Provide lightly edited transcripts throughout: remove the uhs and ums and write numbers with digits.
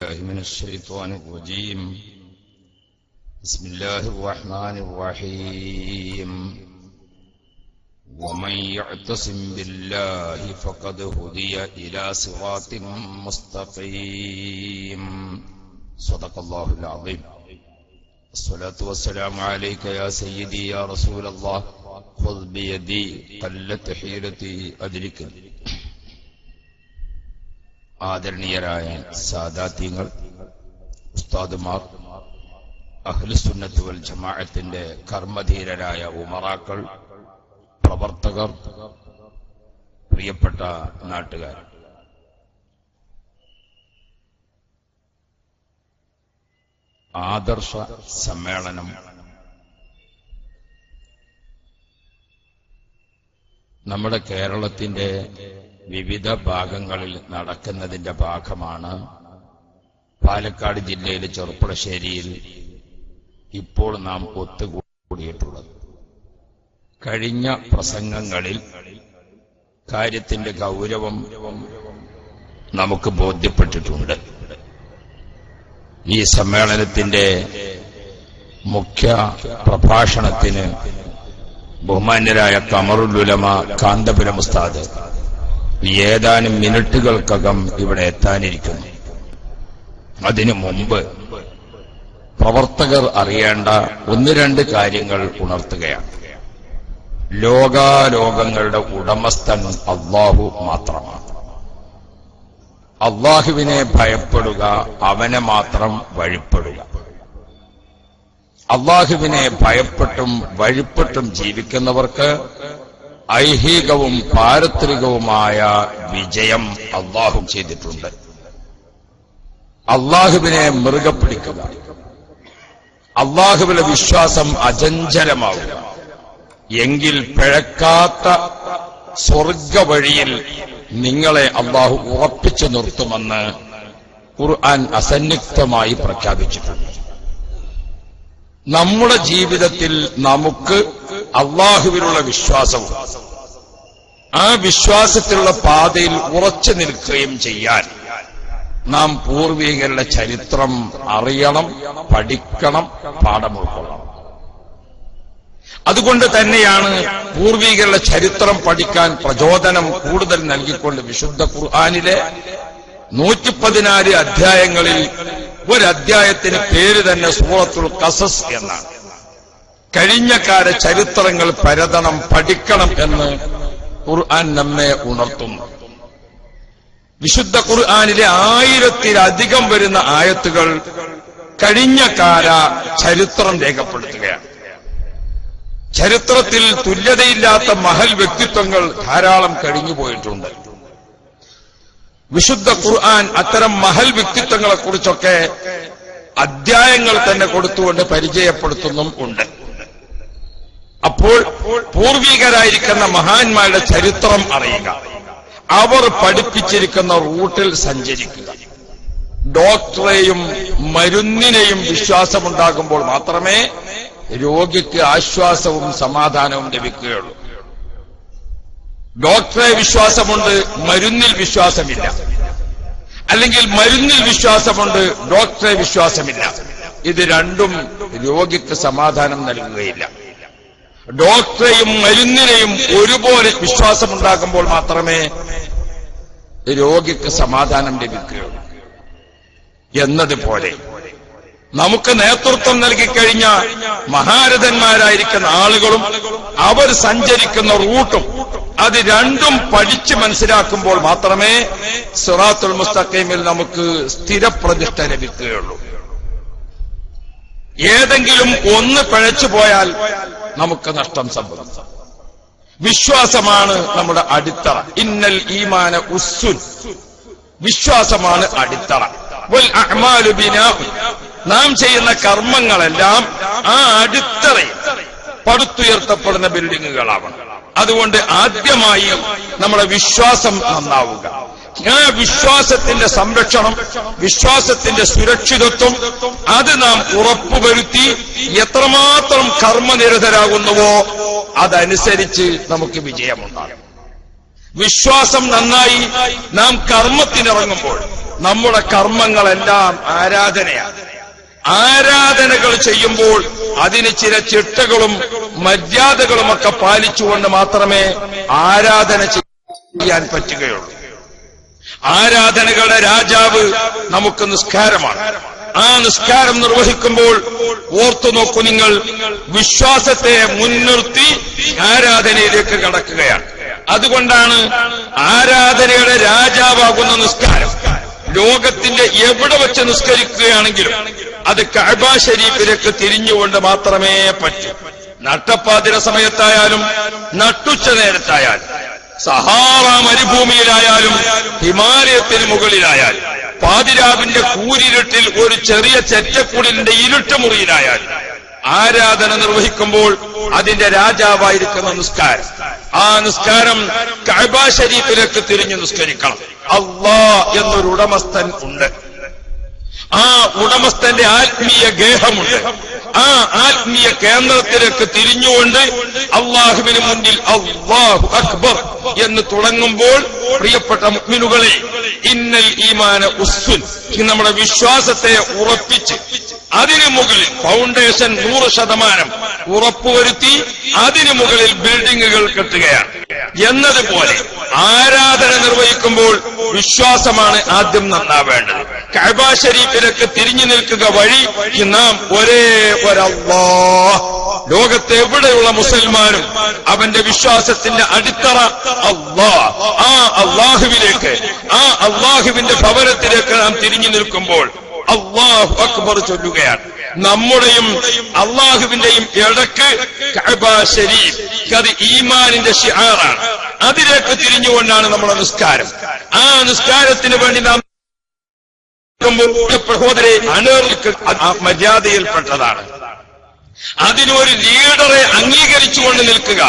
من الشيطان الرجيم. بسم الله الرحمن الرحيم. ومن يعتصم بالله فقد هدي إلى صراط مستقيم. صدق الله العظيم. الصلاة والسلام عليك يا سيدي يا رسول الله. خذ بيدي قلت حيلتي أدركني. ആദരണീയരായ സാദാത്യങ്ങൾ, ഉസ്താദുമാർ, അഹ്ലുസുന്നത്ത് വൽ ജമാഅത്തിന്റെ കർമ്മധീരരായ ഉമറാക്കൾ, പ്രവർത്തകർ, പ്രിയപ്പെട്ട നാട്ടുകാർ, ആദർശ സമ്മേളനം നമ്മുടെ കേരളത്തിന്റെ വിവിധ ഭാഗങ്ങളിൽ നടക്കുന്നതിന്റെ ഭാഗമാണ് പാലക്കാട് ജില്ലയിലെ ചെറുപ്പളശ്ശേരിയിൽ ഇപ്പോൾ നാം ഒത്തുകൂടിയിട്ടുള്ളത്. കഴിഞ്ഞ പ്രസംഗങ്ങളിൽ കാര്യത്തിന്റെ ഗൗരവം നമുക്ക് ബോധ്യപ്പെട്ടിട്ടുണ്ട്. ഈ സമ്മേളനത്തിന്റെ മുഖ്യ പ്രഭാഷണത്തിന് ബഹുമാന്യരായ ഖമറുൽ ഉലമ കാന്തപുരം ഉസ്താദ് ഏതാനും മിനിറ്റുകൾക്കകം ഇവിടെ എത്താനിരിക്കുന്നു. അതിനു മുമ്പ് പ്രവർത്തകർ അറിയേണ്ട ഒന്ന് രണ്ട് കാര്യങ്ങൾ ഉണർത്തുകയാണ്. ലോകാലോകങ്ങളുടെ ഉടമസ്ഥൻ അല്ലാഹു മാത്രമാണ്. അല്ലാഹുവിനെ ഭയപ്പെടുക, അവനെ മാത്രം വഴിപ്പെടുക. അല്ലാഹുവിനെ ഭയപ്പെട്ടും വഴിപ്പെട്ടും ജീവിക്കുന്നവർക്ക് ഐഹികവും പാരത്രികവുമായ വിജയം അല്ലാഹു ചെയ്തിട്ടുണ്ട്. അല്ലാഹുവിനെ മുറുകെ പിടിക്കുക, അല്ലാഹുവിലെ വിശ്വാസം അചഞ്ചലമാവുക, എങ്കിൽ പിഴക്കാത്ത സ്വർഗവഴിയിൽ നിങ്ങളെ അല്ലാഹു ഉറപ്പിച്ചു നിർത്തുമെന്ന് ഖുർആൻ അസന്നിഗ്ധമായി പ്രഖ്യാപിച്ചിട്ടുണ്ട്. നമ്മുടെ ജീവിതത്തിൽ നമുക്ക് അല്ലാഹുവിലുള്ള വിശ്വാസവും ആ വിശ്വാസത്തിലുള്ള പാതയിൽ ഉറച്ചു നിൽക്കുകയും ചെയ്യാൻ നാം പൂർവികരുടെ ചരിത്രം അറിയണം, പഠിക്കണം, പാഠം ഉൾക്കൊള്ളണം. അതുകൊണ്ട് തന്നെയാണ് പൂർവികരുടെ ചരിത്രം പഠിക്കാൻ പ്രചോദനം കൂടുതൽ നൽകിക്കൊണ്ട് വിശുദ്ധ ഖുർആനിലെ 114 അധ്യായങ്ങളിൽ ഒരധ്യായത്തിന് പേര് തന്നെ സൂറത്തുൽ ഖസസ് എന്നാണ്. കഴിഞ്ഞകാല ചരിത്രങ്ങൾ പരതണം, പഠിക്കണം എന്ന് ഖുർആൻ നമ്മെ ഉണർത്തുന്നു. വിശുദ്ധ ഖുർആനിലെ 1000-ലധികം വരുന്ന ആയത്തുകൾ കഴിഞ്ഞകാല ചരിത്രം രേഖപ്പെടുത്തുകയാണ്. ചരിത്രത്തിൽ തുല്യതയില്ലാത്ത മഹൽ വ്യക്തിത്വങ്ങൾ ധാരാളം കഴിഞ്ഞുപോയിട്ടുണ്ട്. വിശുദ്ധ ഖുർആൻ അത്തരം മഹൽ വ്യക്തിത്വങ്ങളെക്കുറിച്ചൊക്കെ അധ്യായങ്ങൾ തന്നെ കൊടുത്തുകൊണ്ട് പരിചയപ്പെടുത്തുന്നും ഉണ്ട്. അപ്പോൾ പൂർവികരായിരിക്കുന്ന മഹാന്മാരുടെ ചരിത്രം അറിയുക, അവർ പഠിപ്പിച്ചിരിക്കുന്ന റൂട്ടിൽ സഞ്ചരിക്കുക. ഡോക്ടറെയും മരുന്നിനെയും വിശ്വാസമുണ്ടാകുമ്പോൾ മാത്രമേ രോഗിക്ക് ആശ്വാസവും സമാധാനവും ലഭിക്കുകയുള്ളൂ. ഡോക്ടറെ വിശ്വാസമുണ്ട്, മരുന്നിൽ വിശ്വാസമില്ല. അല്ലെങ്കിൽ മരുന്നിൽ വിശ്വാസമുണ്ട്, ഡോക്ടറെ വിശ്വാസമില്ല. ഇത് രണ്ടും രോഗിക്ക് സമാധാനം നൽകുകയില്ല. ഡോക്ടറെയും മരുന്നിനെയും ഒരുപോലെ വിശ്വാസമുണ്ടാകുമ്പോൾ മാത്രമേ രോഗിക്ക് സമാധാനം ലഭിക്കുകയുള്ളൂ. എന്നതുപോലെ നമുക്ക് നേതൃത്വം നൽകിക്കഴിഞ്ഞ മഹാരഥന്മാരായിരിക്കുന്ന ആളുകളും അവർ സഞ്ചരിക്കുന്ന റൂട്ടും അത് രണ്ടും പഠിച്ച് മനസ്സിലാക്കുമ്പോൾ മാത്രമേ സിറാത്തുൽ മുസ്തഖീമിൽ നമുക്ക് സ്ഥിരപ്രതിഷ്ഠ ലഭിക്കുകയുള്ളൂ. ഏതെങ്കിലും ഒന്ന് പിഴച്ചു പോയാൽ നമുക്ക് നഷ്ടം സംഭവിക്കും. വിശ്വാസമാണ് നമ്മുടെ അടിത്തറ. ഇന്നൽ ഈമാന ഉസ്സുൻ, വിശ്വാസമാണ് അടിത്തറ. വൽ അഅ്മാലു ബിനാഉ, നാം ചെയ്യുന്ന കർമ്മങ്ങളെല്ലാം ആ അടിത്തറയിൽ പടുത്തുയർത്തപ്പെടുന്ന ബിൽഡിങ്ങുകളാവണം. അതുകൊണ്ട് ആദ്യമായി നമ്മുടെ വിശ്വാസം നന്നാവുക. ആ വിശ്വാസത്തിന്റെ സംരക്ഷണം, വിശ്വാസത്തിന്റെ സുരക്ഷിതത്വം അത് നാം ഉറപ്പുവരുത്തി എത്രമാത്രം കർമ്മനിരതരാകുന്നുവോ അതനുസരിച്ച് നമുക്ക് വിജയമുണ്ടാകും. വിശ്വാസം നന്നായി നാം കർമ്മത്തിനിറങ്ങുമ്പോൾ നമ്മുടെ കർമ്മങ്ങളെല്ലാം ആരാധനയാണ്. ആരാധനകൾ ചെയ്യുമ്പോൾ അതിന് ചില ചിട്ടകളും മര്യാദകളുമൊക്കെ പാലിച്ചുകൊണ്ട് മാത്രമേ ആരാധന ചെയ്യാൻ പറ്റുകയുള്ളൂ. ആരാധനകളുടെ രാജാവ് നമുക്ക് നിസ്കാരമാണ്. ആ നിസ്കാരം നിർവഹിക്കുമ്പോൾ ഓർത്തു നോക്കൂ, നിങ്ങൾ വിശ്വാസത്തെ മുൻനിർത്തി ആരാധനയിലേക്ക് കടക്കുകയാണ്. അതുകൊണ്ടാണ് ആരാധനയുടെ രാജാവാകുന്ന നിസ്കാരം ലോകത്തിന്റെ എവിടെ വെച്ച് നിസ്കരിക്കുകയാണെങ്കിലും അത് കഅബ ശരീഫിലേക്ക് തിരിഞ്ഞുകൊണ്ട് മാത്രമേ പറ്റൂ. നട്ടപ്പാതിര സമയത്തായാലും നട്ടുച്ച നേരത്തായാലും സഹാറ മരുഭൂമിയിലായാലും ഹിമാലയത്തിന് മുകളിലായാലും പാതിരാവിന്റെ കൂരിരുട്ടിൽ ഒരു ചെറിയ ചെറ്റക്കുടിലിന്റെ ഇരുട്ടുമുറിയിലായാലും ആരാധന നിർവഹിക്കുമ്പോൾ അതിന്റെ രാജാവായിരിക്കുന്ന നിസ്കാരം, ആ നിസ്കാരം കഅബ ശരീഫിലേക്ക് തിരിഞ്ഞു നിസ്കരിക്കണം. അല്ലാഹ് എന്നൊരു ഉടമസ്ഥൻ ഉണ്ട്. ആ ഉടമസ്ഥന്റെ ആത്മീയ ഗേഹമുണ്ട്. ആ ആത്മീയ കേന്ദ്രത്തിലേക്ക് തിരിഞ്ഞുകൊണ്ട് അള്ളാഹുവിന് മുന്നിൽ അല്ലാഹു അക്ബർ എന്ന് തുടങ്ങുമ്പോൾ, പ്രിയപ്പെട്ട മുഅ്മിനുകളെ, ഇന്നൽ ഈമാന ഉസ്സുൻ, നമ്മുടെ വിശ്വാസത്തെ ഉറപ്പിച്ച് അതിനു മുകളിൽ ഫൗണ്ടേഷൻ 100% ഉറപ്പുവരുത്തി അതിനു മുകളിൽ ബിൽഡിങ്ങുകൾ കെട്ടുകയാണ് എന്നതുപോലെ ആരാധന നിർവഹിക്കുമ്പോൾ വിശ്വാസമാണ് ആദ്യം നന്നാവേണ്ടത്. കഅബ ശരീഫിലേക്ക് തിരിഞ്ഞു നിൽക്കുക വഴി നാം ഒരേ ഒരല്ലാഹ്, ലോകത്തെ എവിടെയുള്ള മുസൽമാനും അവന്റെ വിശ്വാസത്തിന്റെ അടിത്തറ അല്ലാഹ്, ആ അല്ലാഹുവിലേക്ക്, ആ അല്ലാഹുവിന്റെ ഭവനത്തിലേക്ക് നാം തിരിഞ്ഞു നിൽക്കുമ്പോൾ അല്ലാഹു അക്ബർ ചൊല്ലുകയാണ്. നമ്മുടെയും അള്ളാഹുവിന്റെയും ഇടക്ക് കഅബ ശരീഫ്, അത് ഈമാനിന്റെ ശിആറാണ്. അതിലേക്ക് തിരിഞ്ഞുകൊണ്ടാണ് നമ്മുടെ നിസ്കാരം. ആ നിസ്കാരത്തിന് വേണ്ടി നാം സഹോദരെ അനേർക്ക് മര്യാദയിൽപ്പെട്ടതാണ്. അതിനൊരു ലീഡറെ അംഗീകരിച്ചുകൊണ്ട് നിൽക്കുക,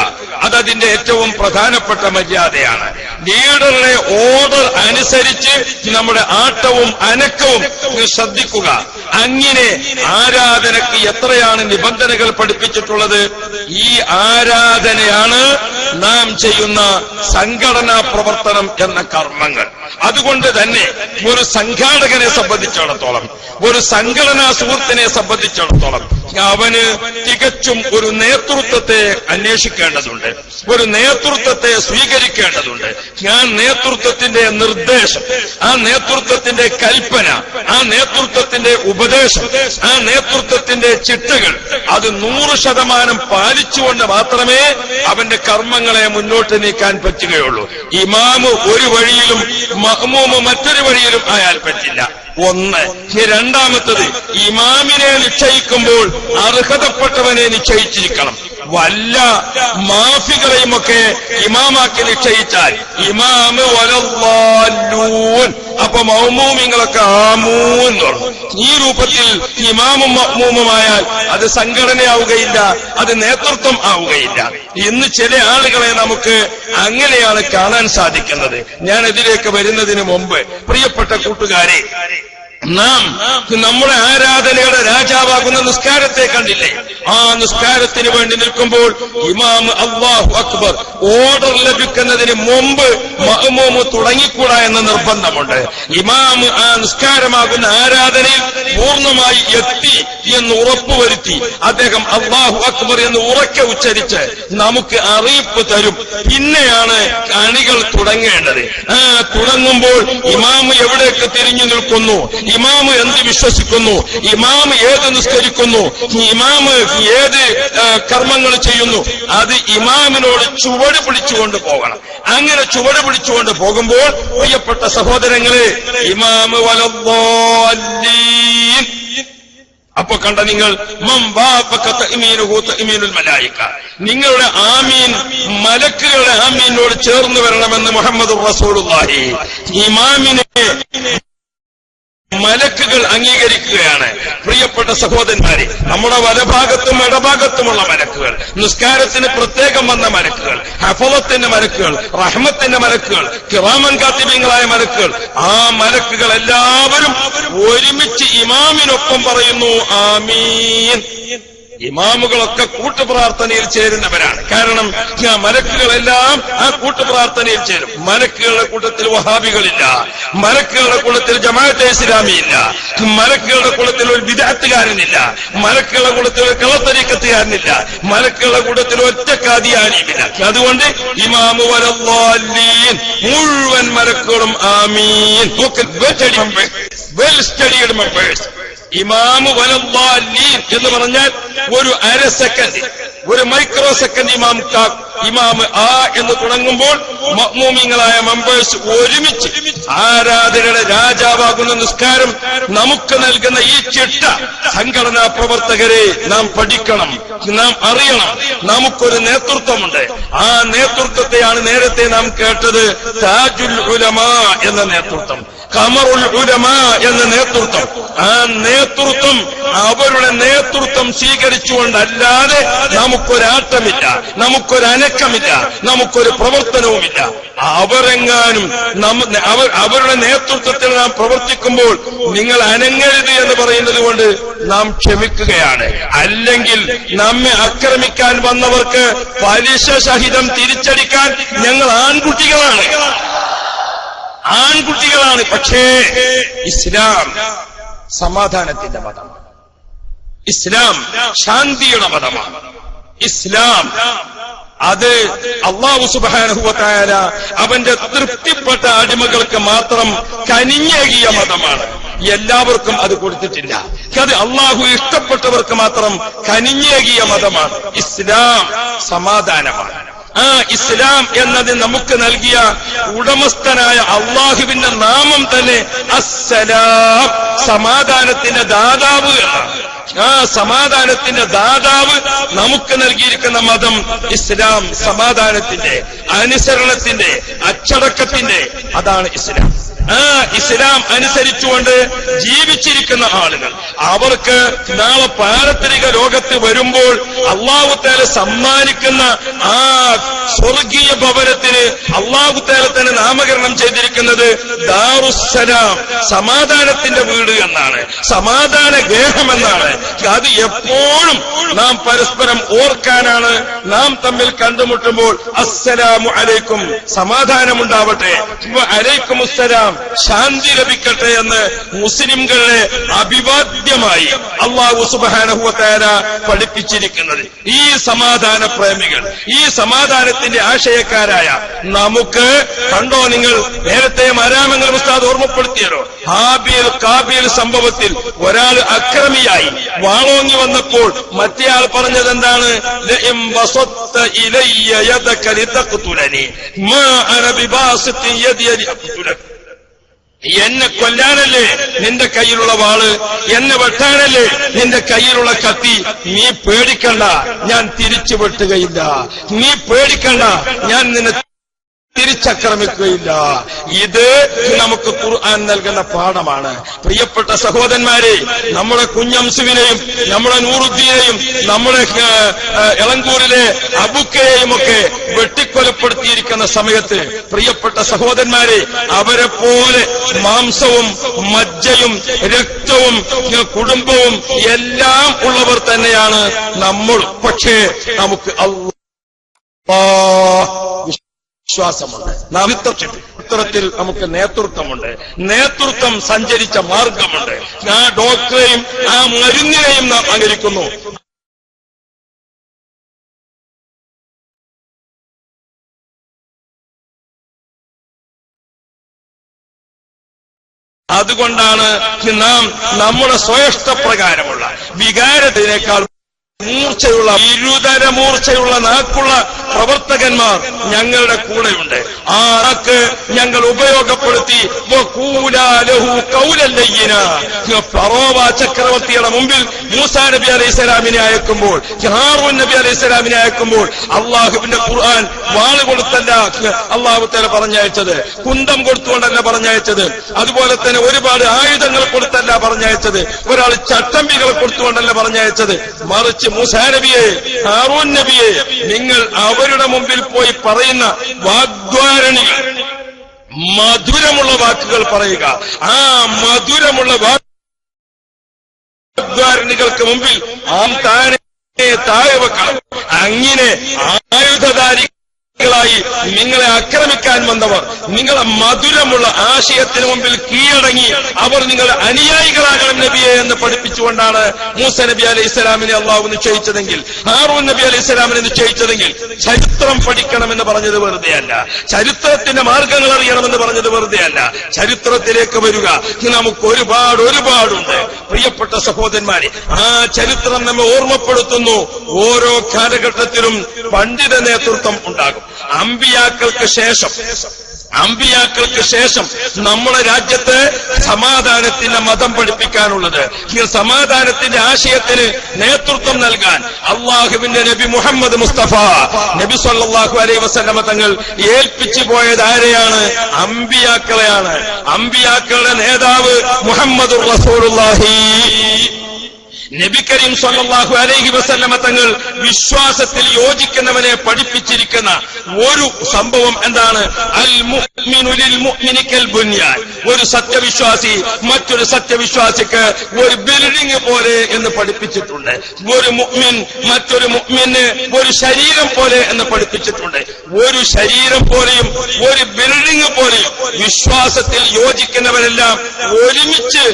അതതിന്റെ ഏറ്റവും പ്രധാനപ്പെട്ട മര്യാദയാണ്. ലീഡറുടെ ഓർഡർ അനുസരിച്ച് നമ്മുടെ ആട്ടവും അനക്കവും ശ്രദ്ധിക്കുക. അങ്ങനെ ആരാധനയ്ക്ക് എത്രയാണ് നിബന്ധനകൾ പഠിപ്പിച്ചിട്ടുള്ളത്? ഈ ആരാധനയാണ് നാം ചെയ്യുന്ന സംഘടനാ പ്രവർത്തനം എന്ന കർമ്മങ്ങൾ. അതുകൊണ്ട് തന്നെ ഒരു സംഘാടകനെ സംബന്ധിച്ചിടത്തോളം, ഒരു സംഘടനാ സുഹൃത്തിനെ സംബന്ധിച്ചിടത്തോളം അവന് തികച്ചും ഒരു നേതൃത്വത്തെ അന്വേഷിക്കേണ്ടതുണ്ട്, ഒരു നേതൃത്വത്തെ സ്വീകരിക്കേണ്ടതുണ്ട്. ആ നേതൃത്വത്തിന്റെ നിർദ്ദേശം, ആ നേതൃത്വത്തിന്റെ കൽപ്പന, ആ നേതൃത്വത്തിന്റെ ഉപദേശം, ആ നേതൃത്വത്തിന്റെ ചിട്ടകൾ അത് 100% പാലിച്ചുകൊണ്ട് മാത്രമേ അവന്റെ കർമ്മങ്ങളെ മുന്നോട്ട് നീക്കാൻ പറ്റുകയുള്ളൂ. ഇമാമ് ഒരു വഴിയിലും മഅ്മൂമ് മറ്റൊരു വഴിയിലും ആയാൽ പറ്റില്ല. ഒന്ന്. രണ്ടാമത്തത്, ഇമാമിനെ നിശ്ചയിക്കുമ്പോൾ അർഹതപ്പെട്ടവനെ നിശ്ചയിച്ചിരിക്കണം. വല്ല മാഫികളെയുമൊക്കെ ഇമാമാക്കി നിശ്ചയിച്ചാൽ ഇമാമ് വലല്ലാലൂൻ, അപ്പൊ മഅ്മൂമിങ്ങളൊക്കെ ആമൂൻ പറഞ്ഞു. ഈ രൂപത്തിൽ ഇമാമും മഅ്മൂമുമായാൽ അത് സംഘടനയാവുകയില്ല, അത് നേതൃത്വം ആവുകയില്ല. ഇന്ന് ചില ആളുകളെ നമുക്ക് അങ്ങനെയാണ് കാണാൻ സാധിക്കുന്നത്. ഞാൻ ഇതിലേക്ക് വരുന്നതിന് മുമ്പ് പ്രിയപ്പെട്ട കൂട്ടുകാരെ, നാം നമ്മുടെ ആരാധനയുടെ രാജാവാകുന്ന നിസ്കാരത്തെ കണ്ടില്ലേ? ആ നിസ്കാരത്തിന് വേണ്ടി നിൽക്കുമ്പോൾ ഇമാം അല്ലാഹു അക്ബർ ഓർഡർ ലഭിക്കുന്നതിന് മുമ്പ് മഅ്മൂമ് തുടങ്ങിക്കൂടാ എന്ന നിർബന്ധമുണ്ട്. ഇമാം ആ നിസ്കാരമാകുന്ന ആരാധനയിൽ പൂർണ്ണമായി എത്തി എന്ന് ഉറപ്പുവരുത്തി അദ്ദേഹം അല്ലാഹു അക്ബർ എന്ന് ഉറക്കെ ഉച്ചരിച്ച് നമുക്ക് അറിയിപ്പ് തരും. പിന്നെയാണ് അണികൾ തുടങ്ങേണ്ടത്. തുടങ്ങുമ്പോൾ ഇമാം എവിടേക്ക് തിരിഞ്ഞു നിൽക്കുന്നു, ഇമാമ് എന്ത് വിശ്വസിക്കുന്നു, ഇമാമ് ഏത് നിസ്കരിക്കുന്നു, ഇമാമ് ഏത് കർമ്മങ്ങൾ ചെയ്യുന്നു, അത് ഇമാമിനോട് ചുവട് പിടിച്ചുകൊണ്ട് പോകണം. അങ്ങനെ ചുവട് പിടിച്ചുകൊണ്ട് പോകുമ്പോൾ പ്രിയപ്പെട്ട സഹോദരങ്ങളെ, ഇമാമ് വലദ്ദാലീൻ, അപ്പൊ കണ്ട നിങ്ങൾ നിങ്ങളുടെ ആമീൻ മലക്കുകളുടെ ആമീനോട് ചേർന്ന് വരണമെന്ന് മുഹമ്മദ് റസൂലുള്ളാഹി. ഇമാമിനെ മലക്കുകൾ അംഗീകരിക്കുകയാണ്. പ്രിയപ്പെട്ട സഹോദരന്മാരെ, നമ്മുടെ വലഭാഗത്തും ഇടഭാഗത്തുമുള്ള മലക്കുകൾ, നിസ്കാരത്തിന് പ്രത്യേകം വന്ന മലക്കുകൾ, ഹഫളത്തിന്റെ മലക്കുകൾ, റഹ്മത്തിന്റെ മലക്കുകൾ, കിറാമൻ കാത്തിബീങ്ങളായ മലക്കുകൾ, ആ മലക്കുകൾ എല്ലാവരും ഒരുമിച്ച് ഇമാമിനൊപ്പം പറയുന്നു ആമീൻ. ഇമാമുകളൊക്കെ കൂട്ടുപ്രാർത്ഥനയിൽ ചേരുന്നവരാണ്. കാരണം മലക്കുകളെല്ലാം ആ കൂട്ടുപ്രാർത്ഥനയിൽ ചേരും. മലക്കുകളുടെ കൂട്ടത്തിൽ വഹാബികളില്ല, മലക്കുകളുടെ കൂട്ടത്തിൽ ജമാഅത്തെ ഇസ്ലാമിയില്ല, മലക്കുകളുടെ കൂട്ടത്തിൽ ഒരു ബിദ്അത്തുകാരനില്ല, മലക്കുകളുടെ കൂട്ടത്തിൽ ഒരു കളത്തരീക്കത്തുകാരനില്ല, മലക്കുകളുടെ കൂട്ടത്തിൽ ഒറ്റ ഖാദിയാനിയുമില്ല. അതുകൊണ്ട് ഇമാമു വലദ്ദാലീൻ മുഴുവൻ മലക്കുകളും ആമീൻ. Well studied members. ഇമാമു വലദ്ദാലീൻ എന്ന് പറഞ്ഞാൽ ഒരു അര സെക്കൻഡ്, ഒരു മൈക്രോ സെക്കൻഡ് ഇമാമ് ആ എന്ന് തുടങ്ങുമ്പോൾ മഅ്മൂമീങ്ങളായ മെമ്പേഴ്സ് ഒരുമിച്ച് ആരാധനയുടെ രാജാവാകുന്ന നിസ്കാരം നമുക്ക് നൽകുന്ന ഈ ചിട്ട സംഘടനാ പ്രവർത്തകരെ നാം പഠിക്കണം, നാം അറിയണം. നമുക്കൊരു നേതൃത്വമുണ്ട്. ആ നേതൃത്വത്തെയാണ് നേരത്തെ നാം കേട്ടത് താജുൽ ഉലമാ എന്ന നേതൃത്വം, ഖമറുൽ ഉലമാ എന്ന നേതൃത്വം. ആ നേതൃത്വം അവരുടെ നേതൃത്വം സ്വീകരിച്ചുകൊണ്ടല്ലാതെ നമുക്കൊരാട്ടമില്ല, നമുക്കൊരനക്കമില്ല, നമുക്കൊരു പ്രവർത്തനവുമില്ല. അവരെങ്ങാനും അവരുടെ നേതൃത്വത്തിൽ നാം പ്രവർത്തിക്കുമ്പോൾ നിങ്ങൾ അനങ്ങരുത് എന്ന് പറയുന്നത് കൊണ്ട് നാം ക്ഷമിക്കുകയാണ്. അല്ലെങ്കിൽ നമ്മെ ആക്രമിക്കാൻ വന്നവർക്ക് പലിശ സഹിതം തിരിച്ചടിക്കാൻ ഞങ്ങൾ ആൺകുട്ടികളാണ്. പക്ഷേ ഇസ്ലാം സമാധാനത്തിന്റെ മതമാണ്. ഇസ്ലാം ശാന്തിയുടെ മതമാണ്. ഇസ്ലാം അത് അല്ലാഹു സുബ്ഹാനഹു വ തആല അവന്റെ തൃപ്തിപ്പെട്ട അടിമകൾക്ക് മാത്രം കനിഞ്ഞേകിയ മതമാണ്. എല്ലാവർക്കും അത് കൊടുത്തിട്ടില്ല. അത് അല്ലാഹു ഇഷ്ടപ്പെട്ടവർക്ക് മാത്രം കനിഞ്ഞേകിയ മതമാണ്. ഇസ്ലാം സമാധാനമാണ്. ആ ഇസ്ലാം എന്നത് നമുക്ക് നൽകിയ ഉടമസ്ഥനായ അള്ളാഹുവിന്റെ നാമം തന്നെ അസ്സലാം, സമാധാനത്തിന്റെ ദാതാവ് എന്നാണ്. ആ സമാധാനത്തിന്റെ ദാതാവ് നമുക്ക് നൽകിയിരിക്കുന്ന മതം ഇസ്ലാം. സമാധാനത്തിന്റെ, അനുസരണത്തിന്റെ, അച്ചടക്കത്തിന്റെ, അതാണ് ഇസ്ലാം. ആ ഇസ്ലാം അനുസരിച്ചുകൊണ്ട് ജീവിച്ചിരിക്കുന്ന ആളുകൾ അവർക്ക് നാളെ പാരത്രിക ലോകത്ത് വരുമ്പോൾ അല്ലാഹു തആല സമ്മാനിക്കുന്ന ആ സ്വർഗീയ ഭവനത്തിന് അല്ലാഹു തആല തന്നെ നാമകരണം ചെയ്തിരിക്കുന്നത് ദാറുസ്സലാം, സമാധാനത്തിന്റെ വീട് എന്നാണ്, സമാധാന ഗേഹമെന്നാണ്. അത് എപ്പോഴും നാം പരസ്പരം ഓർക്കാനാണ്. നാം തമ്മിൽ കണ്ടുമുട്ടുമ്പോൾ അസ്സലാമു അലൈക്കും, സമാധാനമുണ്ടാവട്ടെ, അലൈക്കുമുസ്സലാം, ശാന്തി ലഭിക്കട്ടെ എന്ന് മുസ്ലിംകളുടെ അഭിവാദ്യമായി അല്ലാഹു സുബ്ഹാനഹു വ തആല പഠിപ്പിച്ചിരിക്കുന്നത്. ഈ സമാധാന പ്രേമികൾ, ഈ സമാധാനത്തിന്റെ ആശയക്കാരായ നമുക്ക് കണ്ടോ, നിങ്ങൾ നേരത്തെ മരാമങ്ങൾ ഉസ്താദ് ഓർമ്മപ്പെടുത്തിയല്ലോ, ഹാബീൽ കാബീൽ സംഭവത്തിൽ ഒരാൾ അക്രമിയായി വാളോങ്ങി വന്നപ്പോൾ മറ്റേയാൾ പറഞ്ഞത് എന്താണ്? എന്നെ കൊല്ലാനല്ലേ നിന്റെ കയ്യിലുള്ള വാള്, എന്നെ വെട്ടാനല്ലേ നിന്റെ കയ്യിലുള്ള കത്തി, നീ പേടിക്കണ്ട, ഞാൻ തിരിച്ചു വെട്ടുകയില്ല, നീ പേടിക്കണ്ട, ഞാൻ നിന്നെ തിരിച്ചക്രമിക്കുകയില്ല. ഇത് നമുക്ക് ഖുർആൻ നൽകുന്ന പാഠമാണ്. പ്രിയപ്പെട്ട സഹോദരന്മാരെ, നമ്മുടെ കുഞ്ഞംസുവിനെയും നമ്മുടെ നൂറുദ്ദീനെയും നമ്മുടെ എളങ്കൂരിലെ അബുക്കയെയും ഒക്കെ വെട്ടിക്കൊലപ്പെടുത്തിയിരിക്കുന്ന സമയത്ത് പ്രിയപ്പെട്ട സഹോദരന്മാരെ, അവരെ പോലെ മാംസവും മജ്ജയും രക്തവും കുടുംബവും എല്ലാം ഉള്ളവർ തന്നെയാണ് നമ്മൾ. പക്ഷേ നമുക്ക് വിശ്വാസമുണ്ട്, നേതൃത്വത്തിൽ നമുക്ക് നേതൃത്വമുണ്ട്, നേതൃത്വം സഞ്ചരിച്ച മാർഗമുണ്ട്. ആ ഡോക്ടറെയും ആ മരുന്നിനെയും നാം അനുകരിക്കുന്നു. അതുകൊണ്ടാണ് നാം നമ്മുടെ സ്വയഷ്ടപ്രകാരമുള്ള വികാരത്തിനേക്കാൾ മൂർച്ചയുള്ള, ഇരുതര മൂർച്ചയുള്ള നാക്കുള്ള പ്രവർത്തകന്മാർ ഞങ്ങളുടെ കൂടെയുണ്ട്. ആ നാക്ക് ഞങ്ങൾ ഉപയോഗപ്പെടുത്തി ഫറോവ ചക്രവർത്തിയുടെ മുമ്പിൽ മൂസാ നബി അലൈഹിസ്സലാമിനെ അയക്കുമ്പോൾ, ഹാറൂൻ നബി അലൈഹിസ്സലാമിനെ അയക്കുമ്പോൾ അള്ളാഹുവിന്റെ ഖുർആൻ വാള് കൊടുത്തല്ല അള്ളാഹു തആല പറഞ്ഞയച്ചത്, കുന്തം കൊടുത്തുകൊണ്ടല്ല പറഞ്ഞയച്ചത്, അതുപോലെ തന്നെ ഒരുപാട് ആയുധങ്ങൾ കൊടുത്തല്ല പറഞ്ഞയച്ചത്, ഒരാൾ ചട്ടമ്പികൾ കൊടുത്തുകൊണ്ടല്ല പറഞ്ഞയച്ചത്. മറിച്ച് മൂസാ നബിയെ, ഹാറൂൻ നബിയെ, നിങ്ങൾ അവരുടെ മുമ്പിൽ പോയി പറയുന്ന വാഗ്വാരണികൾ, മധുരമുള്ള വാക്കുകൾ പറയുക. ആ മധുരമുള്ള വാഗ്വാരണികൾക്ക് മുമ്പിൽ താനെ താഴെ വെക്കണം. അങ്ങനെ ആയുധധാരികളായി നിങ്ങളെ ആക്രമിക്കാൻ വന്നവർ നിങ്ങളെ മധുരമുള്ള ആശയത്തിന് മുമ്പിൽ കീഴടങ്ങി അവർ നിങ്ങളുടെ അനുയായികളാകണം നബിയെ എന്ന് പഠിപ്പിച്ചുകൊണ്ടാണ് മൂസ നബി അലൈഹി ഇസ്ലാമിനെ അള്ളാഹു നിശ്ചയിച്ചതെങ്കിൽ, ഹാറൂൻ നബി അലൈഹി ഇസ്ലാമിനെ നിശ്ചയിച്ചതെങ്കിൽ ചരിത്രം പഠിക്കണമെന്ന് പറഞ്ഞത് വെറുതെയല്ല, ചരിത്രത്തിന്റെ മാർഗങ്ങൾ അറിയണമെന്ന് പറഞ്ഞത് വെറുതെയല്ല. ചരിത്രത്തിലേക്ക് വരിക, നമുക്ക് ഒരുപാടുണ്ട് പ്രിയപ്പെട്ട സഹോദരന്മാരെ. ആ ചരിത്രം നമ്മെ ഓർമ്മപ്പെടുത്തുന്നു, ഓരോ കാലഘട്ടത്തിലും പണ്ഡിത നേതൃത്വം ഉണ്ടാകും. അമ്പിയാക്കൾക്ക് ശേഷം നമ്മുടെ രാജ്യത്ത് സമാധാനത്തിന്റെ മതം പഠിപ്പിക്കാനുള്ളത്, സമാധാനത്തിന്റെ ആശയത്തിന് നേതൃത്വം നൽകാൻ അള്ളാഹുവിന്റെ നബി മുഹമ്മദ് മുസ്തഫ നബി സല്ലല്ലാഹു അലൈഹി വസല്ലമ തങ്ങൾ ഏൽപ്പിച്ചു പോയത് ആരെയാണ്? അമ്പിയാക്കളെയാണ്. അമ്പിയാക്കളുടെ നേതാവ് മുഹമ്മദുർ റസൂലുള്ളാഹി. നബി കരീം സല്ലല്ലാഹു അലൈഹി വസല്ലമ തങ്ങൾ വിശ്വാസത്തിൽ യോജിക്കുന്നവനെ പഠിപ്പിച്ചിരിക്കുന്ന ഒരു സംഭവം എന്താണ്? അൽ മുഅ്മിനു ലിൽ മുഅ്മിനി കൽ ബുൻയാൻ. ഒരു സത്യവിശ്വാസി മറ്റൊരു സത്യവിശ്വാസിക്ക് ഒരു ബിൽഡിംഗ് പോലെ എന്ന് പഠിപ്പിച്ചിട്ടുണ്ട്. ഒരു മുഅ്മിൻ മറ്റൊരു മുഅ്മിന് ഒരു ശരീരം പോലെ എന്ന് പഠിപ്പിച്ചിട്ടുണ്ട്. ഒരു ശരീരം പോലെയും ഒരു ബിൽഡിംഗ് പോലെയും വിശ്വാസത്തിൽ യോജിക്കുന്നവരെല്ലാം ഒരുമിച്ച്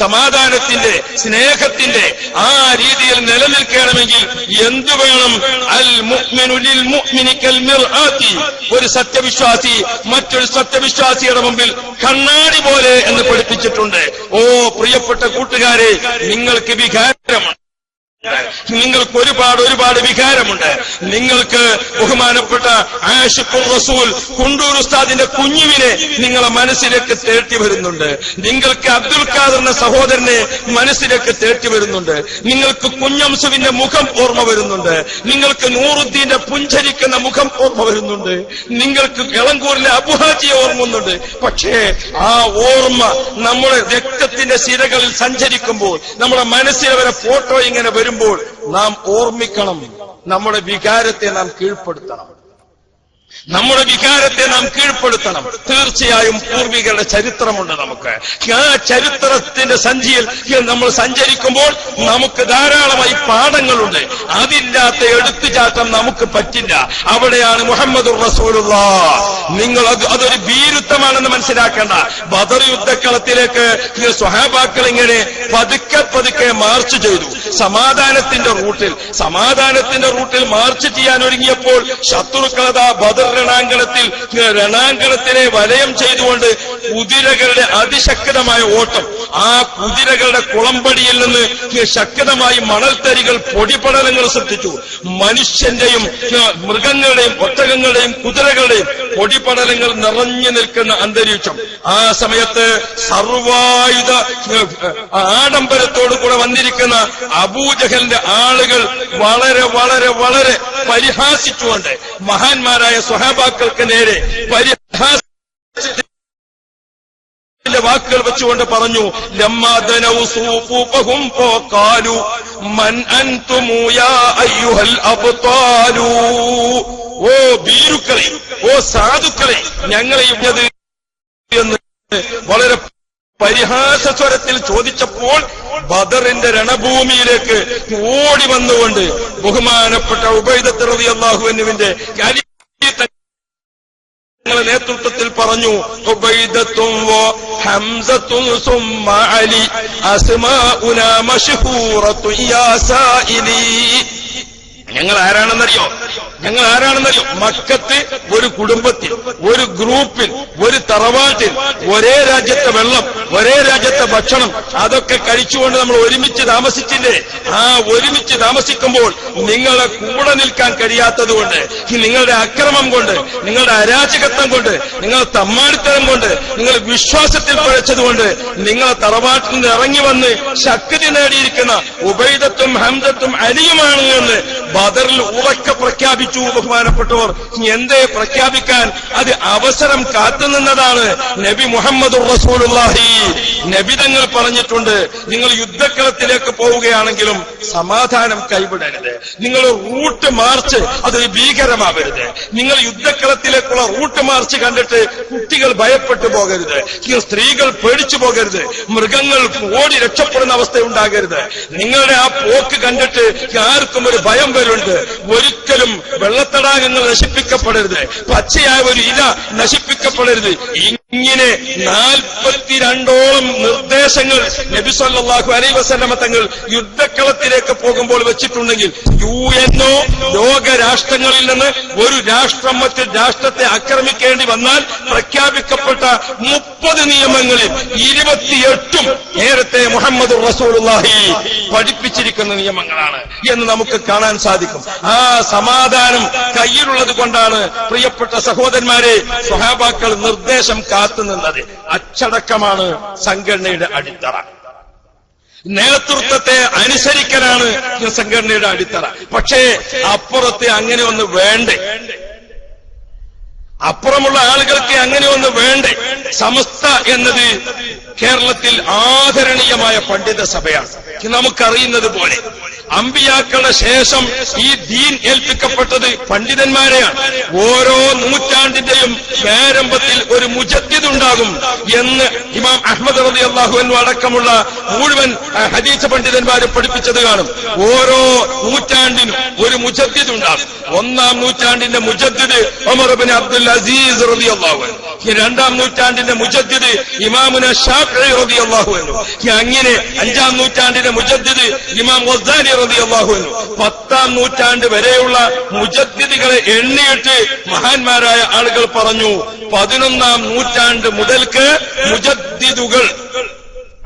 സമാധാനത്തിന്റെ സ്നേഹത്തിന്റെ ആ രീതിയിൽ നിലനിൽക്കണമെങ്കിൽ എന്തു വേണം? അൽ മുഅ്മിനു ലിൽ മുഅ്മിനി കൽ മിർആത്തി. ഒരു സത്യവിശ്വാസി മറ്റൊരു സത്യവിശ്വാസിയുടെ മുമ്പിൽ കണ്ണാടി പോലെ എന്ന് പഠിപ്പിച്ചിട്ടുണ്ട്. ഓ പ്രിയപ്പെട്ട കൂട്ടുകാരെ, നിങ്ങൾക്ക് വികാരമാണ്, നിങ്ങൾക്ക് ഒരുപാട് വികാരമുണ്ട്. നിങ്ങൾക്ക് ബഹുമാനപ്പെട്ട ആഷിഖുർ റസൂൽ കുണ്ടൂർ ഉസ്താദിന്റെ കുഞ്ഞുവിനെ നിങ്ങളെ മനസ്സിലേക്ക് തേട്ടി വരുന്നുണ്ട്. നിങ്ങൾക്ക് അബ്ദുൽ ഖാദറിന്റെ സഹോദരനെ മനസ്സിലേക്ക് തേട്ടി വരുന്നുണ്ട്. നിങ്ങൾക്ക് കുഞ്ഞംസുവിന്റെ മുഖം ഓർമ്മ വരുന്നുണ്ട്. നിങ്ങൾക്ക് നൂറുദ്ദീന്റെ പുഞ്ചരിക്കുന്ന മുഖം ഓർമ്മ വരുന്നുണ്ട്. നിങ്ങൾക്ക് എളങ്കൂറിലെ അബുഹാജിയെ ഓർമ്മുന്നുണ്ട്. പക്ഷേ ആ ഓർമ്മ നമ്മുടെ രക്തത്തിന്റെ സിരകളിൽ സഞ്ചരിക്കുമ്പോൾ നമ്മുടെ മനസ്സിലവരെ ഫോട്ടോ ഇങ്ങനെ വരും നാം ഓർമ്മിക്കണം, നമ്മുടെ വികാരത്തെ നാം കീഴ്പ്പെടുത്തണം. തീർച്ചയായും പൂർവികരുടെ ചരിത്രമുണ്ട് നമുക്ക്. ആ ചരിത്രത്തിന്റെ സഞ്ചിയിൽ നമ്മൾ സഞ്ചരിക്കുമ്പോൾ നമുക്ക് ധാരാളമായി പാഠങ്ങളുണ്ട്. അതില്ലാത്ത എടുത്തുചാട്ടം നമുക്ക് പറ്റില്ല. അവിടെയാണ് മുഹമ്മദുർ റസൂലുള്ളാഹ്. നിങ്ങൾ അതൊരു ഭീരുത്വമാണെന്ന് മനസ്സിലാക്കേണ്ട. ബദർ യുദ്ധക്കളത്തിലേക്ക് സ്വഹാബാക്കൾ ഇങ്ങനെ പതുക്കെ മാർച്ച് ചെയ്തു. സമാധാനത്തിന്റെ റൂട്ടിൽ മാർച്ച് ചെയ്യാൻ ഒരുങ്ങിയപ്പോൾ ശത്രുക്കളതാ ബദർ രണാങ്കണത്തിനെ വലയം ചെയ്തുകൊണ്ട് കുതിരകളുടെ അതിശക്തമായ ഓട്ടം. ആ കുതിരകളുടെ കുളമ്പടിയിൽ നിന്ന് ശക്തമായി മണൽത്തരികൾ പൊടിപടലങ്ങൾ സൃഷ്ടിച്ചു. മനുഷ്യന്റെയും മൃഗങ്ങളുടെയും ഒട്ടകങ്ങളുടെയും കുതിരകളുടെയും പൊടിപടലങ്ങൾ നിറഞ്ഞു നിൽക്കുന്ന അന്തരീക്ഷം. ആ സമയത്ത് സർവായുധ ആഡംബരത്തോടുകൂടെ വന്നിരിക്കുന്ന അബൂജഹലിന്റെ ആളുകൾ വളരെ പരിഹാസിച്ചുകൊണ്ട് മഹാന്മാരായ സ്വഹാബാക്കൾക്ക് നേരെ പരിഹാസത്തിന്റെ വാക്കുകൾ വെച്ചുകൊണ്ട് പറഞ്ഞു, ലമ്മാദനൗ സൂഫൂഫഹും ഫഖാലു മൻ അൻതുമു യാ അയ്യുഹൽ അബ്താലു. ഓ ഭീരുക്കളെ, ഓ സാധുക്കളെ, ഞങ്ങളെ ഇന്നത് എന്ന് വളരെ പരിഹാസസ്വരത്തിൽ ചോദിച്ചപ്പോൾ ബദറിന്റെ രണഭൂമിയിലേക്ക് ഓടി വന്നുകൊണ്ട് ബഹുമാനപ്പെട്ട ഉബൈദത്ത് റളിയല്ലാഹു അൻഹുവിന്റെ നേതൃത്വത്തിൽ പറഞ്ഞു, ഉബൈദത്തും ഹംസത്തും സുമ്മ അലി അസ്മാഉനാ മശ്ഹൂറത്തു യാ സായിലി. ഞങ്ങൾ ആരാണെന്നറിയോ? മക്കത്ത് ഒരു കുടുംബത്തിൽ, ഒരു ഗ്രൂപ്പിൽ, ഒരു തറവാട്ടിൽ ഒരേ രാജ്യത്തെ വെള്ളം, ഒരേ രാജ്യത്തെ ഭക്ഷണം അതൊക്കെ കഴിച്ചുകൊണ്ട് നമ്മൾ ഒരുമിച്ച് താമസിച്ചില്ലേ? ആ ഒരുമിച്ച് താമസിക്കുമ്പോൾ നിങ്ങളെ കൂടെ നിൽക്കാൻ കഴിയാത്തതുകൊണ്ട്, നിങ്ങളുടെ അക്രമം കൊണ്ട്, നിങ്ങളുടെ അരാജകത്വം കൊണ്ട്, നിങ്ങളുടെ തമ്മാടിത്തരം കൊണ്ട്, നിങ്ങൾ വിശ്വാസത്തിൽ പഴച്ചതുകൊണ്ട് നിങ്ങളെ തറവാട്ടിൽ നിന്ന് ഇറങ്ങി വന്ന് ശക്തി നേടിയിരിക്കുന്ന ഉബൈദത്തും ഹംസത്തും അലിയുമാണ് എന്ന് ബദറിൽ ഉറക്കെ പ്രഖ്യാപിച്ചു ബഹുമാനപ്പെട്ടവർ. എന്തേ പ്രഖ്യാപിക്കാൻ? അത് അവസരം കാത്തുനിന്നതാണ്. നബി മുഹമ്മദ് റസൂലുള്ളാഹി നബി തങ്ങൾ പറഞ്ഞിട്ടുണ്ട്, നിങ്ങൾ യുദ്ധക്കളത്തിലേക്ക് പോവുകയാണെങ്കിലും സമാധാനം കൈവിടരുത്. നിങ്ങൾ റൂട്ട് മാർച്ച് അത് ഭീകരമാവരുത്. നിങ്ങൾ യുദ്ധക്കളത്തിലേക്കുള്ള റൂട്ട് മാർച്ച് കണ്ടിട്ട് കുട്ടികൾ ഭയപ്പെട്ടു പോകരുത്, സ്ത്രീകൾ പേടിച്ചു പോകരുത്, മൃഗങ്ങൾ ഓടി രക്ഷപ്പെടുന്ന അവസ്ഥ ഉണ്ടാകരുത്. നിങ്ങളുടെ ആ പോക്ക് കണ്ടിട്ട് ആർക്കും ഒരു ഭയം വരുന്നുണ്ട്. ഒരിക്കലും വെള്ളത്തടാകങ്ങൾ നശിപ്പിക്കപ്പെടരുത്, പച്ചയായ ഒരു ഇല നശിപ്പിക്കപ്പെടരുത്. ഇങ്ങനെ 42ഓളം നിർദ്ദേശങ്ങൾ നബി സല്ലല്ലാഹു അലൈഹി വസല്ലമ തങ്ങൾ യുദ്ധക്കളത്തിലേക്ക് പോകുമ്പോൾ വെച്ചിട്ടുണ്ടെങ്കിൽ യുഎൻഒ ലോകരാഷ്ട്രങ്ങളിൽ നിന്ന് ഒരു രാഷ്ട്രം മറ്റ് രാഷ്ട്രത്തെ ആക്രമിക്കേണ്ടി വന്നാൽ പ്രഖ്യാപിക്കപ്പെട്ട 30 നിയമങ്ങളിൽ 28ഉം നേരത്തെ മുഹമ്മദ് റസൂലുള്ളാഹി പഠിപ്പിച്ചിരിക്കുന്ന നിയമങ്ങളാണ് എന്ന് നമുക്ക് കാണാൻ സാധിക്കും. ആ സമാധാനം കയ്യിലുള്ളത് കൊണ്ടാണ് പ്രിയപ്പെട്ട സഹോദരന്മാരെ സ്വഹാബാക്കൾ നിർദ്ദേശം കാത്തുനിന്നത്. അച്ചടക്കമാണ് സംഘടനയുടെ അടിത്തറ. നേതൃത്വത്തെ അനുസരിക്കലാണ് സംഘടനയുടെ അടിത്തറ. പക്ഷേ അപ്പുറത്തെ അങ്ങനെ ഒന്ന് വേണ്ടേ? അപ്പുറമുള്ള ആളുകൾക്ക് അങ്ങനെ ഒന്ന് വേണ്ടേ? സമസ്ത എന്നത് കേരളത്തിൽ ആദരണീയമായ പണ്ഡിത സഭയാണ്. നമുക്കറിയുന്നത് പോലെ അമ്പിയാക്കളുടെ ശേഷം ഈ ദീൻ ഏൽപ്പിക്കപ്പെട്ടത് പണ്ഡിതന്മാരെയാണ്. ഓരോ നൂറ്റാണ്ടിന്റെയും പ്രാരംഭത്തിൽ ഒരു മുജദ്ദിദ് ഉണ്ടാകും എന്ന് ഇമാം അഹ്മദ് റളിയല്ലാഹു അൻഹു അടക്കമുള്ള മുഴുവൻ ഹദീസ് പണ്ഡിതന്മാരും പഠിപ്പിച്ചത് കാണും. ഓരോ നൂറ്റാണ്ടിനും ഒരു മുജദ്ദിദ് ഉണ്ടാകും. 1-ാം നൂറ്റാണ്ടിന്റെ മുജദ്ദിദ് ഉമർ ഇബ്നു അബ്ദുൽ അസീസ് റളിയല്ലാഹു അൻഹു, 2-ാം നൂറ്റാണ്ടിന്റെ മുജദ്ദിദ് ഇമാമുന ശാഫിഈ റളിയല്ലാഹു അൻഹു, അങ്ങനെ 5-ാം നൂറ്റാണ്ടിന്റെ മുജദ്ദിദ് ഇമാം ഗസ്സാലി റളിയല്ലാഹു അൻഹു. 10-ാം നൂറ്റാണ്ട് വരെയുള്ള മുജദ്ദിദുകളെ എണ്ണിയിട്ട് മഹാന്മാരായ ആളുകൾ പറഞ്ഞു 11-ാം നൂറ്റാണ്ട് മുതൽക്ക് മുജദ്ദിദുകൾ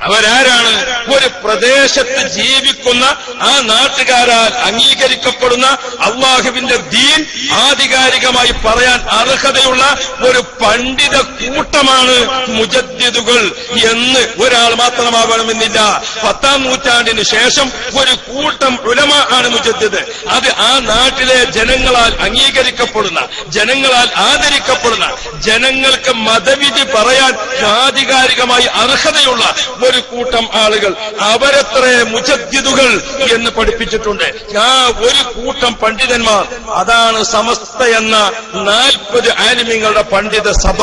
അവരാരാണ്? ഒരു പ്രദേശത്ത് ജീവിക്കുന്ന ആ നാട്ടുകാരാൽ അംഗീകരിക്കപ്പെടുന്ന അള്ളാഹുവിന്റെ ദീൻ ആധികാരികമായി പറയാൻ അർഹതയുള്ള ഒരു പണ്ഡിത കൂട്ടമാണ് മുജദ്ദിദുകൾ എന്ന് ഒരാൾ മാത്രമാവണമെന്നില്ല. 10-ാം നൂറ്റാണ്ടിന് ശേഷം ഒരു കൂട്ടം ഉലമ ആണ് മുജദ്ദിദ്. അത് ആ നാട്ടിലെ ജനങ്ങളാൽ അംഗീകരിക്കപ്പെടുന്ന, ജനങ്ങളാൽ ആദരിക്കപ്പെടുന്ന, ജനങ്ങൾക്ക് മതവിധി പറയാൻ ആധികാരികമായി അർഹതയുള്ള ഒരു കൂട്ടം ആളുകൾ, അവരത്രേ മുജദ്ദിദുകൾ എന്ന് പഠിപ്പിച്ചിട്ടുണ്ട്. ആ ഒരു കൂട്ടം പണ്ഡിതന്മാർ, അതാണ് സമസ്ത എന്ന 40 ആലിമീങ്ങളുടെ പണ്ഡിത സഭ.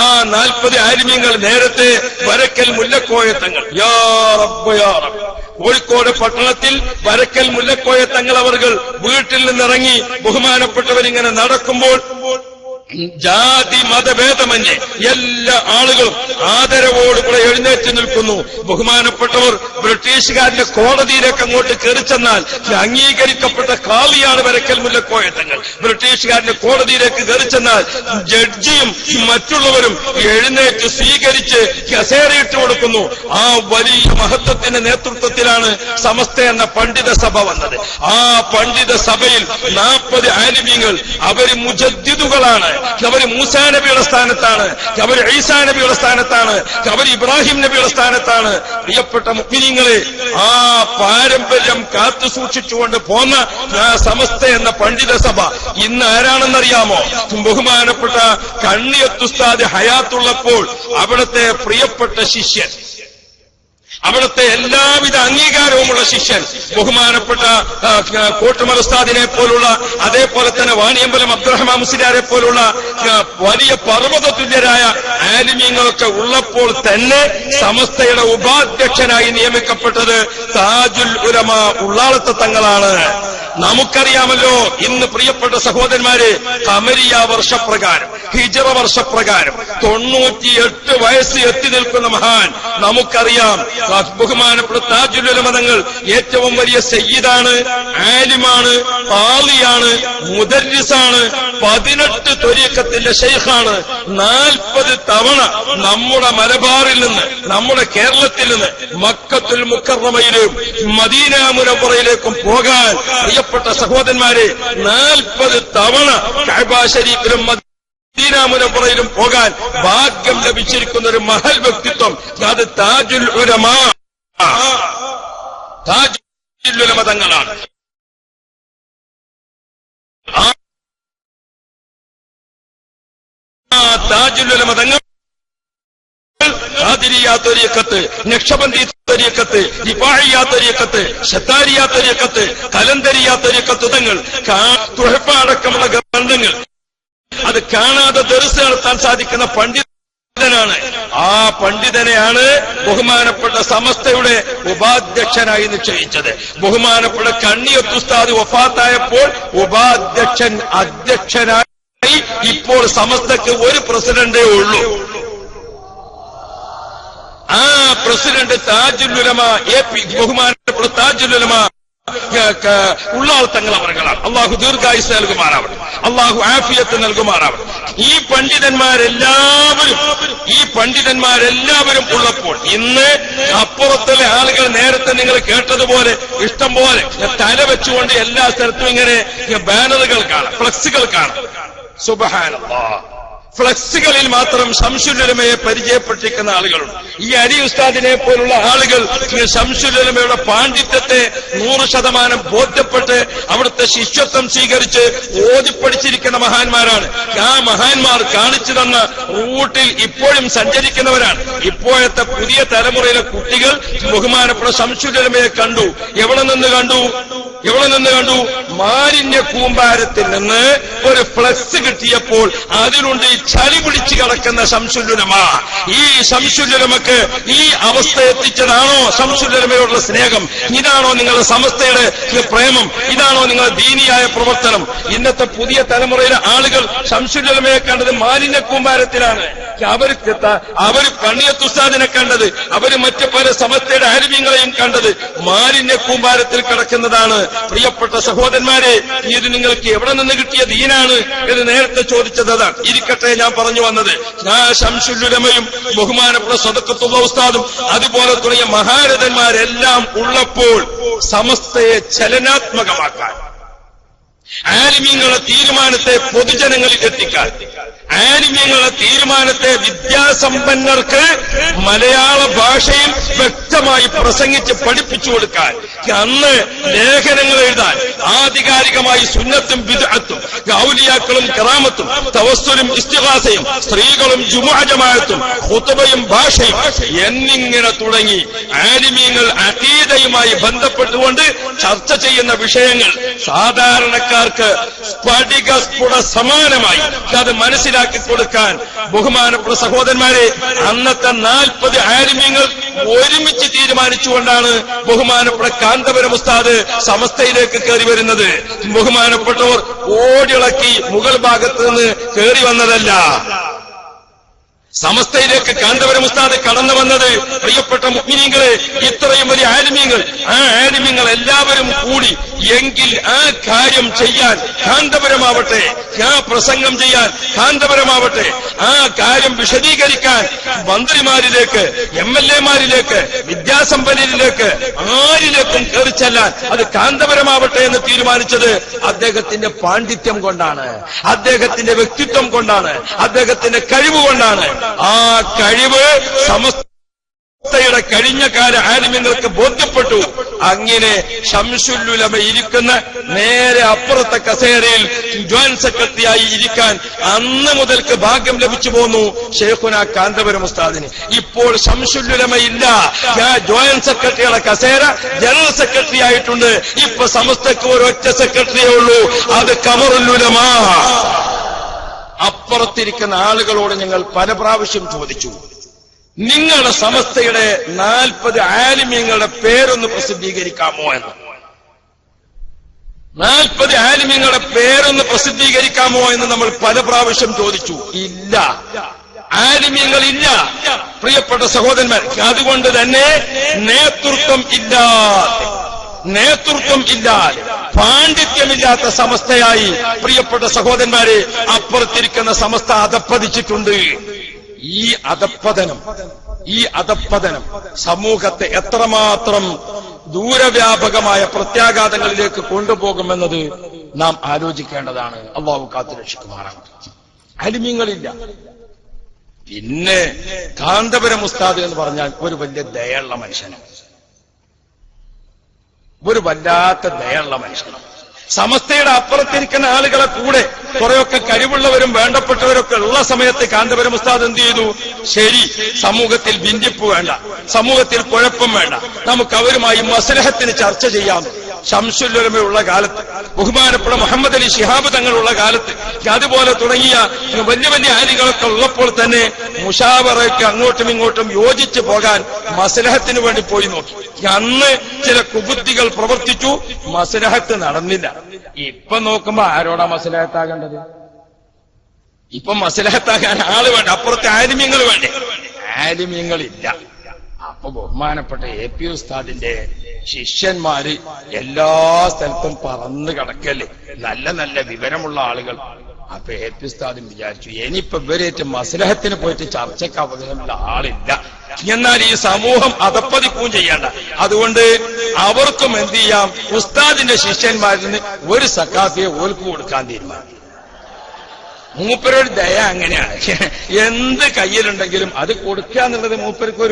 ആ 40 ആലിമീങ്ങൾ നേരത്തെ വരക്കൽ മുല്ലക്കോയ തങ്ങൾ, യാ റബ്ബ് യാ റബ്ബ്, കോഴിക്കോട് പട്ടണത്തിൽ വരക്കൽ മുല്ലക്കോയ തങ്ങൾ അവർ വീട്ടിൽ നിന്നിറങ്ങി ബഹുമാനപ്പെട്ടവരിങ്ങനെ നടക്കുമ്പോൾ ജാതി മതഭേദമന്യേ എല്ലാ ആളുകളും ആദരവോടുകൂടെ എഴുന്നേറ്റ് നിൽക്കുന്നു. ബഹുമാനപ്പെട്ടവർ ബ്രിട്ടീഷുകാരന്റെ കോടതിയിലേക്ക് അങ്ങോട്ട് കയറിച്ചെന്നാൽ അംഗീകരിക്കപ്പെട്ട കാളിയാണ് വരക്കൽ മുല്ലക്കോയ തങ്ങൾ. ബ്രിട്ടീഷുകാരന്റെ കോടതിയിലേക്ക് കയറിച്ചെന്നാൽ ജഡ്ജിയും മറ്റുള്ളവരും എഴുന്നേറ്റ് സ്വീകരിച്ച് കസേരയിട്ട് കൊടുക്കുന്നു. ആ വലിയ മഹത്വത്തിന്റെ നേതൃത്വത്തിലാണ് സമസ്ത എന്ന പണ്ഡിത സഭ വന്നത്. ആ പണ്ഡിത സഭയിൽ 40 ആലിമീങ്ങൾ, അവര് മുജദ്ദിദുകളാണ്. അവര് മൂസാ നബിയുടെ സ്ഥാനത്താണ്, അവര് ഈസാ നബിയുടെ സ്ഥാനത്താണ്, അവര് ഇബ്രാഹിം നബിയുടെ സ്ഥാനത്താണ്. പ്രിയപ്പെട്ട മുഅ്മിനീങ്ങളെ, ആ പാരമ്പര്യം കാത്തു സൂക്ഷിച്ചുകൊണ്ട് പോന്ന സമസ്ത എന്ന പണ്ഡിത സഭ ഇന്ന് ആരാണെന്നറിയാമോ? ബഹുമാനപ്പെട്ട കണ്ണിയത്തുസ്താദ് ഹയാത്തുള്ളപ്പോൾ അവിടുത്തെ പ്രിയപ്പെട്ട ശിഷ്യൻ, അവിടുത്തെ എല്ലാവിധ അംഗീകാരവുമുള്ള ശിഷ്യൻ, ബഹുമാനപ്പെട്ട കോട്ടുമൽ ഉസ്താദിനെ പോലുള്ള, അതേപോലെ തന്നെ വാണിയമ്പലം അബ്ദുറഹ്മാൻ മുസ്ലിയാരെ പോലുള്ള വലിയ പർവ്വതതുല്യരായ ആലിമീങ്ങളൊക്കെ ഉള്ളപ്പോൾ തന്നെ സമസ്തയുടെ ഉപാധ്യക്ഷനായി നിയമിക്കപ്പെട്ടത് താജുൽ ഉലമ ഉള്ളാളത്തെ തങ്ങളാണ്. നമുക്കറിയാമല്ലോ, ഇന്ന് പ്രിയപ്പെട്ട സഹോദരന്മാരെ, ഖമരിയ വർഷപ്രകാരം, ഹിജ്റ വർഷപ്രകാരം 98 വയസ്സ് എത്തി നിൽക്കുന്ന മഹാൻ നമുക്കറിയാം. ബഹുമാനപ്പെട്ട താജുൽ ഉലമ തങ്ങൾ ഏറ്റവും വലിയ സയ്യിദാണ്, ആലിമാണ്, ഖാളിയാണ്, മുദർരിസാണ്, 18 ത്വരീഖത്തിന്റെ ശൈഖാണ്. 40 തവണ നമ്മുടെ മലബാറിൽ നിന്ന്, നമ്മുടെ കേരളത്തിൽ നിന്ന് മക്കത്തുൽ മുക്കറമയിലേക്കും മദീന മുനവ്വറയിലേക്കും പോകാൻ പ്രിയപ്പെട്ട സഹോദരന്മാരെ 40 തവണ കഅബ ശരീഫിലും മദീന മുനവ്വറയിലും പോകാൻ ഭാഗ്യം ലഭിച്ചിരിക്കുന്ന ഒരു മഹൽ വ്യക്തിത്വം, അത് താജുൽ ഉലമ, താജുൽ ഉലമ തങ്ങളാണ്. താജുൽ ഉലമ തങ്ങൾ ഖാദിരിയ്യ ത്വരീഖത്ത്, നക്ഷബന്ദി ത്വരീഖത്ത്, റിഫാഇയ്യ ത്വരീഖത്ത്, ശത്താരിയ്യ ത്വരീഖത്ത്, കലന്തരിയ്യ ത്വരീഖത്ത് തങ്ങൾ തുഹഫ അടക്കമുള്ള ഗ്രന്ഥങ്ങൾ അത് കാണാതെ ദർസ് നടത്താൻ സാധിക്കുന്ന പണ്ഡിതനാണ്. ആ പണ്ഡിതനെയാണ് ബഹുമാനപ്പെട്ട സമസ്തയുടെ ഉപാധ്യക്ഷനായി നിശ്ചയിച്ചത്. ബഹുമാനപ്പെട്ട കണ്ണിയത്ത് ഉസ്താദ് വഫാത്തായപ്പോൾ അധ്യക്ഷനായി ഇപ്പോൾ സമസ്തക്ക് ഒരു പ്രസിഡന്റേ ഉള്ളൂ. ആ പ്രസിഡന്റ് താജുൽ ഉലമ ബഹുമാനപ്പെട്ട താജുൽ ഉലമ ഉള്ളാൾ തങ്ങൾ അവർകളാണ്. അള്ളാഹു ദീർഘായുസ് നൽകുമാറാവട്ടെ, അള്ളാഹു ആഫിയത്ത് നൽകുമാറാവട്ടെ. ഈ പണ്ഡിതന്മാരെല്ലാവരും ഉള്ളപ്പോൾ ഇന്ന് അപ്പുറത്തുള്ള ആളുകൾ നേരത്തെ നിങ്ങൾ കേട്ടതുപോലെ ഇഷ്ടം പോലെ തല വെച്ചുകൊണ്ട് എല്ലാ സ്ഥലത്തും ഇങ്ങനെ ബാനറുകൾ കാണാം, ഫ്ലക്സുകൾ കാണാം. സുബ്ഹാനല്ലാഹ്, ഫ്ലക്സുകളിൽ മാത്രം ശംസുൽ ഉലമയെ പരിചയപ്പെട്ടിരിക്കുന്ന ആളുകളുണ്ട്. ഈ അലി ഉസ്താദിനെ പോലുള്ള ആളുകൾ ശംസുൽ ഉലമയുടെ പാണ്ഡിത്യത്തെ 100% ബോധ്യപ്പെട്ട് അവിടുത്തെ ശിഷ്യത്വം സ്വീകരിച്ച് ഓതിപ്പടിച്ചിരിക്കുന്ന മഹാന്മാരാണ്. ആ മഹാന്മാർ കാണിച്ചു തന്ന റൂട്ടിൽ ഇപ്പോഴും സഞ്ചരിക്കുന്നവരാണ്. ഇപ്പോഴത്തെ പുതിയ തലമുറയിലെ കുട്ടികൾ ബഹുമാനപ്പെട്ട ശംസുൽ ഉലമയെ കണ്ടു. എവിടെ നിന്ന് കണ്ടു? മാലിന്യ കൂമ്പാരത്തിൽ നിന്ന് ഒരു ഫ്ലക്സ് കിട്ടിയപ്പോൾ അതിലുണ്ട് ചളി പിടിച്ചു കിടക്കുന്ന ശംസുൽ ഉലമ. ഈ ശംസുൽ ഉലമക്ക് ഈ അവസ്ഥ എത്തിച്ചതാണോ ശംസുൽ ഉലമയോടുള്ള സ്നേഹം? ഇതാണോ നിങ്ങളുടെ സമസ്തയുടെ പ്രേമം? ഇതാണോ നിങ്ങളുടെ ദീനിയായ പ്രവർത്തനം? ഇന്നത്തെ പുതിയ തലമുറയിലെ ആളുകൾ ശംസുൽ ഉലമയെ കണ്ടത് മാലിന്യ കൂമ്പാരത്തിലാണ്. അവർ കണ്ണിയത്ത് ഉസ്താദിനെ കണ്ടത്, അവര് മറ്റു പല സമസ്തയുടെ ആലിമീങ്ങളെയും കണ്ടത് മാലിന്യ കൂമ്പാരത്തിൽ കിടക്കുന്നതാണ്. പ്രിയപ്പെട്ട സഹോദരന്മാരെ, ഇത് നിങ്ങൾക്ക് എവിടെ നിന്ന് കിട്ടിയ ദീനാണ് എന്ന് നേരത്തെ ചോദിച്ചത് അതാണ്. ഇരിക്കട്ടെ, ഞാൻ പറഞ്ഞു വന്നത് ശംസുൽ ഉലമയും ബഹുമാനപ്പെട്ട സദഖത്തുള്ള ഉസ്താദും അതുപോലെ തുടങ്ങിയ മഹാരഥന്മാരെല്ലാം ഉള്ളപ്പോൾ സമസ്തയെ ചലനാത്മകമാക്കാൻ, ആലിമീങ്ങളുടെ തീരുമാനത്തെ പൊതുജനങ്ങളിൽ എത്തിക്കാൻ, ആലിമീങ്ങളുടെ തീരുമാനത്തെ വിദ്യാസമ്പന്നർക്ക് മലയാള ഭാഷയിൽ വ്യക്തമായി പ്രസംഗിച്ച് പഠിപ്പിച്ചു കൊടുക്കാൻ, അന്ന് ലേഖനങ്ങൾ എഴുതാൻ ആധികാരികമായി സുന്നത്തും ബിദ്അത്തും ഔലിയാക്കളും കറാമത്തും തവസ്സുലും ഇസ്തിഗാസയും സ്ത്രീകളും ജുമുഅ ജമാഅത്തും ഖുതുബയും ഭാഷയും എന്നിങ്ങനെ തുടങ്ങി ആലിമീങ്ങൾ അഖീദയുമായി ബന്ധപ്പെട്ടുകൊണ്ട് ചർച്ച ചെയ്യുന്ന വിഷയങ്ങൾ സാധാരണക്കാർക്ക് സ്ഫടികസ്ഫുട സമാനമായി അത് മനസ്സിലാക്കി കൊടുക്കാൻ ബഹുമാനപ്പെട്ട സഹോദരന്മാരെ അന്നത്തെ 40 ആലിമീങ്ങൾ ഒരുമിച്ച് തീരുമാനിച്ചുകൊണ്ടാണ് ബഹുമാനപ്പെട്ട കാന്തപുരം ഉസ്താദ് സമസ്തയിലേക്ക് കയറി വരുന്നത്. ബഹുമാനപ്പെട്ടവർ ഓടിളക്കി മുകൾ ഭാഗത്ത് നിന്ന് കയറി വന്നതല്ല. സമസ്തയിലേക്ക് കാന്തപുരം ഉസ്താദ് കടന്നു വന്നത് പ്രിയപ്പെട്ട മുഅ്മിനീങ്ങളെ ഇത്രയും വലിയ ആലിമീങ്ങൾ, ആ ആലിമീങ്ങൾ എല്ലാവരും കൂടി എങ്കിൽ ആ കാര്യം ചെയ്യാൻ കാന്തപുരമാവട്ടെ, ആ പ്രസംഗം ചെയ്യാൻ കാന്തപുരമാവട്ടെ, ആ കാര്യം വിശദീകരിക്കാൻ മന്ത്രിമാരിലേക്ക്, MLA-മാരിലേക്ക്, വിദ്യാസമ്പന്നരിലേക്ക്, ആരിലേക്കും കയറിച്ചെല്ലാൻ അത് കാന്തപുരമാവട്ടെ എന്ന് തീരുമാനിച്ചത് അദ്ദേഹത്തിന്റെ പാണ്ഡിത്യം കൊണ്ടാണ്, അദ്ദേഹത്തിന്റെ വ്യക്തിത്വം കൊണ്ടാണ്, അദ്ദേഹത്തിന്റെ കഴിവ് കൊണ്ടാണ്. ആ കഴിവ് സമസ്തയുടെ കഴിഞ്ഞകാല ആലിമ്യങ്ങൾക്ക് ബോധ്യപ്പെട്ടു. അങ്ങനെ ശംസുൽ ഉലമ ഇരിക്കുന്ന നേരെ അപ്പുറത്തെ കസേരയിൽ ജോയിന്റ് സെക്രട്ടറിയായി ഇരിക്കാൻ അന്ന് മുതൽക്ക് ഭാഗ്യം ലഭിച്ചു പോന്നു ഷെയ്ഖുന കാന്തപുരം ഉസ്താദിന്. ഇപ്പോൾ ശംസുൽ ഉലമ ഇല്ല. ജോയിന്റ് സെക്രട്ടറിയുടെ കസേര ജനറൽ സെക്രട്ടറി ആയിട്ടുണ്ട്. ഇപ്പൊ സമസ്തക്ക് ഒരൊറ്റ സെക്രട്ടറിയേ ഉള്ളൂ, അത് ഖമറുൽ ഉലമ. അപ്പുറത്തിരിക്കുന്ന ആളുകളോട് ഞങ്ങൾ പല പ്രാവശ്യം ചോദിച്ചു, നിങ്ങളുടെ സമസ്തയുടെ 40 ആലിമീങ്ങളുടെ പേരൊന്ന് പ്രസിദ്ധീകരിക്കാമോ എന്ന്. 40 ആലിമീങ്ങളുടെ പേരൊന്ന് പ്രസിദ്ധീകരിക്കാമോ എന്ന് നമ്മൾ പല പ്രാവശ്യം ചോദിച്ചു. ഇല്ല, ആലിമീങ്ങളില്ല പ്രിയപ്പെട്ട സഹോദരന്മാർ. അതുകൊണ്ട് തന്നെ നേതൃത്വം ഇല്ലാതെ പാണ്ഡിത്യമില്ലാത്ത സമസ്തയായി പ്രിയപ്പെട്ട സഹോദരന്മാരെ അപ്പുറത്തിരിക്കുന്ന സമസ്ത അധപ്പതിച്ചിട്ടുണ്ട്. ഈ അധപ്പതനം സമൂഹത്തെ എത്രമാത്രം ദൂരവ്യാപകമായ പ്രത്യാഘാതങ്ങളിലേക്ക് കൊണ്ടുപോകുമെന്നത് നാം ആലോചിക്കേണ്ടതാണ്. അല്ലാഹു കാത്തുരക്ഷിക്കുമാറാണ്. ആലിമീങ്ങളില്ല. പിന്നെ കാന്തപുരം ഉസ്താദ് എന്ന് പറഞ്ഞാൽ ഒരു വലിയ ദയുള്ള മനുഷ്യനാണ്, ഒരു വല്ലാത്ത ദയുള്ള മനുഷ്യനാണ്. സമസ്തയുടെ അപ്പുറത്തിരിക്കുന്ന ആളുകളെ കൂടെ കുറെയൊക്കെ കഴിവുള്ളവരും വേണ്ടപ്പെട്ടവരൊക്കെ ഉള്ള സമയത്ത് കാന്തപുരം ഉസ്താദ് എന്ത് ചെയ്തു? ശരി, സമൂഹത്തിൽ ഭിന്നിപ്പ് വേണ്ട, സമൂഹത്തിൽ കുഴപ്പം വേണ്ട, നമുക്ക് അവരുമായി മസ്ലഹത്തിന് ചർച്ച ചെയ്യാം. ശംസുലുലമയുള്ള കാലത്ത്, ബഹുമാനപ്പെട്ട മുഹമ്മദ് അലി ശിഹാബ് തങ്ങളുള്ള കാലത്ത്, അതുപോലെ തുടങ്ങിയ വലിയ വലിയ ആലികളൊക്കെ ഉള്ളപ്പോൾ തന്നെ മുഷാവറയ്ക്ക് അങ്ങോട്ടും ഇങ്ങോട്ടും യോജിച്ചു പോകാൻ മസ്ലഹത്തിന് വേണ്ടി പോയി നോക്കി. അന്ന് ചില കുബുദ്ധികൾ പ്രവർത്തിച്ചു, മസ്ലഹത്ത് നടന്നില്ല. ഇപ്പൊ നോക്കുമ്പോ ആരോടാ മസ്ലഹത്താകേണ്ടത്? ഇപ്പൊ മസ്ലഹത്താകാൻ ആള് വേണ്ട, അപ്പുറത്തെ ആലിമ്യങ്ങൾ വേണ്ടേ? ആലിമ്യങ്ങളില്ല. അപ്പൊ ബഹുമാനപ്പെട്ട AP ഉസ്താദിന്റെ ശിഷ്യന്മാര് എല്ലാ സ്ഥലത്തും പറന്ന് കിടക്കല്ലേ, നല്ല നല്ല വിവരമുള്ള ആളുകൾ. അപ്പൊ AP ഉസ്താദും വിചാരിച്ചു, ഇനിയിപ്പോ ഇവരേറ്റ് മസ്ലഹത്തിന് പോയിട്ട് ചർച്ചയ്ക്ക് അവസരമുള്ള ആളില്ല, എന്നാൽ ഈ സമൂഹം അതപ്പതിക്കുകയും ചെയ്യണ്ട. അതുകൊണ്ട് അവർക്കും എന്ത് ചെയ്യാം, ഉസ്താദിന്റെ ശിഷ്യന്മാരിൽ നിന്ന് ഒരു സക്കാഫിയെ ഓൽക്ക് കൊടുക്കാൻ തീരുമാനിച്ചു. മൂപ്പരുടെ ദയ അങ്ങനെയാണ്. എന്ത് കയ്യിലുണ്ടെങ്കിലും അത് കൊടുക്കുക എന്നുള്ളത് മൂപ്പർക്ക്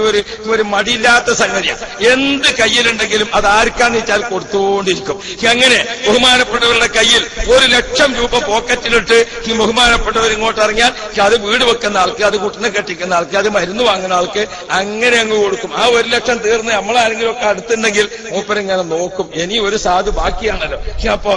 ഒരു മടിയില്ലാത്ത സംഗതിയാണ്. എന്ത് കയ്യിലുണ്ടെങ്കിലും അത് ആർക്കാന്ന് വെച്ചാൽ കൊടുത്തുകൊണ്ടിരിക്കും. അങ്ങനെ ബഹുമാനപ്പെട്ടവരുടെ കയ്യിൽ 1,00,000 രൂപ പോക്കറ്റിലിട്ട് ഈ ബഹുമാനപ്പെട്ടവർ ഇങ്ങോട്ട് ഇറങ്ങിയാൽ അത് വീട് വെക്കുന്ന ആൾക്ക്, അത് കുട്ടിനെ കെട്ടിക്കുന്ന ആൾക്ക്, അത് മരുന്ന് വാങ്ങുന്ന ആൾക്ക് അങ്ങനെ അങ്ങ് കൊടുക്കും. ആ 1,00,000 തീർന്ന് നമ്മളാരെങ്കിലും ഒക്കെ അടുത്തുണ്ടെങ്കിൽ മൂപ്പരിങ്ങനെ നോക്കും, ഇനി ഒരു സാധു ബാക്കിയാണല്ലോ. അപ്പൊ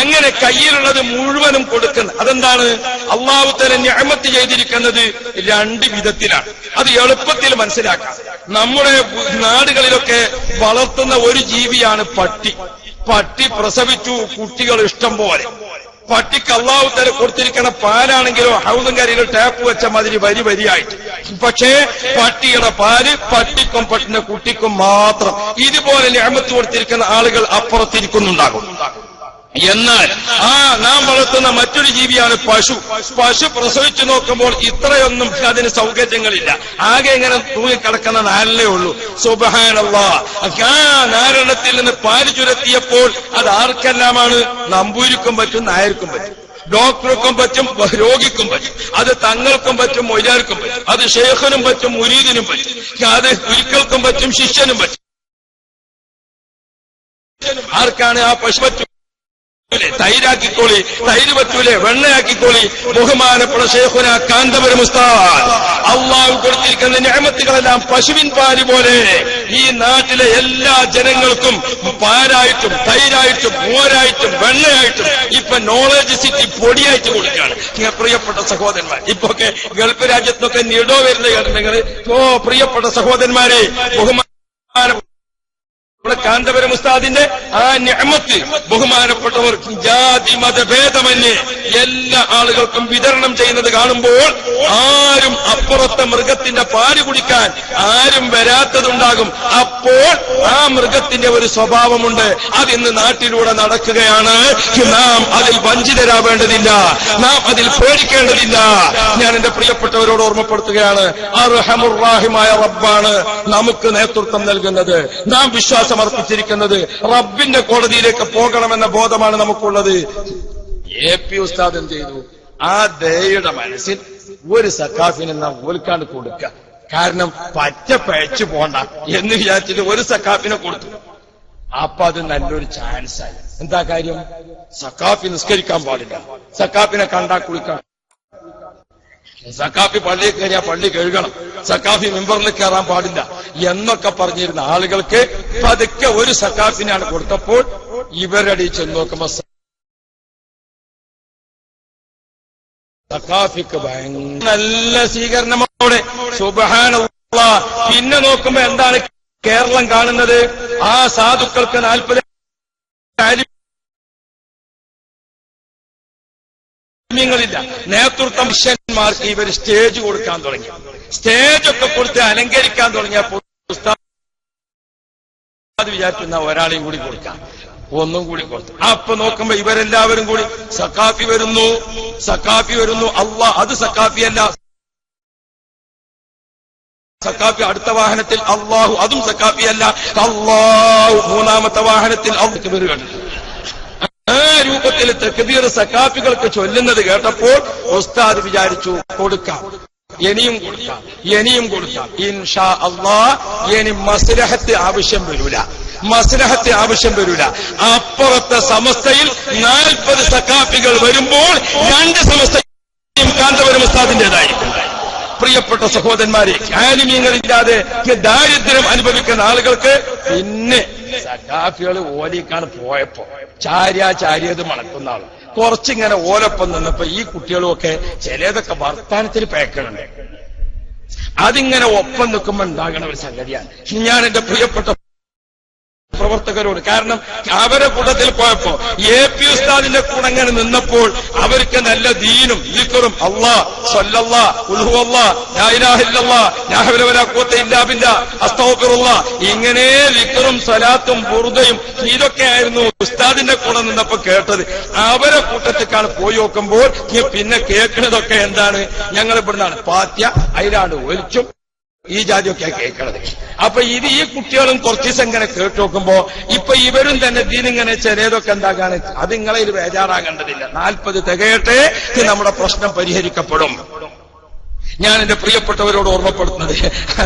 അങ്ങനെ കയ്യിലുള്ളത് മുഴുവനും കൊടുക്കുന്നത്. അതെന്താണ്? അള്ളാഹു തആല നിഅമത്ത് ചെയ്തിരിക്കുന്നത് 2 വിധത്തിലാണ്. അത് എളുപ്പത്തിൽ മനസ്സിലാക്കാം. നമ്മുടെ നാടുകളിലൊക്കെ വളർത്തുന്ന ഒരു ജീവിയാണ് പട്ടി. പട്ടി പ്രസവിച്ചു കുട്ടികൾ ഇഷ്ടം പോലെ. പട്ടിക്ക് അള്ളാഹു തആല കൊടുത്തിരിക്കുന്ന പാലാണെങ്കിലോ ഹൗദും കരിയിൽ ടാപ്പ് വെച്ച മാതിരി വരി വരിയായിട്ട്. പക്ഷേ പട്ടിയുടെ പാല് പട്ടിക്കും പട്ടിന്റെ കുട്ടിക്കും മാത്രം. ഇതുപോലെ നിഅമത്ത് കൊടുത്തിരിക്കുന്ന ആളുകൾ അപ്പുറത്തിരിക്കുന്നുണ്ടാകും. എന്നാൽ നാം വളർത്തുന്ന മറ്റൊരു ജീവിയാണ് പശു. പശു പ്രസവിച്ചു നോക്കുമ്പോൾ ഇത്രയൊന്നും അതിന് സൗകര്യങ്ങളില്ല. ആകെ ഇങ്ങനെ തൂങ്ങിക്കിടക്കുന്ന നാലിലേ ഉള്ളൂ. സുബ്ഹാനല്ലാഹ്. ആ നാലെണ്ണത്തിൽ നിന്ന് പാല് ചുരത്തിയപ്പോൾ അത് ആർക്കെല്ലാമാണ്? നമ്പൂരിക്കും പറ്റും, നായർക്കും പറ്റും, ഡോക്ടർക്കും പറ്റും, രോഗിക്കും പറ്റും, അത് തങ്ങൾക്കും പറ്റും, മൊയ്യാർക്കും പറ്റും, അത് ഷെയ്ഖിനും പറ്റും, മുരീദിനും പറ്റും, അത് ഗുരുക്കൾക്കും പറ്റും, ശിഷ്യനും പറ്റും. ആർക്കാണ് ആ പശു പറ്റും? തൈരാക്കിക്കോളി, തൈര് പറ്റൂലേ, വെണ്ണയാക്കിക്കോളി. ബഹുമാനപ്പെട്ട ശൈഖുന കാന്തപുരം ഉസ്താദ് അള്ളാഹു കൊടുത്തിരിക്കുന്ന നിഅമത്തുകളെല്ലാം പശുവിൻ പാല് പോലെ ഈ നാട്ടിലെ എല്ലാ ജനങ്ങൾക്കും പാലായിട്ടും തൈരായിട്ടും മോരായിട്ടും വെണ്ണയായിട്ടും ഇപ്പൊ നോളജ് സിറ്റി പൊടിയായിട്ട് കൊടുക്കുകയാണ്. പ്രിയപ്പെട്ട സഹോദരന്മാർ, ഇപ്പൊക്കെ ഗൾഫ് രാജ്യത്തൊക്കെ നിടോ വരുന്ന കേട്ടിട്ടുണ്ടെങ്കിൽ, പ്രിയപ്പെട്ട സഹോദരന്മാരെ, ബഹുമാന കാന്തപുരം ഉസ്താദിന്റെ ആ നിഅമത്ത് ബഹുമാനപ്പെട്ടവർ ജാതി മതഭേദമന്യേ എല്ലാ ആളുകൾക്കും വിതരണം ചെയ്യുന്നത് കാണുമ്പോൾ ആരും അപ്പുറത്തെ മൃഗത്തിന്റെ പാല് കുടിക്കാൻ ആരും വരാത്തതുണ്ടാകും. അപ്പോൾ ആ മൃഗത്തിന്റെ ഒരു സ്വഭാവമുണ്ട്, അതിന്ന് നാട്ടിലൂടെ നടക്കുകയാണ്. നാം അതിൽ വഞ്ചിതരാവേണ്ടതില്ല, നാം അതിൽ പേടിക്കേണ്ടതില്ല. ഞാൻ എന്റെ പ്രിയപ്പെട്ടവരോട് ഓർമ്മപ്പെടുത്തുകയാണ്, അർഹമുർ റഹീമായ റബ്ബാണ് നമുക്ക് നേതൃത്വം നൽകുന്നത്. നാം വിശ്വാസം അർപ്പിച്ചിരിക്കുന്നത് റബ്ബിന്റെ കോടതിയിലേക്ക് പോകണമെന്ന ബോധമാണ് നമുക്കുള്ളത്. AP ഉസ്താദ് എന്ത് ചെയ്തു? ആ ദയയുടെ മനസ്സിൽ ഒരു സക്കാഫിനെ നാം ഓൽക്കാണ്ട് കൊടുക്കുക. കാരണം പറ്റ പഴച്ചു പോണ്ട എന്ന് വിചാരിച്ചിട്ട് ഒരു സക്കാഫിനെ കൊടുത്തു. അപ്പൊ അത് നല്ലൊരു ചാൻസായി. എന്താ കാര്യം? സക്കാഫി നിസ്കരിക്കാൻ പാടില്ല, സക്കാഫിനെ കണ്ടാ കുളിക്കണം, സക്കാഫി പള്ളിയിൽ കയറിയാൽ പള്ളി കഴുകണം, സക്കാഫി മെമ്പറിൽ കയറാൻ പാടില്ല എന്നൊക്കെ പറഞ്ഞിരുന്ന ആളുകൾക്ക് പതുക്കെ ഒരു സക്കാഫിനാണ് കൊടുത്തപ്പോൾ ഇവരടി ചെന്ന് നോക്കുമ്പോ സക്കാഫിക്ക് ഭയങ്കര നല്ല സ്വീകരണമോടെ സുബ്ഹാനല്ലാഹ്. പിന്നെ നോക്കുമ്പോ എന്താണ് കേരളം കാണുന്നത്? ആ സാധുക്കൾക്ക് 40 ില്ല നേതൃത്വം. ശിഷ്യന്മാർക്ക് ഇവർ സ്റ്റേജ് കൊടുക്കാൻ തുടങ്ങി. സ്റ്റേജൊക്കെ കൊടുത്ത് അലങ്കരിക്കാൻ തുടങ്ങിയപ്പോൾ ഉസ്താദ് വിചാരിക്കുന്ന ഒരാളെയും കൂടി കൊടുക്കാം, ഒന്നും കൂടി കൊടുത്തു. അപ്പൊ നോക്കുമ്പോ ഇവരെല്ലാവരും കൂടി സക്കാഫി വരുന്നു, സക്കാഫി വരുന്നു. അല്ലാഹ്, അത് സക്കാഫിയല്ല, സക്കാഫി അടുത്ത വാഹനത്തിൽ, അള്ളാഹു അതും സക്കാഫിയല്ല, അള്ളാഹു മൂന്നാമത്തെ വാഹനത്തിൽ. അവർക്ക് വരികയാണ്. ആ രൂപത്തിൽ തക്ബീർ സക്കാഫികൾക്ക് ചൊല്ലുന്നത് കേട്ടപ്പോൾ ഉസ്താദ് വിചാരിച്ചു, കൊടുക്കാം, ഇനിയും കൊടുക്കാം, ഇനിയും കൊടുക്കാം, ഇൻഷാ അല്ലാഹ് ഇനി മസ്ലഹത്ത് ആവശ്യം വരൂല. മസ്ലഹത്ത് ആവശ്യം വരില്ല. അപ്പുറത്തെ സമസ്തയിൽ 40 സഖാഫികൾ വരുമ്പോൾ 2 സമസ്തയും കാന്തപുരം ഉസ്താദിന്റേതായിരിക്കും. പ്രിയപ്പെട്ട സഹോദരന്മാരെ, ആലിമീങ്ങളില്ലാതെ ദാരിദ്ര്യം അനുഭവിക്കുന്ന ആളുകൾക്ക് പിന്നെ സഖാഫികൾ ഓലിക്കാണ് പോയപ്പോ ചാരിയത് മണക്കുന്ന ആള് കുറച്ചിങ്ങനെ ഓലപ്പം നിന്നപ്പോ ഈ കുട്ടികളുമൊക്കെ ചിലതൊക്കെ വർത്താനത്തിൽ പേക്കണുണ്ട്. അതിങ്ങനെ ഒപ്പം നിൽക്കുമ്പോൾ ഉണ്ടാകണ ഒരു സംഗതിയാണ്. ഞാൻ എന്റെ പ്രിയപ്പെട്ട പ്രവർത്തകരോട്, കാരണം അവരെ കൂട്ടത്തിൽ പോയപ്പോ AP ഉസ്താദിന്റെ കൂടെ അങ്ങനെ നിന്നപ്പോൾ അവർക്ക് നല്ല ദീനും ദിക്റും അല്ലാഹ് സ്വല്ലല്ലാഹ് ഖുൽ ഹുവല്ലാഹ് ലാ ഇലാഹ ഇല്ലല്ലാഹ് ലാ ഹൗല വലാ ഖുവത ഇല്ലാ ബില്ലാഹ് അസ്തഗ്ഫിറുല്ലാഹ് ഇങ്ങനെ ദിക്റും സ്വലാത്തും ബുർദയും ഇതൊക്കെ ആയിരുന്നു ഉസ്താദിന്റെ കൂടെ നിന്നപ്പോ കേട്ടത്. അവരെ കൂട്ടത്തിക്കാണ് പോയി നോക്കുമ്പോൾ പിന്നെ കേൾക്കുന്നതൊക്കെ എന്താണ്? ഞങ്ങൾ ഇവിടുന്നാണ് പാത്യ അയിലാണ്ട് ഒലിച്ചും ഈ ജാതിയൊക്കെ കേൾക്കണത്. അപ്പൊ ഇത് ഈ കുട്ടികളും കുറച്ച് ദിവസം ഇങ്ങനെ കേട്ടു നോക്കുമ്പോ ഇപ്പൊ ഇവരും തന്നെ ദീനിങ്ങനെ ചിലതൊക്കെ എന്താകാണ്. അത് നിങ്ങളെ ഇത് ബേജാറാകേണ്ടതില്ല. 40 തികയട്ടെ, നമ്മുടെ പ്രശ്നം പരിഹരിക്കപ്പെടും. ഞാൻ എന്റെ പ്രിയപ്പെട്ടവരോട് ഓർമ്മപ്പെടുത്തുന്നത്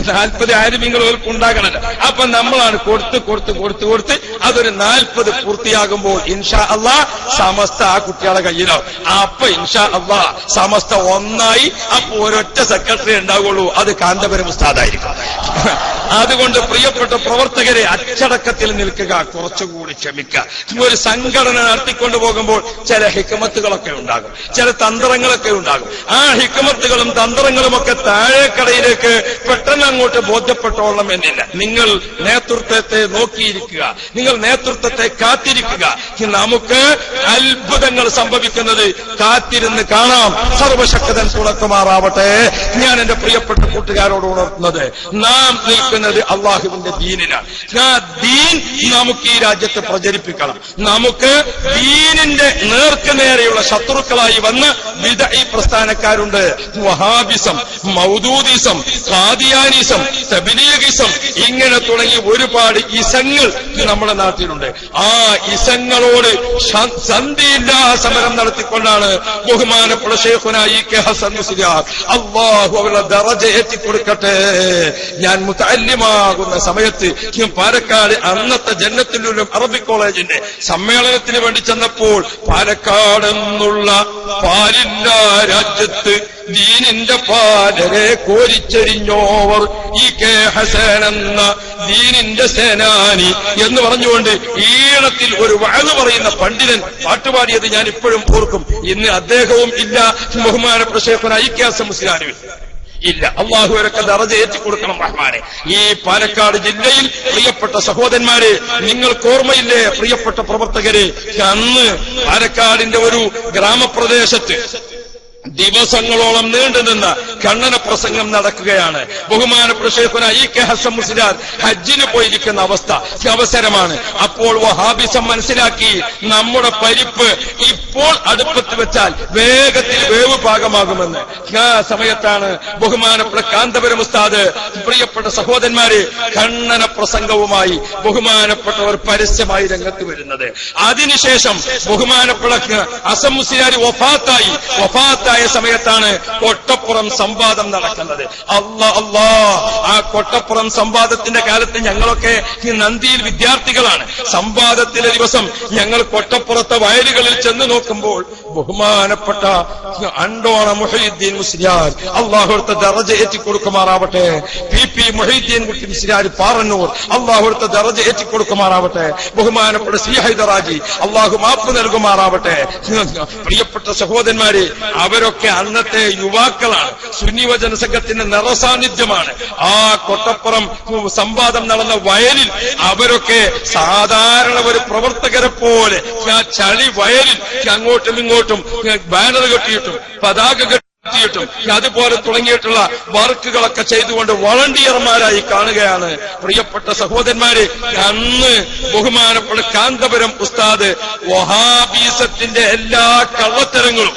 40 ആലിമീങ്ങൾക്ക് ഉണ്ടാകണല്ലോ. അപ്പൊ നമ്മളാണ് കൊടുത്ത് അതൊരു 40 പൂർത്തിയാകുമ്പോൾ ഇൻഷാ അല്ലാഹ് സമസ്ത ആ കുട്ടികളെ കയ്യിലാവും. അപ്പൊ ഇൻഷാ അല്ലാഹ് സമസ്ത ഒന്നായി. അപ്പൊ ഒരൊറ്റ സെക്രട്ടറി ഉണ്ടാവുള്ളൂ, അത് കാന്തപുരം ഉസ്താദായിരിക്കും. അതുകൊണ്ട് പ്രിയപ്പെട്ട പ്രവർത്തകരെ, അച്ചടക്കത്തിൽ നിൽക്കുക, കുറച്ചുകൂടി ക്ഷമിക്കുക. ഒരു സംഘടന നടത്തിക്കൊണ്ടു പോകുമ്പോൾ ചില ഹിക്മത്തുകളൊക്കെ ഉണ്ടാകും, ചില തന്ത്രങ്ങളൊക്കെ ഉണ്ടാകും. ആ ഹിക്മത്തുകളും തന്ത്രങ്ങളുമൊക്കെ താഴേക്കടയിലേക്ക് പെട്ടെന്ന് അങ്ങോട്ട് ബോധ്യപ്പെട്ടോളണം എന്നില്ല. നിങ്ങൾ നേതൃത്വത്തെ നോക്കിയിരിക്കുക, നിങ്ങൾ നേതൃത്വത്തെ കാത്തിരിക്കുക. നമുക്ക് അത്ഭുതങ്ങൾ സംഭവിക്കുന്നത് കാത്തിരുന്ന് കാണാം. സർവശക്തൻ തുണക്കുമാറാവട്ടെ. ഞാൻ എന്റെ പ്രിയപ്പെട്ട കൂട്ടുകാരോട് ഉണർത്തുന്നത്, നാം നിൽക്കുന്നത് അള്ളാഹുവിന്റെ ദീനിലാണ്. ആ ദീൻ നമുക്ക് ഈ രാജ്യത്ത് പ്രചരിപ്പിക്കണം. നമുക്ക് ദീനിന്റെ നേർക്കുനേരെയുള്ള ശത്രുക്കളായി വന്ന് ബിദ്അഈ പ്രസ്ഥാനക്കാരുണ്ട്. വഹാബിസം, മൗദൂദിസം, ഖാദിയാനിസം, തബ്ലീഗിസം, ഇങ്ങനെ തുടങ്ങി ഒരുപാട് ഇസങ്ങൾ നമ്മുടെ നാട്ടിലുണ്ട്. ആ ഇസങ്ങളോട് സന്ധിയില്ലാ സമരം നടത്തിക്കൊണ്ടാണ് ബഹുമാനപ്പെട്ട ശൈഖുനാ ഇ.കെ. ഹസൻ മുസ്ലിയാർ, അല്ലാഹു അവരുടെ ദറജ ഏറ്റിക്കൊടുക്കട്ടെ. ഞാൻ മുതഅല്ലിമാകുന്ന സമയത്ത് പാലക്കാട് അന്നത്തെ ജന്നത്തുൽ അറബിക് കോളേജിന്റെ സമ്മേളനത്തിന് വേണ്ടി ചെന്നപ്പോൾ പാലക്കാട് എന്നുള്ള പാലില്ലാ രാജ്യത്ത് ദീനിന്റെ പാലരെ കോരിച്ചെരിഞ്ഞോവർ ഇ.കെ. ഹസൻ എന്ന ദീനിന്റെ സേനാനി എന്ന് പറഞ്ഞുകൊണ്ട് ഈണത്തിൽ ഒരു വഅദ് പറയുന്ന പണ്ഡിതൻ പാട്ടുപാടിയത് ഞാൻ ഇപ്പോഴും ഓർക്കും. ഇന്ന് അദ്ദേഹവും ഇല്ല, ബഹുമാനപ്പെട്ട ശൈഖുനാ ഇ.കെ. ഹസൻ മുസ്ലിയാരും ഇല്ല. അള്ളാഹു അവരൊക്കെ ദറജ ഏറ്റിക്കൊടുക്കണം റഹ്മാനെ. ഈ പാലക്കാട് ജില്ലയിൽ പ്രിയപ്പെട്ട സഹോദരന്മാരെ, നിങ്ങൾക്ക് ഓർമ്മയില്ലേ പ്രിയപ്പെട്ട പ്രവർത്തകരെ, അന്ന് പാലക്കാടിന്റെ ഒരു ഗ്രാമപ്രദേശത്ത് ദിവസങ്ങളോളം നീണ്ടുനിന്ന ഖണ്ഡന പ്രസംഗം നടക്കുകയാണ്. ബഹുമാനപ്പെട്ട ശൈഖുനാ ഇ.കെ. ഹസൻ മുസ്ലിയാർ ഹജ്ജിന് പോയിരിക്കുന്ന അവസരമാണ്. അപ്പോൾ വഹാബിസം മനസ്സിലാക്കി, നമ്മുടെ പരിപ്പ് ഇപ്പോൾ അടുപ്പത്ത് വെച്ചാൽ വേഗത്തിൽ വേവ് പാകമാകുമെന്ന്. ആ സമയത്താണ് ബഹുമാനപ്പെട്ട കാന്തപുരം ഉസ്താദ്, പ്രിയപ്പെട്ട സഹോദരന്മാരെ, ഖണ്ഡന പ്രസംഗവുമായി ബഹുമാനപ്പെട്ടവർ പരസ്യമായി രംഗത്ത് വരുന്നത്. അതിനുശേഷം ബഹുമാനപ്പെട്ട ഹസൻ മുസ്ലിയാർ വഫാത്തായ സമയത്താണ് കൊട്ടപ്പുറം സംവാദം നടക്കുന്നത്. അല്ലാ, ആ കൊട്ടപ്പുറം സംവാദത്തിന്റെ കാലത്ത് ഞങ്ങളൊക്കെ ഈ നന്ദിയിൽ വിദ്യാർത്ഥികളാണ്. സംവാദത്തിലെ ദിവസം ഞങ്ങൾ കൊട്ടപ്പുറത്തെ വയലുകളിൽ ചെന്ന് നോക്കുമ്പോൾ ബഹുമാനപ്പെട്ട അണ്ടോണ മുഹയ്യിദ്ദീൻ മുസ്ലിയാർ, അള്ളാഹുവിന്റെ ദറജ ഏറ്റിക്കൊടുക്കുമാറാവട്ടെ, പി മുഹയ്യിദ്ദീൻ കുട്ടി മുസ്ലിയാർ പാറന്നൂർ, അള്ളാഹുവിന്റെ ദറജ ഏറ്റിക്കൊടുക്കുമാറാവട്ടെ, ബഹുമാനപ്പെട്ട സി ഹൈദറാജി, അള്ളാഹു മാപ്പ് നൽകുമാറാവട്ടെ. പ്രിയപ്പെട്ട സഹോദരന്മാരെ, അവരൊക്കെ അന്നത്തെ യുവാക്കളാണ്, സുന്നിവചന സംഘത്തിന്റെ നിറസാന്നിധ്യമാണ്. ആ കൊട്ടപ്പുറം സംവാദം നടന്ന വയലിൽ അവരൊക്കെ സാധാരണ ഒരു പ്രവർത്തകരെ പോലെ ആ ചളി വയലിൽ അങ്ങോട്ടും ഇങ്ങോട്ടും ബാനർ കെട്ടിയിട്ടും പതാക കെട്ടിയിട്ടും അതുപോലെ തുടങ്ങിയിട്ടുള്ള വർക്കുകളൊക്കെ ചെയ്തുകൊണ്ട് വളണ്ടിയർമാരായി കാണുകയാണ്. പ്രിയപ്പെട്ട സഹോദരന്മാരെ, അന്ന് ബഹുമാനപ്പെട്ട കാന്തപുരം ഉസ്താദ് വഹാബീസത്തിന്റെ എല്ലാ കള്ളത്തരങ്ങളും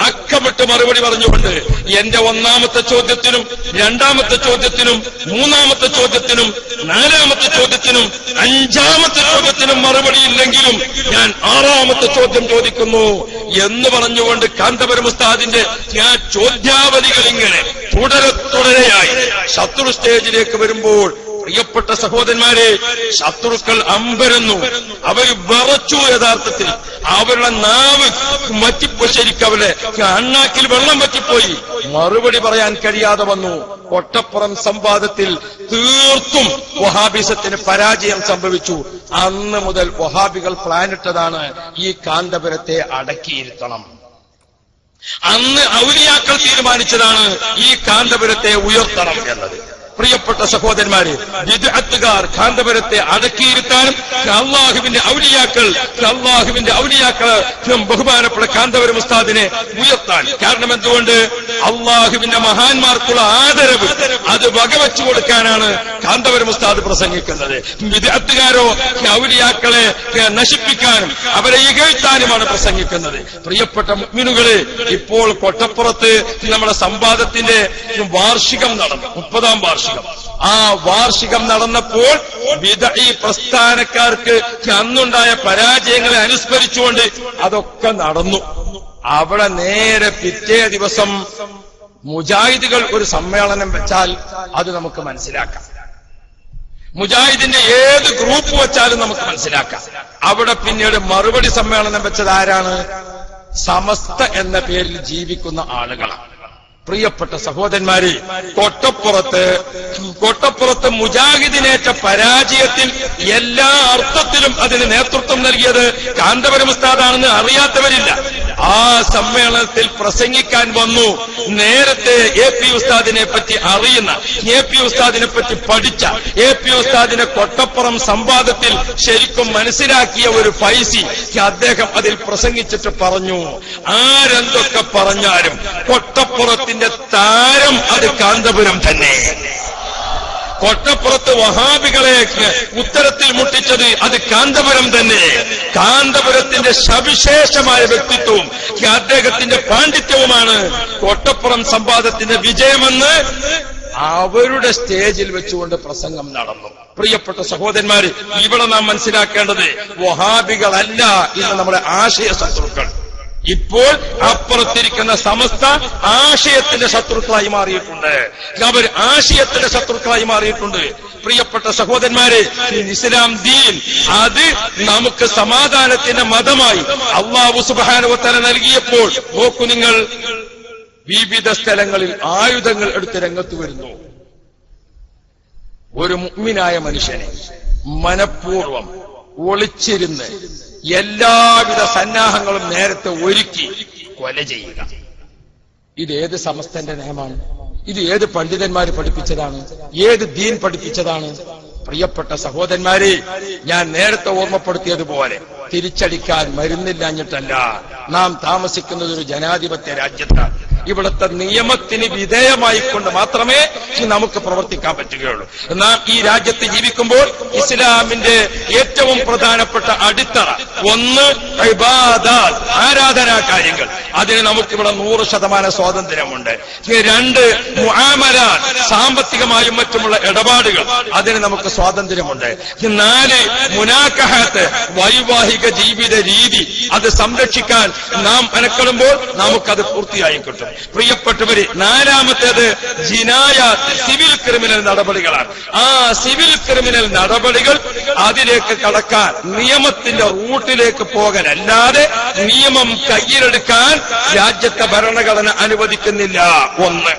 അക്കമിട്ട് മറുപടി പറഞ്ഞുകൊണ്ട് എന്റെ ഒന്നാമത്തെ ചോദ്യത്തിനും രണ്ടാമത്തെ ചോദ്യത്തിനും മൂന്നാമത്തെ ചോദ്യത്തിനും നാലാമത്തെ ചോദ്യത്തിനും അഞ്ചാമത്തെ ചോദ്യത്തിനും മറുപടിയില്ലെങ്കിലും ഞാൻ ആറാമത്തെ ചോദ്യം ചോദിക്കുന്നു എന്ന് പറഞ്ഞുകൊണ്ട് കാന്തപുരം ഉസ്താദിന്റെ ആ ചോദ്യാവലികൾ ഇങ്ങനെ തുടരെയായി ശത്രു സ്റ്റേജിലേക്ക് വരുമ്പോൾ പ്രിയപ്പെട്ട സഹോദരന്മാരെ, ശത്രുക്കൾ അമ്പരന്നു, അവർ വിറച്ചു. യഥാർത്ഥത്തിൽ അവരുടെ നാവ് വറ്റിപ്പോ, ശരിക്കും അവരുടെ അണ്ണാക്കിൽ വെള്ളം വറ്റിപ്പോയി, മറുപടി പറയാൻ കഴിയാതെ വന്നു. കൊട്ടപ്പുറം സംവാദത്തിൽ തീർത്തും വഹാബിസത്തിന് പരാജയം സംഭവിച്ചു. അന്ന് മുതൽ വഹാബികൾ പ്ലാനിട്ടതാണ് ഈ കാന്തപുരത്തെ അടക്കിയിരുത്തണം. അന്ന് ഔലിയാക്കൾ തീരുമാനിച്ചതാണ് ഈ കാന്തപുരത്തെ ഉയർത്തണം എന്നത്. പ്രിയപ്പെട്ട സഹോദരന്മാരെ, ബിദ്അത്തുകാർ കാന്തപുരത്തെ അടക്കിയിരുത്താനും അള്ളാഹുവിന്റെ ഔലിയാക്കള് ബഹുമാനപ്പെട്ട കാന്തപുരം ഉസ്താദിനെ ഉയർത്താൻ കാരണം എന്തുകൊണ്ട്? അള്ളാഹുവിന്റെ മഹാന്മാർക്കുള്ള ആദരവ് അത് വകവെച്ചു കൊടുക്കാനാണ് കാന്തപുരം ഉസ്താദ് പ്രസംഗിക്കുന്നത്. ബിദ്അത്തുകാരോ ഔലിയാക്കളെ നശിപ്പിക്കാനും അവരെ ഇകഴ്ത്താനുമാണ് പ്രസംഗിക്കുന്നത്. പ്രിയപ്പെട്ട മുഅ്മിനുകളെ, ഇപ്പോൾ കൊട്ടപ്പുറത്ത് നമ്മുടെ സംവാദത്തിന്റെ വാർഷികം നടന്നു, 30ാം വാർഷികം. ആ വാർഷികം നടന്നപ്പോൾ ബിദ്അഈ പ്രസ്ഥാനക്കാർക്ക് അന്നുണ്ടായ പരാജയങ്ങളെ അനുസ്മരിച്ചുകൊണ്ട് അതൊക്കെ നടന്നു. അവിടെ നേരെ പിറ്റേ ദിവസം മുജാഹിദുകൾ ഒരു സമ്മേളനം വെച്ചാൽ അത് നമുക്ക് മനസ്സിലാക്കാം. മുജാഹിദിന്റെ ഏത് ഗ്രൂപ്പ് വെച്ചാലും നമുക്ക് മനസ്സിലാക്കാം. അവിടെ പിന്നീട് മറുപടി സമ്മേളനം വെച്ചത് ആരാണ്? സമസ്ത എന്ന പേരിൽ ജീവിക്കുന്ന ആളുകളാണ്. പ്രിയപ്പെട്ട സഹോദരന്മാരെ, കൊട്ടപ്പുറത്ത് മുജാഹിദിനേറ്റ പരാജയത്തിൽ എല്ലാ അർത്ഥത്തിലും അതിന് നേതൃത്വം നൽകിയത് കാന്തപുരം ഉസ്താദാണെന്ന് അറിയാത്തവരില്ല. ആ സമ്മേളനത്തിൽ പ്രസംഗിക്കാൻ വന്നു. നേരത്തെ AP ഉസ്താദിനെ പറ്റി അറിയുന്ന, AP ഉസ്താദിനെ പറ്റി പഠിച്ച, AP ഉസ്താദിനെ കൊട്ടപ്പുറം സംവാദത്തിൽ ശരിക്കും മനസ്സിലാക്കിയ ഒരു ഫൈസി അദ്ദേഹം അതിൽ പ്രസംഗിച്ചിട്ട് പറഞ്ഞു, ആരെന്തൊക്കെ പറഞ്ഞാലും കൊട്ടപ്പുറത്തിന്റെ താരം അത് കാന്തപുരം തന്നെ. കൊട്ടപ്പുറത്ത് വഹാബികളെ ഉത്തരത്തിൽ മുട്ടിച്ചത് അത് കാന്തപുരം തന്നെ. കാന്തപുരത്തിന്റെ സവിശേഷമായ വ്യക്തിത്വവും അദ്ദേഹത്തിന്റെ പാണ്ഡിത്യവുമാണ് കൊട്ടപ്പുറം സംവാദത്തിന്റെ വിജയമെന്ന് അവരുടെ സ്റ്റേജിൽ വെച്ചുകൊണ്ട് പ്രസംഗം നടന്നു. പ്രിയപ്പെട്ട സഹോദരന്മാര്, ഇവിടെ നാം മനസ്സിലാക്കേണ്ടത് വഹാബികളല്ല ഇന്ന് നമ്മുടെ ആശയ ശത്രുക്കൾ. ഇപ്പോൾ അപ്പുറത്തിരിക്കുന്ന സമസ്ത ആശയത്തിന്റെ ശത്രുക്കളായി മാറിയിട്ടുണ്ട്. അവർ ആശയത്തിന്റെ ശത്രുക്കളായി മാറിയിട്ടുണ്ട്. പ്രിയപ്പെട്ട സഹോദരന്മാരെ, ഇസ്ലാം ദീൻ അത് നമുക്ക് സമാധാനത്തിന്റെ മതമായി അല്ലാഹു സുബ്ഹാനഹു വ തആല നൽകിയപ്പോൾ നോക്കൂ നിങ്ങൾ, വിവിധ സ്ഥലങ്ങളിൽ ആയുധങ്ങൾ എടുത്ത് രംഗത്ത് വരുന്നു. ഒരു മുഅ്മിനായ മനുഷ്യനെ മനഃപൂർവ്വം ഒളിച്ചിരുന്ന് എല്ലാവിധ സന്നാഹങ്ങളും നേരത്തെ ഒരുക്കി കൊല ചെയ്യുക. ഇതേത് സമസ്തന്റെ നിയമമാണ്? ഇത് ഏത് പണ്ഡിതന്മാര് പഠിപ്പിച്ചതാണ്? ഏത് ദീൻ പഠിപ്പിച്ചതാണ്? പ്രിയപ്പെട്ട സഹോദരന്മാരെ, ഞാൻ നേരത്തെ ഓർമ്മപ്പെടുത്തിയതുപോലെ തിരിച്ചടിക്കാൻ മരുന്നില്ലാഞ്ഞിട്ടല്ല. നാം താമസിക്കുന്നത് ഒരു ജനാധിപത്യ രാജ്യത്താണ്. ഇവിടുത്തെ നിയമത്തിന് വിധേയമായിക്കൊണ്ട് മാത്രമേ നമുക്ക് പ്രവർത്തിക്കാൻ പറ്റുകയുള്ളൂ. നാം ഈ രാജ്യത്ത് ജീവിക്കുമ്പോൾ ഇസ്ലാമിന്റെ ഏറ്റവും പ്രധാനപ്പെട്ട അടിത്തറ ഒന്ന് ഇബാദത്ത്, ആരാധനാ കാര്യങ്ങൾ. അതിന് നമുക്കിവിടെ 100% സ്വാതന്ത്ര്യമുണ്ട്. 2 മുആമലാത്ത്, സാമ്പത്തികമായും മറ്റുമുള്ള ഇടപാടുകൾ, അതിന് നമുക്ക് സ്വാതന്ത്ര്യമുണ്ട്. 4 മുനാക്കഹത്ത്, വൈവാഹിക ജീവിത രീതി, അത് സംരക്ഷിക്കാൻ നാം മെനക്കെടുമ്പോൾ നമുക്കത് പൂർത്തിയായി കിട്ടും. പ്രിയപ്പെട്ടവര്, 4ാമത്തേത് ജിനായാത്ത്, സിവിൽ ക്രിമിനൽ നടപടികളാണ്. ആ സിവിൽ ക്രിമിനൽ നടപടികൾ അതിലേക്ക് കടക്കാൻ, നിയമത്തിന്റെ റൂട്ടിലേക്ക് പോകാൻ, അല്ലാതെ നിയമം കയ്യിലെടുക്കാൻ രാജ്യത്തെ ഭരണഘടന അനുവദിക്കുന്നില്ല. 1.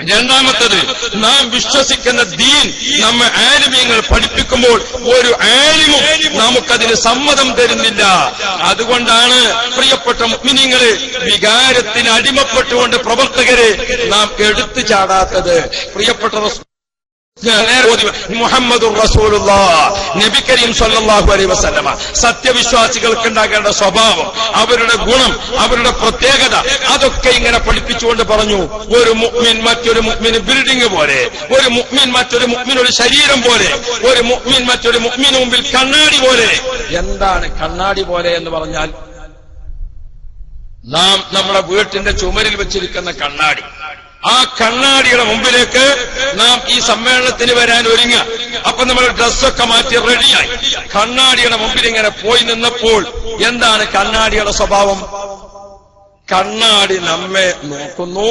2ാമത്തത്, നാം വിശ്വസിക്കുന്ന ദീൻ നമ്മെ ആലിമീങ്ങൾ പഠിപ്പിക്കുമ്പോൾ ഒരു ആലിമും നമുക്കതിന് സമ്മതം തരുന്നില്ല. അതുകൊണ്ടാണ് പ്രിയപ്പെട്ട മുഅ്മിനീങ്ങളെ, വികാരത്തിന് അടിമപ്പെട്ടുകൊണ്ട് പ്രവർത്തകരെ നാം എടുത്തു ചാടാത്തത്. പ്രിയപ്പെട്ട മുഹമ്മദുർ റസൂലുള്ളാഹ്, നബി കരീം സല്ലല്ലാഹു അലൈഹി വസല്ലമ, സത്യവിശ്വാസികൾക്ക് ഉണ്ടാകേണ്ട സ്വഭാവം, അവരുടെ ഗുണം, അവരുടെ പ്രത്യേകത, അതൊക്കെ ഇങ്ങനെ പഠിപ്പിച്ചുകൊണ്ട് പറഞ്ഞു, ഒരു മുഅ്മിൻ മറ്റൊരു മുഅ്മിന് ബിൽഡിംഗ് പോലെ, ഒരു മുഅ്മിൻ മറ്റൊരു മുഅ്മിന് ഒരു ശരീരം പോലെ, ഒരു മുഅ്മിൻ മറ്റൊരു മുഅ്മിന് മുമ്പിൽ കണ്ണാടി പോലെ. എന്താണ് കണ്ണാടി പോലെ എന്ന് പറഞ്ഞാൽ? നാം നമ്മുടെ വീട്ടിന്റെ ചുമരിൽ വെച്ചിരിക്കുന്ന കണ്ണാടി, ആ കണ്ണാടിയുടെ മുമ്പിലേക്ക് നാം ഈ സമ്മേളനത്തിന് വരാൻ ഒരുങ്ങുക. അപ്പൊ നമ്മൾ ഡ്രസ്സൊക്കെ മാറ്റി റെഡിയായി കണ്ണാടിയുടെ മുമ്പിൽ ഇങ്ങനെ പോയി നിന്നപ്പോൾ എന്താണ് കണ്ണാടിയുടെ സ്വഭാവം? കണ്ണാടി നമ്മെ നോക്കുന്നു,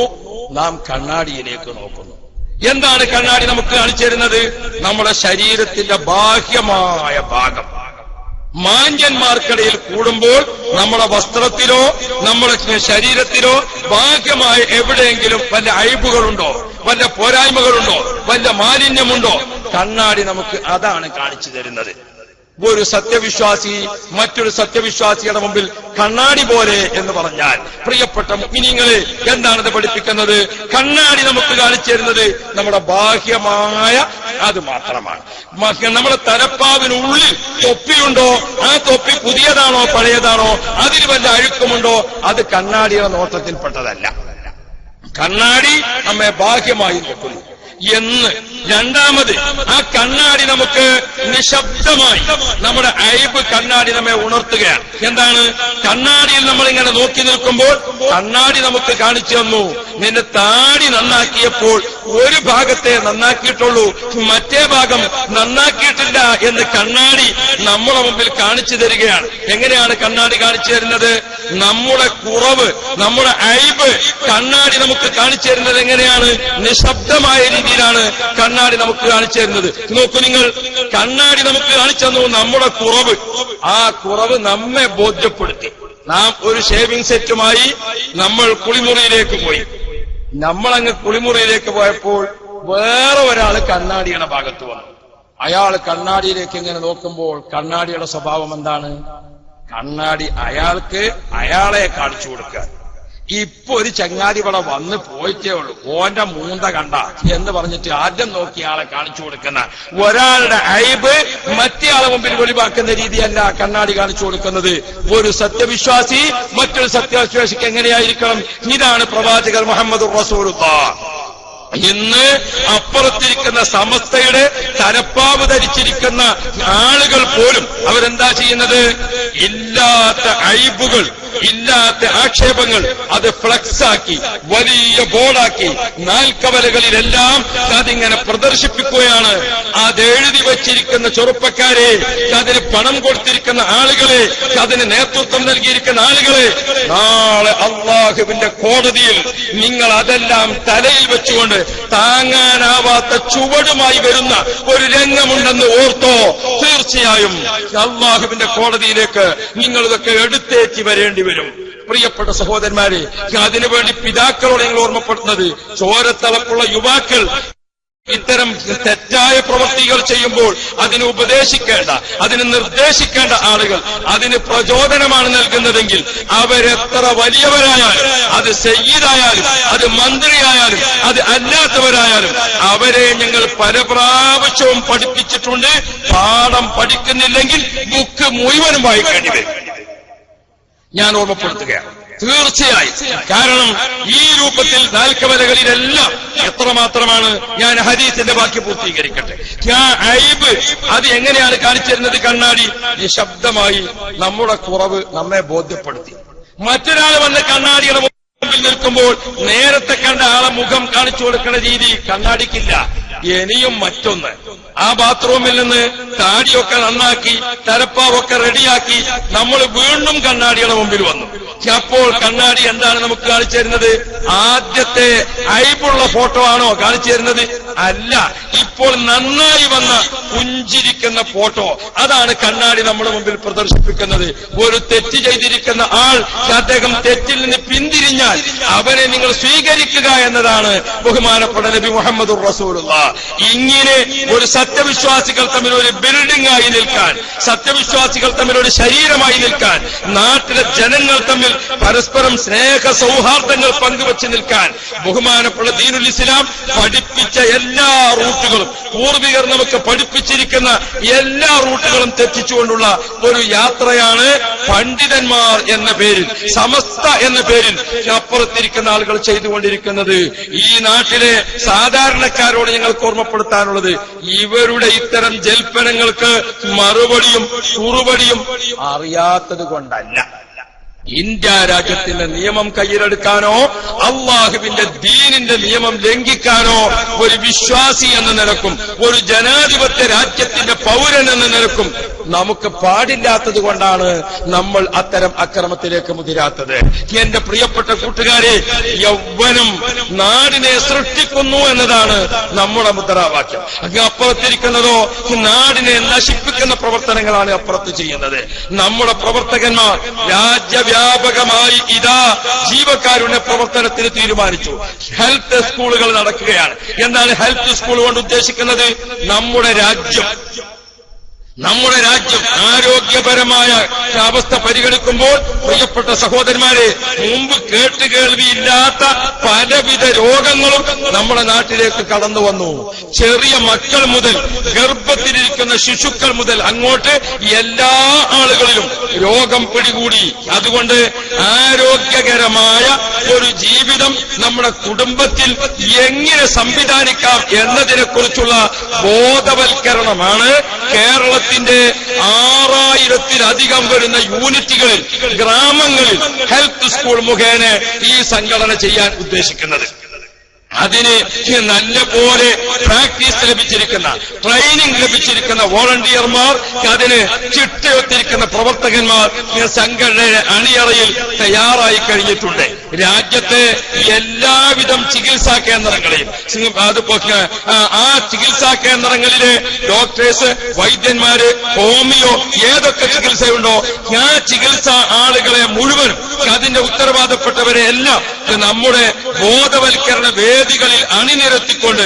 നാം കണ്ണാടിയിലേക്ക് നോക്കുന്നു. എന്താണ് കണ്ണാടി നമുക്ക് കാണിച്ചു തരുന്നത്? നമ്മുടെ ശരീരത്തിന്റെ ബാഹ്യമായ ഭാഗം. മാന്യന്മാർക്കിടയിൽ കൂടുമ്പോൾ നമ്മുടെ വസ്ത്രത്തിലോ നമ്മുടെ ശരീരത്തിലോ ബാഹ്യമായ എവിടെയെങ്കിലും വല്ല അഴിവുകളുണ്ടോ, വല്ല പോരായ്മകളുണ്ടോ, വല്ല മാലിന്യമുണ്ടോ? കണ്ണാടി നമുക്ക് അതാണ് കാണിച്ചു തരുന്നത്. ഒരു സത്യവിശ്വാസി മറ്റൊരു സത്യവിശ്വാസിയുടെ മുമ്പിൽ കണ്ണാടി പോലെ എന്ന് പറഞ്ഞാൽ, പ്രിയപ്പെട്ട മുഅ്മിനീങ്ങളെ, എന്താണത് പഠിപ്പിക്കുന്നത്? കണ്ണാടി നമുക്ക് കാണിച്ചു തരുന്നത് നമ്മുടെ ബാഹ്യമായ അത് മാത്രമാണ്. നമ്മുടെ തലപ്പാവിനുള്ളിൽ തൊപ്പിയുണ്ടോ, ആ തൊപ്പി പുതിയതാണോ പഴയതാണോ, അതിൽ വല്ല അഴുക്കുമുണ്ടോ, അത് കണ്ണാടിയുടെ നോട്ടത്തിൽപ്പെട്ടതല്ല. കണ്ണാടി നമ്മെ ബാഹ്യമായി നോക്കുന്നു എന്ന്. രണ്ടാമത്, ആ കണ്ണാടി നമുക്ക് നിശബ്ദമായി നമ്മുടെ അയ്ബ് കണ്ണാടി നമ്മെ ഉണർത്തുകയാണ്. എന്താണ്? കണ്ണാടിയിൽ നമ്മൾ ഇങ്ങനെ നോക്കി നിൽക്കുമ്പോൾ കണ്ണാടി നമുക്ക് കാണിച്ചു തന്നു, നിന്റെ താടി നന്നാക്കിയപ്പോൾ ഒരു ഭാഗത്തെ നന്നാക്കിയിട്ടുള്ളൂ, മറ്റേ ഭാഗം നന്നാക്കിയിട്ടില്ല എന്ന് കണ്ണാടി നമ്മുടെ മുമ്പിൽ കാണിച്ചു തരികയാണ്. എങ്ങനെയാണ് കണ്ണാടി കാണിച്ചു തരുന്നത്? നമ്മുടെ കുറവ്, നമ്മുടെ അയ്ബ് കണ്ണാടി നമുക്ക് കാണിച്ചു തരുന്നത് എങ്ങനെയാണ്? നിശബ്ദമായ രീതിയിലാണ് കണ്ണാടി നമുക്ക് കാണിച്ചു തരുന്നത്. നോക്കൂ നിങ്ങൾ, കണ്ണാടി നമുക്ക് കാണിച്ചു തന്നു നമ്മുടെ കുറവ്. ആ കുറവ് നമ്മെ ബോധ്യപ്പെടുത്തി. നാം ഒരു ഷേവിംഗ് സെറ്റുമായി നമ്മൾ കുളിമുറിയിലേക്ക് പോയി. നമ്മളങ്ങ് കുളിമുറിയിലേക്ക് പോയപ്പോൾ വേറെ ഒരാൾ കണ്ണാടിയുടെ ഭാഗത്ത് വന്നു. അയാൾ കണ്ണാടിയിലേക്ക് ഇങ്ങനെ നോക്കുമ്പോൾ കണ്ണാടിയുടെ സ്വഭാവം എന്താണ്? കണ്ണാടി അയാൾക്ക് അയാളെ കാണിച്ചു കൊടുക്കാൻ. ഇപ്പൊ ഒരു ചങ്ങാതി ഇവിടെ വന്ന് പോയിട്ടേ ഉള്ളൂ, ഓന്റെ മൂന്ത കണ്ട എന്ന് പറഞ്ഞിട്ട് ആദ്യം നോക്കി ആളെ കാണിച്ചു കൊടുക്കുന്ന ഒരാളുടെ അയ്ബ് മറ്റേയാളെ മുമ്പിൽ വെളിവാക്കുന്ന രീതിയല്ല കണ്ണാടി കാണിച്ചു കൊടുക്കുന്നത്. ഒരു സത്യവിശ്വാസി മറ്റൊരു സത്യവിശ്വാസിക്ക് എങ്ങനെയായിരിക്കണം? ഇതാണ് പ്രവാചകർ മുഹമ്മദ് റസൂലുള്ളാഹ്. ഇന്ന് അപ്പുറത്തിരിക്കുന്ന സമസ്തയുടെ തലപ്പാവ് ധരിച്ചിരിക്കുന്ന ആളുകൾ പോലും അവരെന്താ ചെയ്യുന്നത്? ഇല്ലാത്ത അയ്ബുകൾ, ഇല്ലാത്ത ആക്ഷേപങ്ങൾ അത് ഫ്ലക്സാക്കി വലിയ ബോർഡാക്കി നാൽക്കവലകളിലെല്ലാം അതിങ്ങനെ പ്രദർശിപ്പിക്കുകയാണ്. അതെഴുതി വച്ചിരിക്കുന്ന ചെറുപ്പക്കാരെ, അതിന് പണം കൊടുത്തിരിക്കുന്ന ആളുകളെ, അതിന് നേതൃത്വം നൽകിയിരിക്കുന്ന ആളുകളെ, നാളെ അള്ളാഹുവിന്റെ കോടതിയിൽ നിങ്ങൾ അതെല്ലാം തലയിൽ വെച്ചുകൊണ്ട് താങ്ങാനാവാത്ത ചുവടുമായി വരുന്ന ഒരു രംഗമുണ്ടെന്ന് ഓർത്തോ. തീർച്ചയായും അള്ളാഹുവിന്റെ കോടതിയിലേക്ക് നിങ്ങൾ ഇതൊക്കെ എടുത്തേറ്റി വരേണ്ടി വരും. പ്രിയപ്പെട്ട സഹോദരന്മാരെ, അതിനുവേണ്ടി പിതാക്കളോട് നിങ്ങൾ ഓർമ്മപ്പെടുന്നത്, ചോരത്തളപ്പുള്ള യുവാക്കൾ ഇത്തരം തെറ്റായ പ്രവൃത്തികൾ ചെയ്യുമ്പോൾ അതിന് ഉപദേശിക്കേണ്ട, അതിന് നിർദ്ദേശിക്കേണ്ട ആളുകൾ അതിന് പ്രചോദനമാണ് നൽകുന്നതെങ്കിൽ അവരെത്ര വലിയവരായാലും, അത് സയ്യിദായാലും, അത് മന്ത്രിയായാലും, അത് അല്ലാത്തവരായാലും, അവരെ ഞങ്ങൾ പല പ്രാവശ്യവും പഠിപ്പിച്ചിട്ടുണ്ട്. പാഠം പഠിക്കുന്നില്ലെങ്കിൽ ബുക്ക് മുഴുവനും വായിക്കേണ്ടി വരും. ഞാൻ ഓർമ്മപ്പെടുത്തുകയാണ്. തീർച്ചയായും. കാരണം ഈ രൂപത്തിൽ നാൽക്കവലകളിലെല്ലാം എത്രമാത്രമാണ്. ഞാൻ ഹദീസിന്റെ ബാക്കി പൂർത്തീകരിക്കട്ടെ. അയ്ബ് അത് എങ്ങനെയാണ് കാണിച്ചു തരുന്നത്? കണ്ണാടി നിശബ്ദമായി നമ്മുടെ കുറവ് നമ്മെ ബോധ്യപ്പെടുത്തി. മറ്റൊരാൾ വന്ന് കണ്ണാടിയുടെ മുമ്പിൽ നിൽക്കുമ്പോൾ നേരത്തെ കണ്ട ആളെ മുഖം കാണിച്ചു കൊടുക്കുന്ന രീതി കണ്ണാടിക്കില്ല. ഇനിയും മറ്റൊന്ന്, ആ ബാത്റൂമിൽ നിന്ന് താടിയൊക്കെ നന്നാക്കി തലപ്പാവൊക്കെ റെഡിയാക്കി നമ്മൾ വീണ്ടും കണ്ണാടിയുടെ മുമ്പിൽ വന്നു. അപ്പോൾ കണ്ണാടി എന്താണ് നമുക്ക് കാണിച്ചു തരുന്നത്? ആദ്യത്തെ അയ്ബുള്ള ഫോട്ടോ ആണോ കാണിച്ചു തരുന്നത്? അല്ല, ഇപ്പോൾ നന്നായി വന്ന പുഞ്ചിരിക്കുന്ന ഫോട്ടോ, അതാണ് കണ്ണാടി നമ്മുടെ മുമ്പിൽ പ്രദർശിപ്പിക്കുന്നത്. ഒരു തെറ്റ് ചെയ്തിരിക്കുന്ന ആൾ അദ്ദേഹം തെറ്റിൽ നിന്ന് പിന്തിരിഞ്ഞാൽ അവനെ നിങ്ങൾ സ്വീകരിക്കുക എന്നതാണ് ബഹുമാനപ്പെട്ട നബി മുഹമ്മദ് റസൂലുള്ളാഹ്. ഇങ്ങനെ ഒരു സത്യവിശ്വാസികൾ തമ്മിൽ ഒരു ബിൽഡിംഗ് ആയി നിൽക്കാൻ, സത്യവിശ്വാസികൾ തമ്മിൽ ഒരു ശരീരമായി നിൽക്കാൻ, നാട്ടിലെ ജനങ്ങൾ തമ്മിൽ പരസ്പരം സ്നേഹ സൗഹാർദ്ദങ്ങൾ പങ്കുവച്ച് നിൽക്കാൻ ബഹുമാനപ്പെട്ട ദീനുൽ ഇസ്ലാം പഠിപ്പിച്ച എല്ലാ റൂട്ടുകളും, പൂർവികർ നമുക്ക് പഠിപ്പിച്ചിരിക്കുന്ന എല്ലാ റൂട്ടുകളും തെറ്റിച്ചുകൊണ്ടുള്ള ഒരു യാത്രയാണ് പണ്ഡിതന്മാർ എന്ന പേരിൽ, സമസ്ത എന്ന പേരിൽ അപ്പുറത്തിരിക്കുന്ന ആളുകൾ ചെയ്തുകൊണ്ടിരിക്കുന്നത്. ഈ നാട്ടിലെ സാധാരണക്കാരോട് ഞങ്ങൾക്ക് ഓർമ്മപ്പെടുത്താനുള്ളത്, ഇവരുടെ ഇത്തരം ജൽപ്പനങ്ങൾക്ക് മറുപടിയും കുറുപടിയും അറിയാത്തത് കൊണ്ടല്ല. ഇന്ത്യ രാജ്യത്തിന്റെ നിയമം കയ്യിലെടുക്കാനോ അള്ളാഹുവിന്റെ ദീനിന്റെ നിയമം ലംഘിക്കാനോ ഒരു വിശ്വാസി എന്ന നിലക്കും ഒരു ജനാധിപത്യ രാജ്യത്തിന്റെ പൗരൻ എന്ന നിലക്കും നമുക്ക് പാടില്ലാത്തത് കൊണ്ടാണ് നമ്മൾ അത്തരം അക്രമത്തിലേക്ക് മുതിരാത്തത്. എന്റെ പ്രിയപ്പെട്ട കൂട്ടുകാരെ, യൗവനം നാടിനെ സൃഷ്ടിക്കുന്നു എന്നതാണ് നമ്മുടെ മുദ്രാവാക്യം. അങ്ങ് അപ്പുറത്തിരിക്കുന്നതോ നാടിനെ നശിപ്പിക്കുന്ന പ്രവർത്തനങ്ങളാണ് അപ്പുറത്ത് ചെയ്യുന്നത്. നമ്മുടെ പ്രവർത്തകന്മാർ രാജ്യവ്യാപകമായി ഇതാ ജീവകാരുണ്യ പ്രവർത്തനത്തിന് തീരുമാനിച്ചു. ഹെൽത്ത് സ്കൂളുകൾ നടക്കുകയാണ്. എന്താണ് ഹെൽത്ത് സ്കൂൾ കൊണ്ട് ഉദ്ദേശിക്കുന്നത്? നമ്മുടെ രാജ്യം ആരോഗ്യപരമായ അവസ്ഥ പരിഗണിക്കുമ്പോൾ പ്രിയപ്പെട്ട സഹോദരന്മാരെ, മുമ്പ് കേട്ടുകേൾവിയില്ലാത്ത പലവിധ രോഗങ്ങളും നമ്മുടെ നാട്ടിലേക്ക് കടന്നു വന്നു. ചെറിയ മക്കൾ മുതൽ ഗർഭത്തിലിരിക്കുന്ന ശിശുക്കൾ മുതൽ അങ്ങോട്ട് എല്ലാ ആളുകളിലും രോഗം പിടികൂടി. അതുകൊണ്ട് ആരോഗ്യകരമായ ഒരു ജീവിതം നമ്മുടെ കുടുംബത്തിൽ എങ്ങനെ സംവിധാനിക്കാം എന്നതിനെക്കുറിച്ചുള്ള ബോധവൽക്കരണമാണ് കേരളത്തിന്റെ 6000-ത്തിലധികം വരുന്ന യൂണിറ്റുകളിൽ, ഗ്രാമങ്ങളിൽ ഹെൽത്ത് സ്കൂൾ മുഖേന ഈ സംഘടന ചെയ്യാൻ ഉദ്ദേശിക്കുന്നത്. അതിന് നല്ല പോലെ പ്രാക്ടീസ് ലഭിച്ചിരിക്കുന്ന, ട്രെയിനിങ് ലഭിച്ചിരിക്കുന്ന വോളണ്ടിയർമാർ, അതിന് ചിട്ടയൊത്തിരിക്കുന്ന പ്രവർത്തകന്മാർ സംഘടനയുടെ അണിയറയിൽ തയ്യാറായി കഴിഞ്ഞിട്ടുണ്ട്. രാജ്യത്തെ എല്ലാവിധം ചികിത്സാ കേന്ദ്രങ്ങളെയും അതുപോലെ ആ ചികിത്സാ കേന്ദ്രങ്ങളിലെ ഡോക്ടേഴ്സ്, വൈദ്യന്മാര്, ഹോമിയോ ഏതൊക്കെ ചികിത്സയുണ്ടോ ആ ചികിത്സാ ആളുകളെ മുഴുവനും, അതിന്റെ ഉത്തരവാദപ്പെട്ടവരെ എല്ലാം നമ്മുടെ ബോധവൽക്കരണ വേദികളിൽ അണിനിരത്തിക്കൊണ്ട്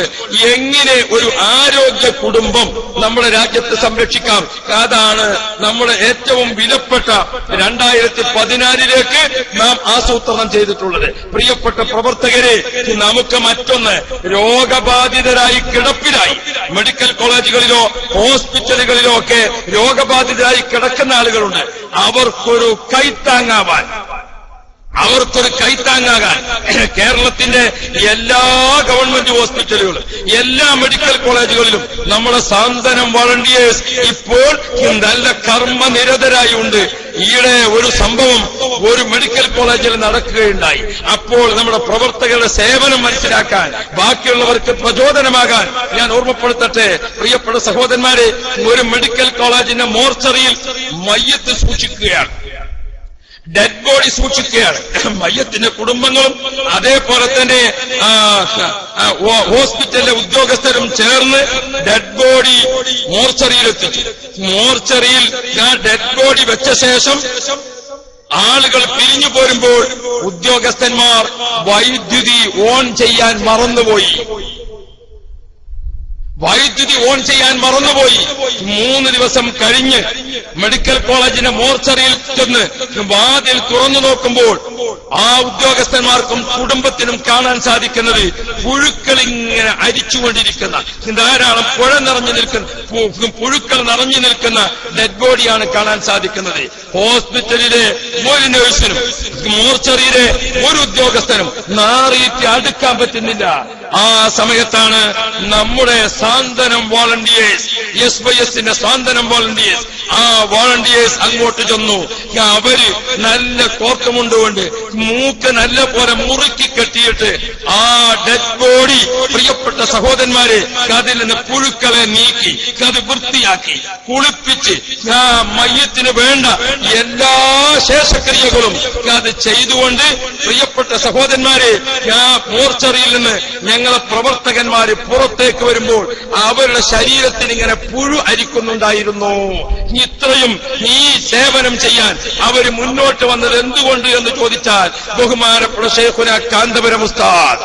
എങ്ങനെ ഒരു ആരോഗ്യ കുടുംബം നമ്മുടെ രാജ്യത്ത് സംരക്ഷിക്കാം, അതാണ് നമ്മുടെ ഏറ്റവും വിലപ്പെട്ട 2014 നാം ആസൂത്രണം ചെയ്തിട്ടുള്ളത്. പ്രിയപ്പെട്ട പ്രവർത്തകരെ, നമുക്ക് മറ്റൊന്ന്, രോഗബാധിതരായി കിടപ്പിലായി മെഡിക്കൽ കോളേജുകളിലോ ഹോസ്പിറ്റലുകളിലോ ഒക്കെ രോഗബാധിതരായി കിടക്കുന്ന ആളുകളുണ്ട്. അവർക്കൊരു കൈത്താങ്ങാകാൻ കേരളത്തിന്റെ എല്ലാ ഗവൺമെന്റ് ഹോസ്പിറ്റലുകളും എല്ലാ മെഡിക്കൽ കോളേജുകളിലും നമ്മുടെ സാന്ത്വനം വോളണ്ടിയേഴ്സ് ഇപ്പോൾ നല്ല കർമ്മനിരതരായി ഉണ്ട്. ഈയിടെ ഒരു സംഭവം ഒരു മെഡിക്കൽ കോളേജിൽ നടക്കുകയുണ്ടായി. അപ്പോൾ നമ്മുടെ പ്രവർത്തകരുടെ സേവനം മനസ്സിലാക്കാൻ, ബാക്കിയുള്ളവർക്ക് പ്രചോദനമാകാൻ ഞാൻ ഓർമ്മപ്പെടുത്തട്ടെ പ്രിയപ്പെട്ട സഹോദരന്മാരെ, ഒരു മെഡിക്കൽ കോളേജിന്റെ മോർച്ചറിയിൽ മയ്യത്ത് സൂക്ഷിക്കുകയാണ്, ഡെഡ് ബോഡി സൂക്ഷിക്കുകയാണ്. മയ്യത്തിന്റെ കുടുംബങ്ങളും അതേപോലെ തന്നെ ഹോസ്പിറ്റലിലെ ഉദ്യോഗസ്ഥരും ചേർന്ന് ഡെഡ് ബോഡി മോർച്ചറിയിലെത്തിച്ചു. മോർച്ചറിയിൽ ഡെഡ് ബോഡി വെച്ച ശേഷം ആളുകൾ പിരിഞ്ഞു പോരുമ്പോൾ ഉദ്യോഗസ്ഥന്മാർ വൈദ്യുതി ഓൺ ചെയ്യാൻ മറന്നുപോയി. 3 ദിവസം കഴിഞ്ഞ് മെഡിക്കൽ കോളേജിന്റെ മോർച്ചറിയിൽ ചെന്ന് വാതിൽ തുറന്നു നോക്കുമ്പോൾ ആ ഉദ്യോഗസ്ഥന്മാർക്കും കുടുംബത്തിനും കാണാൻ സാധിക്കുന്നത് പുഴുക്കളിങ്ങനെ അരിച്ചുകൊണ്ടിരിക്കുന്ന, ധാരാളം പുഴുക്കൾ നിറഞ്ഞു നിൽക്കുന്ന ഡെഡ് ബോഡിയാണ് കാണാൻ സാധിക്കുന്നത്. ഹോസ്പിറ്റലിലെ ഒരു നഴ്സിനും മോർച്ചറിയിലെ ഒരു ഉദ്യോഗസ്ഥനും നാറിയിട്ട് അടുക്കാൻ പറ്റുന്നില്ല. ആ സമയത്താണ് നമ്മുടെ സാന്ത്വനം വോളണ്ടിയേഴ്സ്, SYSന്റെ സാന്ത്വനം വോളണ്ടിയേഴ്സ്, ആ വോളണ്ടിയേഴ്സ് അങ്ങോട്ട് ചെന്നു. അവര് നല്ല കോർക്കമുണ്ടുകൊണ്ട് മൂക്ക് നല്ല പോലെ മുറുക്കി കെട്ടിയിട്ട് ആ ഡെഡ് ബോഡി, പ്രിയപ്പെട്ട സഹോദരന്മാരെ, അതിൽ നിന്ന് പുഴുക്കളെ നീക്കി അത് വൃത്തിയാക്കി കുളിപ്പിച്ച് ആ മയ്യത്തിന് വേണ്ട എല്ലാ ശേഷക്രിയകളും അത് ചെയ്തുകൊണ്ട്, പ്രിയപ്പെട്ട സഹോദരന്മാരെ, ആ മോർച്ചറിയിൽ നിന്ന് ഞങ്ങളെ പ്രവർത്തകന്മാര് പുറത്തേക്ക് വരുമ്പോൾ അവരുടെ ശരീരത്തിന് ഇങ്ങനെ പുഴു അരിക്കുന്നുണ്ടായിരുന്നു. ഇത്രയും ഈ സേവനം ചെയ്യാൻ അവര് മുന്നോട്ട് വന്നത് എന്തുകൊണ്ട് എന്ന് ചോദിച്ചാൽ, ബഹുമാനപ്പെട്ട ശൈഖുനാ കാന്തപുരം ഉസ്താദ്,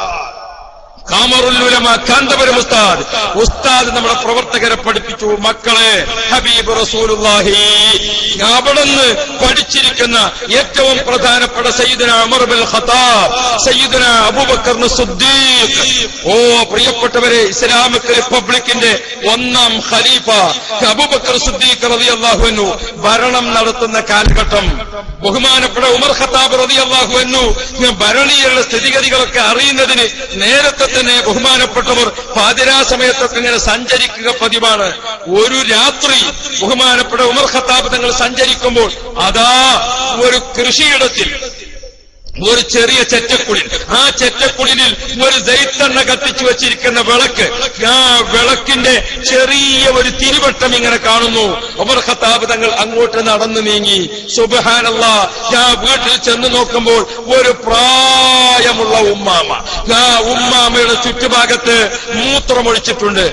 കാമറുൽ ഉലമ കാന്തപുരം ഉസ്താദ് നമ്മുടെ പ്രവർത്തകരെ പഠിപ്പിച്ചു. മക്കളെ, ഹബീബ് റസൂലുള്ളാഹി അവിടുന്ന് പഠിച്ചിരിക്കുന്ന ഏറ്റവും പ്രധാനപ്പെട്ട സയ്യിദുനാ ഉമർ ബിൻ ഖത്താബ്, സയ്യിദുനാ അബൂബക്കർ സിദ്ദീഖ്, പ്രിയപ്പെട്ടവരെ, ഇസ്ലാമിക് റിപ്പബ്ലിക്കിന്റെ 1ാം ഖലീഫ അബൂബക്കർ സിദ്ദീഖ് റളിയല്ലാഹു അൻഹു ഭരണം നടത്തുന്ന കാലഘട്ടം, ബഹുമാനപ്പെട്ട ഉമർ ഖത്താബ് റളിയല്ലാഹു അൻഹു ഭരണീയരുടെ സ്ഥിതിഗതികളൊക്കെ അറിയുന്നതിന് നേരത്തെ തന്നെ ബഹുമാനപ്പെട്ടവർ പാതിരാ സമയത്തൊക്കെ ഇങ്ങനെ സഞ്ചരിക്കുക പതിവാണ്. ഒരു രാത്രി ബഹുമാനപ്പെട്ട ഉമർ ഖത്താബ് തങ്ങൾ സഞ്ചരിക്കുമ്പോൾ അതാ ഒരു കൃഷിയിടത്തിൽ ഒരു ചെറിയ ചെറ്റക്കുടിൽ, ആ ചെറ്റക്കുടിലിൽ ഒരു ദൈത്തെണ്ണ കത്തിച്ചു വെച്ചിരിക്കുന്ന വിളക്ക്, ആ വിളക്കിന്റെ ചെറിയ ഒരു തിരുവട്ടം ഇങ്ങനെ കാണുന്നു. ഉമർ ഖത്താബ് തങ്ങൾ അങ്ങോട്ട് നടന്നു നീങ്ങി. സുബ്ഹാനല്ലാഹ്, ഞാൻ വീട്ടിൽ ചെന്ന് നോക്കുമ്പോൾ ഒരു പ്രായമുള്ള ഉമ്മാമ, ആ ഉമ്മാമയുടെ ചുറ്റുഭാഗത്ത് മൂത്രമൊഴിച്ചിട്ടുണ്ട്,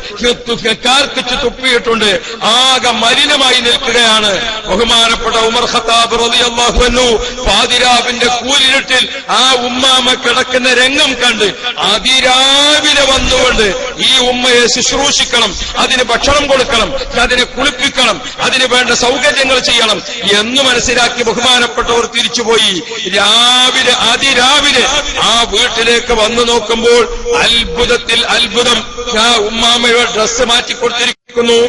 കാർക്കിച്ച് തുപ്പിയിട്ടുണ്ട്, ആകെ മലിനമായി നിൽക്കുകയാണ്. ബഹുമാനപ്പെട്ട ഉമർ ഖത്താബ് റളിയല്ലാഹു അൻഹു പാതിരാവിന്റെ കൂരിരുട്ടിൽ ആ ഉമ്മാമ കിടക്കുന്ന രംഗം കണ്ട് അതിരാവിലെ വന്നുകൊണ്ട് ഈ ഉമ്മയെ ശുശ്രൂഷിക്കണം, അതിന് ഭക്ഷണം കൊടുക്കണം, അതിനെ കുളിപ്പിക്കണം, അതിന് വേണ്ട സൗകര്യങ്ങൾ ചെയ്യണം എന്ന് മനസ്സിലാക്കി ബഹുമാനപ്പെട്ടവർ തിരിച്ചുപോയി. അതിരാവിലെ ആ വീട്ടിലേക്ക് വന്നു നോക്കുമ്പോൾ അത്ഭുതത്തിൽ അത്ഭുതം, ആ ഉമ്മാമയുടെ ഡ്രസ്സ് മാറ്റിക്കൊടുത്തിരിക്കുന്നു,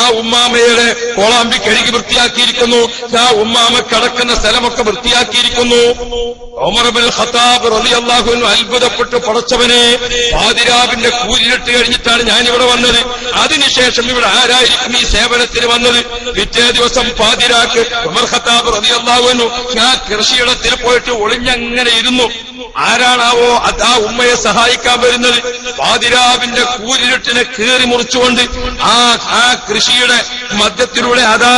ആ ഉമ്മാമയുടെ കോളാമ്പി കഴുകി വൃത്തിയാക്കിയിരിക്കുന്നു, ആ ഉമ്മാമ കിടക്കുന്ന സ്ഥലമൊക്കെ വൃത്തിയാക്കിയിരിക്കുന്നു. ഉമർ ഇബ്നുൽ ഖത്താബ് റളിയല്ലാഹു അൻഹു അത്ഭുതപ്പെട്ടു, പടച്ചവനെ, പാതിരാവിന്റെ കൂരിരുട്ട് കഴിഞ്ഞിട്ടാണ് ഞാനിവിടെ വന്നത്, അതിനുശേഷം ഇവിടെ ആരായിരിക്കും ഈ സേവനത്തിന് വന്നത്? പിറ്റേ ദിവസം പാതിരാക്ക് ഉമർ ഖത്താബ് റളിയല്ലാഹു അൻഹു ആ കൃഷിയിടത്തിൽ പോയിട്ട് ഒളിഞ്ഞങ്ങനെ ഇരുന്നു. ആരാണാവോ ആ ഉമ്മയെ സഹായിക്കാൻ വരുന്നത്? പാതിരാവിന്റെ കൂരിരുട്ടിനെ കീറി മുറിച്ചുകൊണ്ട് ആ കൃഷിയുടെ മധ്യത്തിലൂടെ അതാ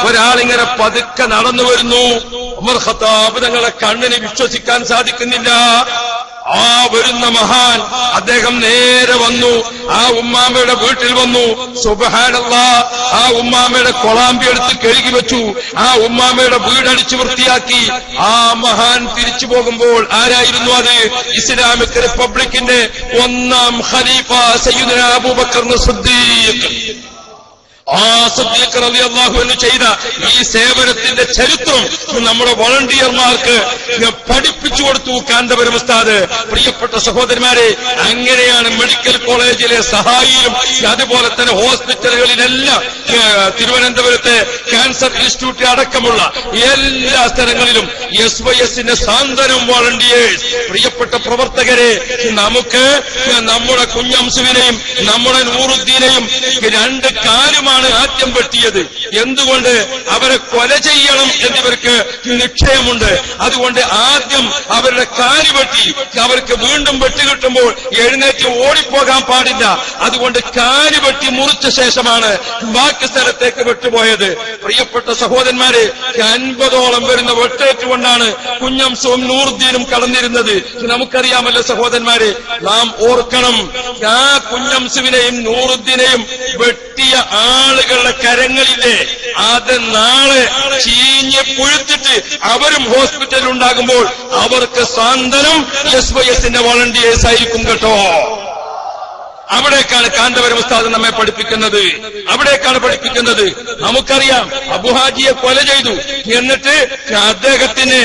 ഒരാളിങ്ങനെ പതുക്കെ നടന്നു വരുന്നു. ഉമർ ഖത്താബ് തങ്ങളെ കണ്ണിന് വിശ്വസിക്കാൻ സാധിക്കുന്നില്ല. ആ വരുന്ന മഹാൻ അദ്ദേഹം നേരെ വന്നു, ആ ഉമ്മാമയുടെ വീട്ടിൽ വന്നു. സുബ്ഹാനല്ലാഹ്, ആ ഉമ്മാമയുടെ കൊളാമ്പി എടുത്ത് കഴുകി വെച്ചു, ആ ഉമ്മാമയുടെ വീടടിച്ചു വൃത്തിയാക്കി. ആ മഹാൻ തിരിച്ചു പോകുമ്പോൾ ആരായിരുന്നു അത്? ഇസ്ലാമിക് റിപ്പബ്ലിക്കിന്റെ 1ാം ഖലീഫ സയ്യിദുനാ അബൂബക്കർ സിദ്ദീഖ്. ആ സിദ്ദീഖ് റളിയല്ലാഹു അൻഹു ചെയ്ത ഈ സേവനത്തിന്റെ ചരിത്രം നമ്മുടെ വോളണ്ടിയർമാർക്ക് പഠിപ്പിച്ചു കൊടുത്തു കാന്തപുരം ഉസ്താദ്. പ്രിയപ്പെട്ട സഹോദരന്മാരെ, അങ്ങനെയാണ് മെഡിക്കൽ കോളേജിലെ സഹായിയിലും അതുപോലെ തന്നെ ഹോസ്പിറ്റലുകളിലെല്ലാം തിരുവനന്തപുരത്തെ ക്യാൻസർ ഇൻസ്റ്റിറ്റ്യൂട്ട് അടക്കമുള്ള എല്ലാ സ്ഥലങ്ങളിലും SYSന്റെ സാന്ത്വനം വോളണ്ടിയേഴ്സ്. പ്രിയപ്പെട്ട പ്രവർത്തകരെ, നമുക്ക് നമ്മുടെ കുഞ്ഞംസുവിനെയും നമ്മുടെ നൂറുദ്ദീനെയും 2 കാലുമാണ് ആദ്യം വെട്ടിയത്. എന്തുകൊണ്ട്? അവരെ കൊല ചെയ്യണം എന്നിവർക്ക് നിശ്ചയമുണ്ട്. അതുകൊണ്ട് ആദ്യം അവരുടെ കാല് വെട്ടി, അവർക്ക് വീണ്ടും വെട്ടി കിട്ടുമ്പോൾ എഴുന്നേറ്റ് ഓടിപ്പോകാൻ പാടില്ല. അതുകൊണ്ട് കാല് വെട്ടി മുറിച്ച ശേഷമാണ് ബാക്കി സ്ഥലത്തേക്ക് വെട്ടുപോയത്. പ്രിയപ്പെട്ട സഹോദരന്മാരെ, 50ഓളം വരുന്ന വെട്ടേറ്റുകൊണ്ടാണ് കുഞ്ഞംസും നൂറുദ്ദീനും കടന്നിരുന്നത്. നമുക്കറിയാമല്ലോ സഹോദരന്മാരെ, നാം ഓർക്കണം, ആ കുഞ്ഞംസുവിനെയും നൂറുദ്ദീനെയും വെട്ടിയ ആളുകളുടെ കരങ്ങളിലെ അത് നാളെ ചീഞ്ഞ് പുഴുത്തിട്ട് അവരും ഹോസ്പിറ്റലിൽ ഉണ്ടാകുമ്പോൾ അവർക്ക് സാന്ത്വനം SYSന്റെ വോളണ്ടിയേഴ്സ് ആയിരിക്കും കേട്ടോ. അവിടേക്കാണ് കാന്തപുരം ഉസ്താദ് നമ്മെ പഠിപ്പിക്കുന്നത്, അവിടേക്കാണ് പഠിപ്പിക്കുന്നത്. നമുക്കറിയാം, അബുഹാജിയെ കൊല ചെയ്തു, എന്നിട്ട് അദ്ദേഹത്തിന്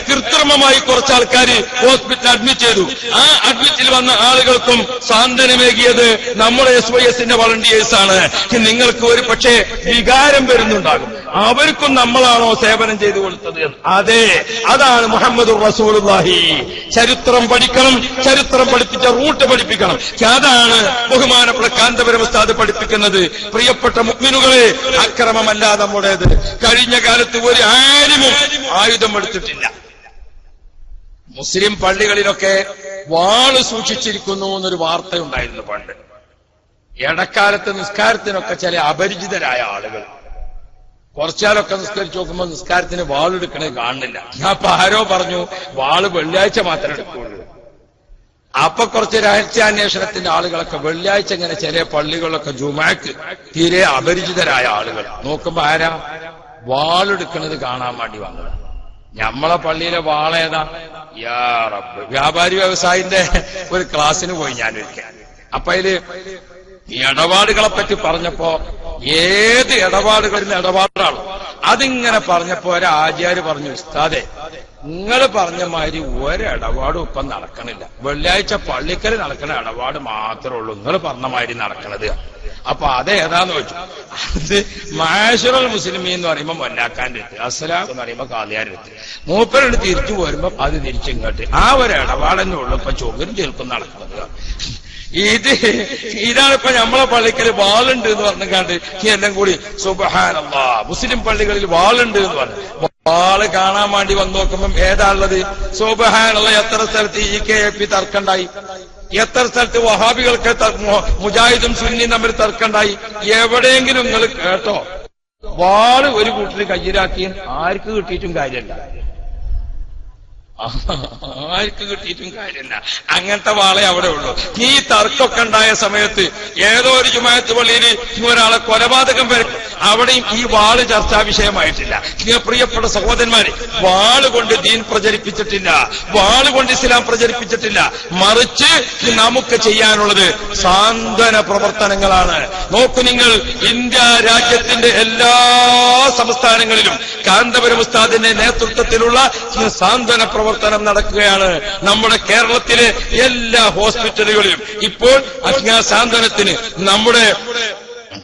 കൃത്രിമമായി കുറച്ച് ആൾക്കാർ ഹോസ്പിറ്റലിൽ അഡ്മിറ്റ് ചെയ്തു. ആ അഡ്മിറ്റിൽ വന്ന ആളുകൾക്കും സാന്ത്വനമേകിയത് നമ്മുടെ SYSന്റെ വളണ്ടിയേഴ്സ് ആണ്. നിങ്ങൾക്ക് ഒരു പക്ഷേ വികാരം വരുന്നുണ്ടാകും, അവർക്കും നമ്മളാണോ സേവനം ചെയ്തു കൊടുത്തത്? അതെ, അതാണ് മുഹമ്മദുർ റസൂലുള്ളാഹി. ചരിത്രം പഠിക്കണം, ചരിത്രം പഠിപ്പിച്ച റൂട്ട് പഠിപ്പിക്കണം. അതാണ് ബഹുമാനപ്പെട്ട കാന്തപുരം ഉസ്താദ് പഠിപ്പിക്കുന്നത്. പ്രിയപ്പെട്ട മുഅ്മിനുകളെ, അക്രമമല്ല നമ്മുടേത്. കഴിഞ്ഞ കാലത്ത് ഒരു ആലിമും ആയുധം എടുത്തിട്ടില്ല. മുസ്ലിം പള്ളികളിലൊക്കെ വാള് സൂക്ഷിച്ചിരിക്കുന്നു എന്നൊരു വാർത്തയുണ്ടായിരുന്നു പണ്ട്. ഇടക്കാലത്ത് നിസ്കാരത്തിനൊക്കെ ചില അപരിചിതരായ ആളുകൾ കുറച്ചാലൊക്കെ നിസ്കരിച്ചു നോക്കുമ്പോൾ നിസ്കാരത്തിന് വാളെടുക്കണേ കാണുന്നില്ല. അപ്പൊ ആരോ പറഞ്ഞു, വാള് വെള്ളിയാഴ്ച മാത്രമേ എടുക്കുള്ളൂ. അപ്പൊ കുറച്ച് രഹസ്യാന്വേഷണത്തിന്റെ ആളുകളൊക്കെ വെള്ളിയാഴ്ച ഇങ്ങനെ ചില പള്ളികളിലൊക്കെ ജുമാക്ക് തീരെ അപരിചിതരായ ആളുകൾ നോക്കുമ്പോ ആരാ വാളെടുക്കുന്നത് കാണാൻ വേണ്ടി വന്നത്. ഞമ്മളെ പള്ളിയിലെ വാളേതാ? യാ റബ്ബ്. വ്യാപാരി വ്യവസായിന്റെ ഒരു ക്ലാസ്സിന് പോയി ഞാനൊരിക്കൽ. അപ്പൊ അതില് ഇടപാടുകളെ പറ്റി പറഞ്ഞപ്പോ ഏത് ഇടപാടുകളിന് ഇടപാടാണ് അതിങ്ങനെ പറഞ്ഞപ്പോ ഒരാചാര്യ പറഞ്ഞു, ഉസ്താദെ, നിങ്ങൾ പറഞ്ഞ മാതിരി ഒരിടപാടും ഇപ്പം നടക്കണില്ല. വെള്ളിയാഴ്ച പള്ളിക്കൽ നടക്കുന്ന ഇടപാട് മാത്രമേ ഉള്ളൂ നിങ്ങൾ പറഞ്ഞ മാതിരി നടക്കണത്. അപ്പൊ അതേതാന്ന് വെച്ചു. അത് മാഷുറൽ മുസ്ലിമി എന്ന് പറയുമ്പോ മൊന്നാക്കാന്റെ അടുത്ത്, അസ്സലാം എന്ന് പറയുമ്പോ കാലിയാരെടുത്ത്, മൂപ്പരോട് തിരിച്ചു പോരുമ്പോ അത് തിരിച്ചിങ്ങോട്ട്. ആ ഒരു ഇടപാടെന്നെ ഉള്ളു ഇപ്പൊ ചൊവ്വരും ചെറുപ്പം നടക്കുന്നത്. ഇതാണിപ്പോ നമ്മളെ പള്ളിക്കൽ വാളുണ്ട് എന്ന് പറഞ്ഞാണ്ട് എല്ലാം കൂടി സുബ്ഹാനല്ലാഹ് മുസ്ലിം പള്ളികളിൽ വാളുണ്ട് എന്ന് പറഞ്ഞു. ആള് കാണാൻ വേണ്ടി വന്നു നോക്കുമ്പം ഏതാണുള്ളത്? സുബ്ഹാനല്ലാഹ്, എത്ര സ്ഥലത്ത് EKAP തർക്കണ്ടായി, എത്ര സ്ഥലത്ത് വഹാബികൾക്ക് മുജാഹിദും സുന്നിയും തമ്മിൽ തർക്കണ്ടായി. എവിടെയെങ്കിലും നിങ്ങൾ കേട്ടോ വാള് ഒരു കൂട്ടര് കയ്യിലാക്കി ആർക്ക് കിട്ടിയിട്ടും കാര്യമില്ല, ആർക്ക് കിട്ടിയിട്ടും കാര്യമില്ല. അങ്ങനത്തെ വാളെ അവിടെ ഉള്ളൂ. ഈ തർക്കമൊക്കെ ഉണ്ടായ സമയത്ത് ഏതോ ഒരു ജുമാഅത്ത് പള്ളിയിൽ ഒരാളെ കൊലപാതകം വരും, അവിടെയും ഈ വാള് ചർച്ചാ വിഷയമായിട്ടില്ല. പ്രിയപ്പെട്ട സഹോദരന്മാരെ, വാള് കൊണ്ട് ദീൻ പ്രചരിപ്പിച്ചിട്ടില്ല, വാള് കൊണ്ട് ഇസ്ലാം പ്രചരിപ്പിച്ചിട്ടില്ല. മറിച്ച് നമുക്ക് ചെയ്യാനുള്ളത് സാന്ത്വന പ്രവർത്തനങ്ങളാണ്. നോക്കൂ നിങ്ങൾ, ഇന്ത്യ രാജ്യത്തിന്റെ എല്ലാ സംസ്ഥാനങ്ങളിലും കാന്തപുരം ഉസ്താദിന്റെ നേതൃത്വത്തിലുള്ള സാന്ത്വന പ്രവർത്തനം നടക്കുകയാണ്. നമ്മുടെ കേരളത്തിലെ എല്ലാ ഹോസ്പിറ്റലുകളിലും ഇപ്പോൾ സാന്ത്വനത്തിന് നമ്മുടെ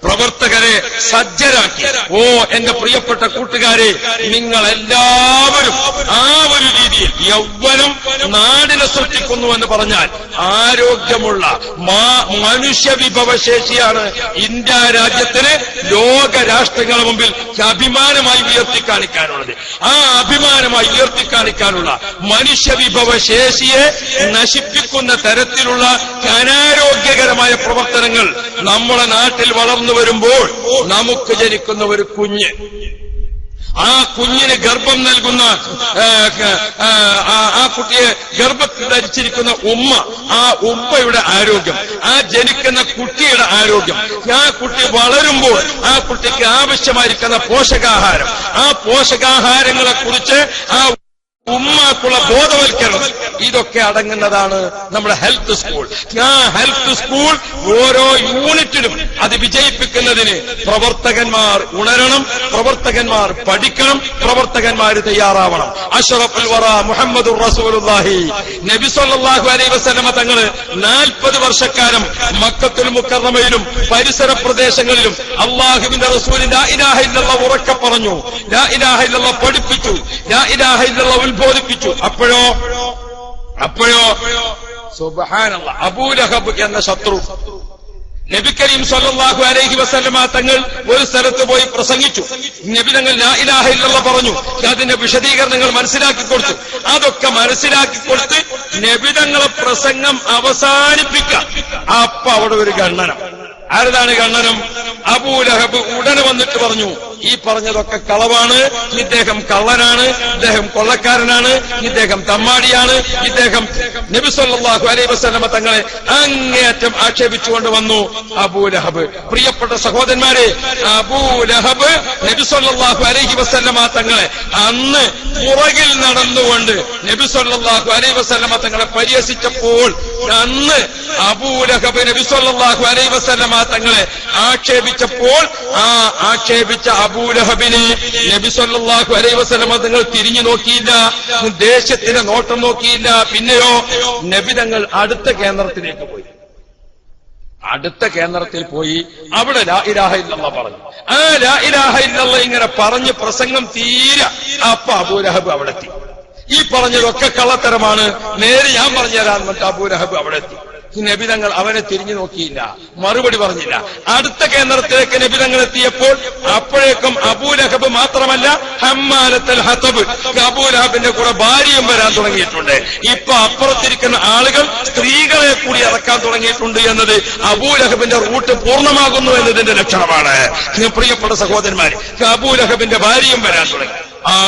പ്രവർത്തകരെ സജ്ജരാക്കി. ഓ എന്റെ പ്രിയപ്പെട്ട കൂട്ടുകാരെ, നിങ്ങൾ എല്ലാവരും ആ ഒരു രീതിയിൽ യൗവനം നാടിനെ സൃഷ്ടിക്കുന്നുവെന്ന് പറഞ്ഞാൽ ആരോഗ്യമുള്ള മനുഷ്യവിഭവശേഷിയാണ് ഇന്ത്യ രാജ്യത്തിന് ലോക രാഷ്ട്രങ്ങളുടെ മുമ്പിൽ അഭിമാനമായി ഉയർത്തിക്കാണിക്കാനുള്ളത്. ആ അഭിമാനമായി ഉയർത്തിക്കാണിക്കാനുള്ള മനുഷ്യവിഭവശേഷിയെ നശിപ്പിക്കുന്ന തരത്തിലുള്ള അനാരോഗ്യകരമായ പ്രവർത്തനങ്ങൾ നമ്മുടെ നാട്ടിൽ വളർന്നു വരുമ്പോൾ നമുക്ക് ജനിക്കുന്ന ഒരു കുഞ്ഞ്, ആ കുഞ്ഞിന് ഗർഭം നൽകുന്ന ആ കുട്ടിയെ ഗർഭത്തിൽ ധരിച്ചിരിക്കുന്ന ഉമ്മ, ആ ഉമ്മയുടെ ആരോഗ്യം, ആ ജനിക്കുന്ന കുട്ടിയുടെ ആരോഗ്യം, ആ കുട്ടി വളരുമ്പോൾ ആ കുട്ടിക്ക് ആവശ്യമായിരിക്കുന്ന പോഷകാഹാരം, ആ പോഷകാഹാരങ്ങളെ കുറിച്ച് ആ ഉമ്മാക്കുള്ള ബോധവൽക്കരണം, ഇതൊക്കെ അടങ്ങുന്നതാണ് നമ്മുടെ ഹെൽത്ത് സ്കൂൾ. ആ ഹെൽത്ത് സ്കൂൾ ഓരോ യൂണിറ്റിലും അത് വിജയിപ്പിക്കുന്നതിന് പ്രവർത്തകന്മാർ ഉണരണം, പ്രവർത്തകന്മാർ പഠിക്കണം, പ്രവർത്തകന്മാർ തയ്യാറാവണം. അഷ്റഫുൽ വറ മുഹമ്മദുർ റസൂലുള്ളാഹി നബി സല്ലല്ലാഹു അലൈഹി വസല്ലമ തങ്ങള് 40 വർഷക്കാലം മക്കത്തുൽ മുക്കറമയിലും പരിസര പ്രദേശങ്ങളിലും അല്ലാഹുവിന്റെ റസൂൽ ലാ ഇലാഹ ഇല്ലല്ലാഹ് ഉറക്കെ പറഞ്ഞു, ലാ ഇലാഹ ഇല്ലല്ലാഹ് പഠിപ്പിച്ചു, ലാ ഇലാഹ ഇല്ലല്ലാഹ് ഉത്ബോധിപ്പിച്ചു. അപ്പോഴോ സുബ്ഹാനല്ലാഹ്, അബൂലഹബ് എന്ന ശത്രു നബി കരീം സല്ലല്ലാഹു അലൈഹി വസല്ലമ തങ്ങൾ ഒരു സ്ഥലത്ത് പോയി പ്രസംഗിച്ചു. നബി തങ്ങൾ ലാ ഇലാഹ ഇല്ലല്ലാഹ് പറഞ്ഞു, അതിന്റെ വിശദീകരണങ്ങൾ മനസ്സിലാക്കി കൊടുത്തു. അതൊക്കെ മനസ്സിലാക്കി കൊടുത്ത് നബി തങ്ങളെ പ്രസംഗം അവസാനിപ്പിക്കാം. അപ്പൊ അവിടെ ഒരു ഖണ്ഡനം. ആരതാണ് ഖണ്ഡനം? അബൂലഹബ് ഉടനെ വന്നിട്ട് പറഞ്ഞു, ഈ പറഞ്ഞതൊക്കെ കളവാണ്, ഇദ്ദേഹം കള്ളനാണ്, ഇദ്ദേഹം കൊള്ളക്കാരനാണ്, ഇദ്ദേഹം തമ്മാടിയാണ്, ഇദ്ദേഹം നബി സല്ലല്ലാഹു അലൈഹി വസല്ലമ തങ്ങളെ അങ്ങേയറ്റം ആക്ഷേപിച്ചുകൊണ്ട് വന്നു അബൂലഹബ്. പ്രിയപ്പെട്ട സഹോദരന്മാരെ, അബൂലഹബ് നബി സല്ലല്ലാഹു അലൈഹി വസല്ലമ തങ്ങളെ അന്ന് പുറകിൽ നടന്നുകൊണ്ട് നബി സല്ലല്ലാഹു അലൈഹി വസല്ലമ തങ്ങളെ പരിഹസിച്ചപ്പോൾ അന്ന് അബൂലഹബ് നബി സല്ലല്ലാഹു അലൈഹി വസല്ലമ തങ്ങളെ ആക്ഷേപിച്ചപ്പോൾ ആ ആക്ഷേപിച്ച അബൂലഹബിനെ നബി സല്ലല്ലാഹു അലൈഹി വസല്ലമ തങ്ങൾ തിരിഞ്ഞു നോക്കിയില്ല, ദേഷ്യത്തിന്റെ നോട്ടം നോക്കിയില്ല. പിന്നെയോ നബി തങ്ങൾ അടുത്ത കേന്ദ്രത്തിലേക്ക് പോയി. അടുത്ത കേന്ദ്രത്തിൽ പോയി അവിടെ ലാ ഇലാഹ ഇല്ലല്ലാഹ് പറഞ്ഞു. ആ ലാ ഇലാഹ ഇല്ലല്ലാഹ് ഇങ്ങനെ പറഞ്ഞ് പ്രസംഗം തീരെ അപ്പൊ അബൂലഹബ് അവിടെ എത്തി. ഈ പറഞ്ഞതൊക്കെ കള്ളത്തരമാണ്, നേരെ ഞാൻ പറഞ്ഞുതരാൻ എന്നിട്ട് അബൂലഹബ് അവിടെ എത്തി. നബിതങ്ങൾ അവനെ തിരിഞ്ഞു നോക്കിയില്ല, മറുപടി പറഞ്ഞില്ല. അടുത്ത കേന്ദ്രത്തിലേക്ക് നബിതങ്ങൾ എത്തിയപ്പോൾ അപ്പോഴേക്കും അബൂലഹബ് മാത്രമല്ല ഹമ്മാലത്തുൽ ഹതബ്, അബൂലഹബിന്റെ കൂടെ ഭാര്യയും വരാൻ തുടങ്ങിയിട്ടുണ്ട്. ഇപ്പൊ അപ്പുറത്തിരിക്കുന്ന ആളുകൾ സ്ത്രീകളെ കൂടി ഇറക്കാൻ തുടങ്ങിയിട്ടുണ്ട് എന്നത് അബൂലഹബിന്റെ റൂട്ട് പൂർണ്ണമാകുന്നു എന്നതിന്റെ ലക്ഷണമാണ്. പ്രിയപ്പെട്ട സഹോദരന്മാരെ, അബൂലഹബിന്റെ ഭാര്യയും വരാൻ തുടങ്ങി.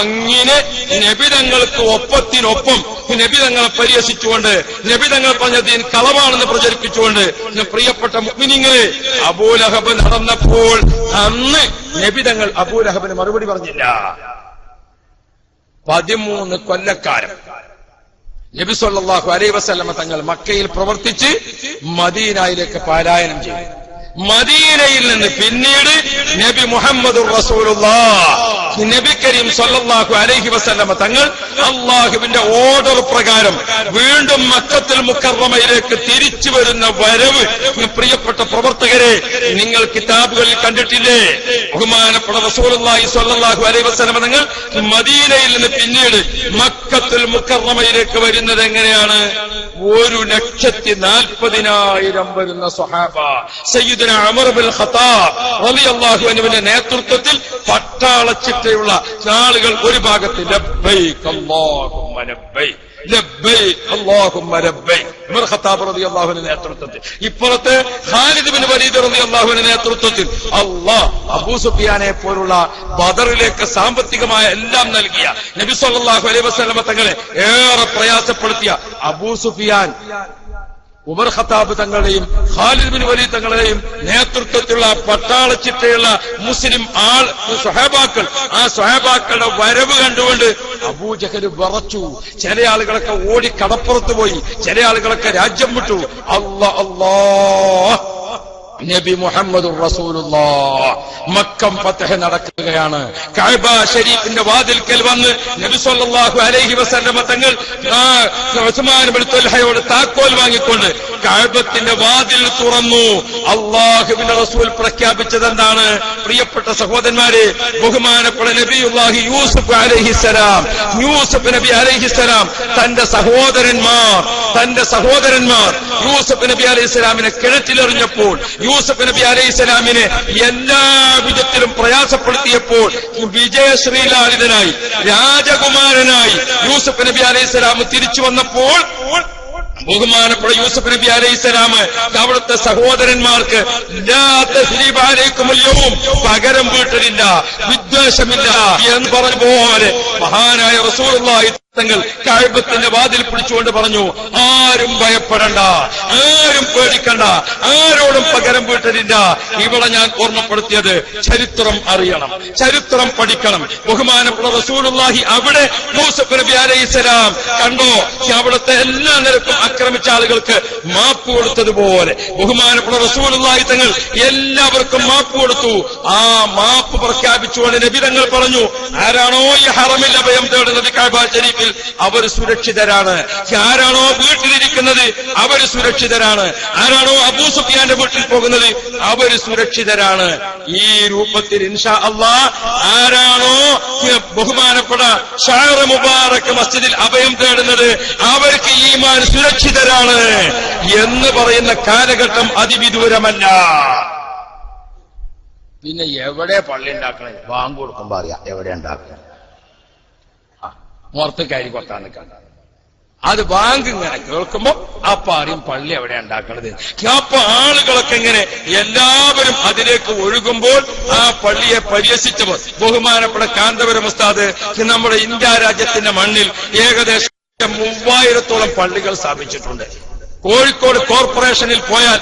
അങ്ങനെ നബിതങ്ങൾക്ക് ഒപ്പത്തിനൊപ്പം നബിതങ്ങളെ പരിഹസിച്ചുകൊണ്ട് നബിതങ്ങൾ പറഞ്ഞ ദീൻ കളവാണെന്ന് പ്രചരിപ്പിച്ചുകൊണ്ട് പ്രിയപ്പെട്ട മുഅ്മിനീങ്ങളെ, അബൂലഹബ് നടന്നപ്പോൾ അന്ന് നബിതങ്ങൾ അബൂലഹബിന് മറുപടി പറഞ്ഞില്ല. 13 കൊല്ലക്കാലം നബി സല്ലല്ലാഹു അലൈഹി വസല്ലമ തങ്ങൾ മക്കയിൽ പ്രവർത്തിച്ച് മദീനയിലേക്ക് പലായനം ചെയ്തു. മദീനയിൽ നിന്ന് പിന്നീട് നബി മുഹമ്മദുർ റസൂലുള്ളാഹ് നബി കരീം സല്ലല്ലാഹു അലൈഹി വസല്ലമ തങ്ങൾ അല്ലാഹുവിന്റെ ഓർഡർ പ്രകാരം വീണ്ടും മക്കത്തുൽ മുക്കറമയിലേക്ക് തിരിച്ചു വരുന്ന വരവ് പ്രിയപ്പെട്ട പ്രവർത്തകരെ നിങ്ങൾ കിതാബുകളിൽ കണ്ടിട്ടില്ലേ? ബഹുമാനപ്പെട്ട റസൂലുള്ളാഹി സ്വല്ലല്ലാഹു അലൈഹി വസല്ലമ തങ്ങൾ മദീനയിൽ നിന്ന് പിന്നീട് മക്കത്തുൽ മുക്കറമയിലേക്ക് വരുന്നത് എങ്ങനെയാണ്? 1,40,000 വരുന്ന സ്വഹാബ സയ്യിദുനാ ഉമർ ഇബ്നുൽ ഖത്താബ് റളിയല്ലാഹു അൻഹുവിന്റെ നേതൃത്വത്തിൽ പട്ടാളച്ചിട്ടയുള്ള ആളുകൾ ഒരു ഭാഗത്ത് ലബ്ബൈക് അല്ലാഹുമ്മ ലബ്ബൈക് ലബ്ബൈക് അല്ലാഹുമ്മ ലബ്ബൈക് ഉമർ ഖത്താബ് റളിയല്ലാഹുവിന്റെ നേതൃത്വത്തിൽ, ഇപ്പുറത്ത് ഖാലിദ് ബിൻ വലീദ് റളിയല്ലാഹുവിന്റെ നേതൃത്വത്തിൽ അല്ലാഹ് അബൂ സുഫിയാനെ പോലുള്ള ബദറിലേക്ക് സാമ്പത്തികമായ എല്ലാം നൽകിയ നബി സല്ലല്ലാഹു അലൈഹി വസല്ലം തങ്ങളെ ഏറെ പ്രയാസപ്പെടുത്തിയ അബൂ സുഫിയാൻ ഉമർ ഖത്താബ് തങ്ങളുടെയും ഖാലിദ് ബിൻ വലീദ് തങ്ങളുടെയും നേതൃത്വത്തിലുള്ള പട്ടാളച്ചിട്ടയുള്ള മുസ്ലിം സ്വഹാബാക്കൾ, ആ സ്വഹാബാക്കളുടെ വരവ് കണ്ടുകൊണ്ട് അബൂജഹൽ വിറച്ചു. ചില ആളുകളൊക്കെ ഓടി കടപ്പുറത്ത് പോയി, ചില ആളുകളൊക്കെ രാജ്യം വിട്ടു. അല്ലാഹ് നബി മുഹമ്മദുർ റസൂലുള്ളാഹ് മക്കം ഫത്ഹ് നടക്കുകയാണ്. കഅബ ഷരീഫിന്റെ വാതിൽക്കൽ വന്ന് നബി സല്ലല്ലാഹു അലൈഹി വസല്ലം തങ്ങൾ ഉസ്മാൻ ഇബ്നു തൽഹയോട് താക്കോൽ വാങ്ങിക്കൊണ്ട് കഅബത്തിന്റെ വാതിൽ തുറന്നു. അല്ലാഹുവിന്റെ റസൂൽ പ്രഖ്യാപിച്ചത് എന്താണ്? പ്രിയപ്പെട്ട സഹോദരന്മാരെ, ബഹുമാനപ്പെട്ട നബിയുല്ലാഹി യൂസുഫ് അലൈഹിസ്സലാം, യൂസുഫ് നബി അലൈഹിസ്സലാം തന്റെ സഹോദരന്മാർ യൂസുഫ് നബി അലൈഹിസ്സലാമിനെ കിണറ്റിലെറിഞ്ഞപ്പോൾ, യൂസുഫ് നബി അലൈഹിസ്സലാമിനെ എല്ലാ വിധത്തിലും പ്രയാസപ്പെടുത്തിയപ്പോൾ, വിജയശ്രീലാളിതനായി രാജകുമാരനായി യൂസുഫ് നബി അലൈഹിസ്സലാം തിരിച്ചു വന്നപ്പോൾ ബഹുമാനപ്പെട്ട യൂസുഫ് നബി അലൈഹിസ്സലാം അവിടുത്തെ സഹോദരന്മാർക്ക് പകരം വീട്ടലില്ല, വിദ്വേഷമില്ല എന്ന് പറഞ്ഞ പോലെ മഹാനായ റസൂലുള്ളാഹി തങ്ങൾ കഅബത്തിന്റെ വാതിൽ പിടിച്ചുകൊണ്ട് പറഞ്ഞു, ആരും ഭയപ്പെടണ്ട, ആരും പേടിക്കണ്ട, ആരോടും പകരം വീട്ടലില്ല. ഇവിടെ ഞാൻ ഓർമ്മപ്പെടുത്തിയത് ചരിത്രം അറിയണം, ചരിത്രം പഠിക്കണം. ബഹുമാനപ്പെട്ട റസൂലുള്ളാഹി അവിടെ യൂസുഫ് നബി അലൈഹിസ്സലാം കണ്ടോ, അവിടുത്തെ എല്ലാ നിരക്കും ആക്രമിച്ച ആളുകൾക്ക് മാപ്പ് കൊടുത്തതുപോലെ ബഹുമാനപ്പെട്ട റസൂലുള്ളാഹി തങ്ങൾ എല്ലാവർക്കും മാപ്പ് കൊടുത്തു. ആ മാപ്പ് പ്രഖ്യാപിച്ചുകൊണ്ട് നബി തങ്ങൾ പറഞ്ഞു, ആരാണോ ഈ ഹറമിൽ അഭയം തേടുന്നത് കഅബ ശരീഫിൽ അവർ സുരക്ഷിതരാണ്. ആരാണോ വീട്ടിലിരിക്കുന്നത് അവർ സുരക്ഷിതരാണ്. ആരാണോ അബൂ സുഫിയാന്റെ വീട്ടിൽ പോകുന്നത് അവർ സുരക്ഷിതരാണ്. ഈ രൂപത്തിൽ ഇൻഷാ അല്ലാഹ് ആരാണോ ബഹുമാനപ്പെട്ട ഷഅറ മുബാറക് മസ്ജിദിൽ അഭയം തേടുന്നത് അവർക്ക് ഈമാൻ സുരക്ഷിതരാണ് എന്ന് പറയുന്ന കാലഘട്ടം അതിവിദൂരമല്ല. പിന്നെ എവിടെ പള്ളി ഉണ്ടാക്കണേ? ബാങ്ക് കൊടുക്കുമ്പോ അറിയാം എവിടെ ഉണ്ടാക്കണം. മുറത്ത് കയറി കൊത്താൻ നിൽക്കണ്ട. അത് ബാങ്ക് ഇങ്ങനെ കേൾക്കുമ്പോ അപ്പൊ അറിയും പള്ളി എവിടെ ഉണ്ടാക്കണത്. അപ്പൊ ആളുകളൊക്കെ ഇങ്ങനെ എല്ലാവരും അതിലേക്ക് ഒഴുകുമ്പോൾ ആ പള്ളിയെ പരിഹസിച്ചവർ ബഹുമാനപ്പെട്ട കാന്തപുരം ഉസ്താദ് നമ്മുടെ ഇന്ത്യ രാജ്യത്തിന്റെ മണ്ണിൽ ഏകദേശം 3000-ഓളം പള്ളികൾ സ്ഥാപിച്ചിട്ടുണ്ട്. കോഴിക്കോട് കോർപ്പറേഷനിൽ പോയാൽ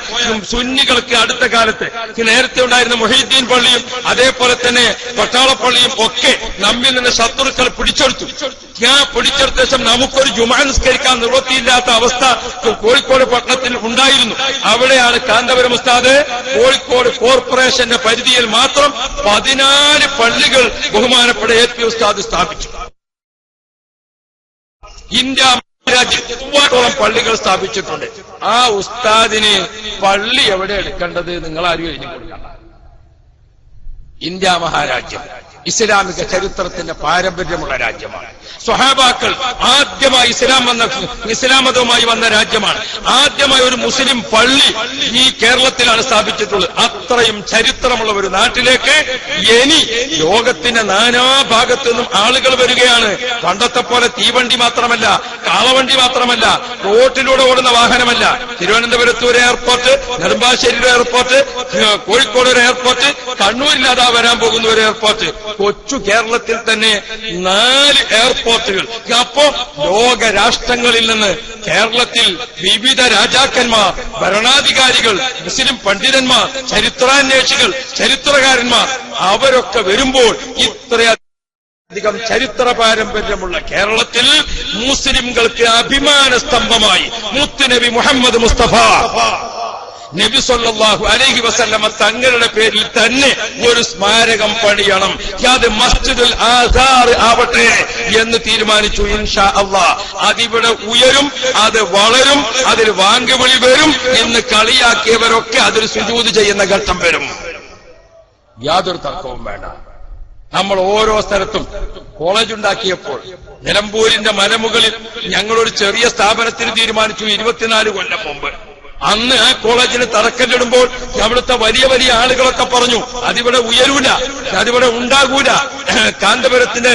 സുന്നികൾക്ക് അടുത്ത കാലത്ത് നേരത്തെ ഉണ്ടായിരുന്ന മുഹീദ്ദീൻ പള്ളിയും അതേപോലെ തന്നെ പട്ടാളപ്പള്ളിയും ഒക്കെ നമ്മിൽ നിന്ന് ശത്രുക്കൾ പിടിച്ചെടുത്തു. പിടിച്ചെടുത്ത ശേഷം നമുക്കൊരു ജുമാ നിസ്കരിക്കാൻ നിവൃത്തിയില്ലാത്ത അവസ്ഥ കോഴിക്കോട് പട്ടണത്തിൽ ഉണ്ടായിരുന്നു. അവിടെയാണ് കാന്തപുരം ഉസ്താദ് കോഴിക്കോട് കോർപ്പറേഷന്റെ പരിധിയിൽ മാത്രം 14 പള്ളികൾ ബഹുമാനപ്പെട്ട AP ഉസ്താദ് സ്ഥാപിച്ചു. ഇന്ത്യ രാജ്യത്തോളം പള്ളികൾ സ്ഥാപിച്ചിട്ടുണ്ട്. ആ ഉസ്താദിന് പള്ളി എവിടെ എടുക്കേണ്ടത് നിങ്ങളാരും എഴുതി കൊടുക്കണ്ട. ഇന്ത്യ മഹാരാജ്യം ഇസ്ലാമിക ചരിത്രത്തിന്റെ പാരമ്പര്യമുള്ള രാജ്യമാണ്. സ്വഹാബാക്കൾ ആദ്യമായി ഇസ്ലാം മതവുമായി വന്ന രാജ്യമാണ്. ആദ്യമായി ഒരു മുസ്ലിം പള്ളി ഈ കേരളത്തിലാണ് സ്ഥാപിച്ചിട്ടുള്ളത്. അത്രയും ചരിത്രമുള്ള ഒരു നാട്ടിലേക്ക് ഇനി ലോകത്തിന്റെ നാനാഭാഗത്തു നിന്നും ആളുകൾ വരികയാണ്. പണ്ടത്തെ പോലെ തീവണ്ടി മാത്രമല്ല, കാളവണ്ടി മാത്രമല്ല, റോട്ടിലൂടെ ഓടുന്ന വാഹനമല്ല. തിരുവനന്തപുരത്ത് ഒരു എയർപോർട്ട്, നെടുമ്പാശ്ശേരിയുടെ എയർപോർട്ട്, കോഴിക്കോട് ഒരു എയർപോർട്ട്, കണ്ണൂരില്ലാതാ വരാൻ പോകുന്ന ഒരു എയർപോർട്ട്, കൊച്ചു കേരളത്തിൽ തന്നെ 4 എയർപോർട്ടുകൾ. അപ്പോ ലോക രാഷ്ട്രങ്ങളിൽ നിന്ന് കേരളത്തിൽ വിവിധ രാജാക്കന്മാർ, ഭരണാധികാരികൾ, മുസ്ലിം പണ്ഡിതന്മാർ, ചരിത്രാന്വേഷികൾ, ചരിത്രകാരന്മാർ അവരൊക്കെ വരുമ്പോൾ ഇത്രയധികം ചരിത്ര പാരമ്പര്യമുള്ള കേരളത്തിൽ മുസ്ലിംകൾക്ക് അഭിമാന സ്തംഭമായി മുത്തുനബി മുഹമ്മദ് മുസ്തഫ നബി സല്ലല്ലാഹു അലൈഹി വസല്ലമ തങ്ങളുടെ പേരിൽ തന്നെ ഒരു സ്മാരകം പണിയണം. അത് മസ്ജിദുൽ ആസാർ ആവട്ടെ എന്ന് തീരുമാനിച്ചു. ഇൻഷാ അല്ലാഹ് അതിവിടെ ഉയരും, അത് വളരും, അതിൽ വാങ്കുവിളി വരും. ഇന്ന് കളിയാക്കിയവരൊക്കെ അതിൽ സുജൂദ് ചെയ്യുന്ന ഘട്ടം വരും. യാതൊരു തർക്കവും വേണ്ട. നമ്മൾ ഓരോ സ്ഥലത്തും കോളേജ് ഉണ്ടാക്കിയപ്പോൾ നിലമ്പൂരിന്റെ മലമുകളിൽ ഞങ്ങളൊരു ചെറിയ സ്ഥാപനത്തിന് തീരുമാനിച്ചു 24 കൊല്ലം മുമ്പ്. അന്ന് ആ കോളേജിന് തറക്കല്ലിടുമ്പോൾ അവിടുത്തെ വലിയ വലിയ ആളുകളൊക്കെ പറഞ്ഞു അതിവിടെ ഉയരൂല, അതിവിടെ ഉണ്ടാകൂല, കാന്തപുരത്തിന്റെ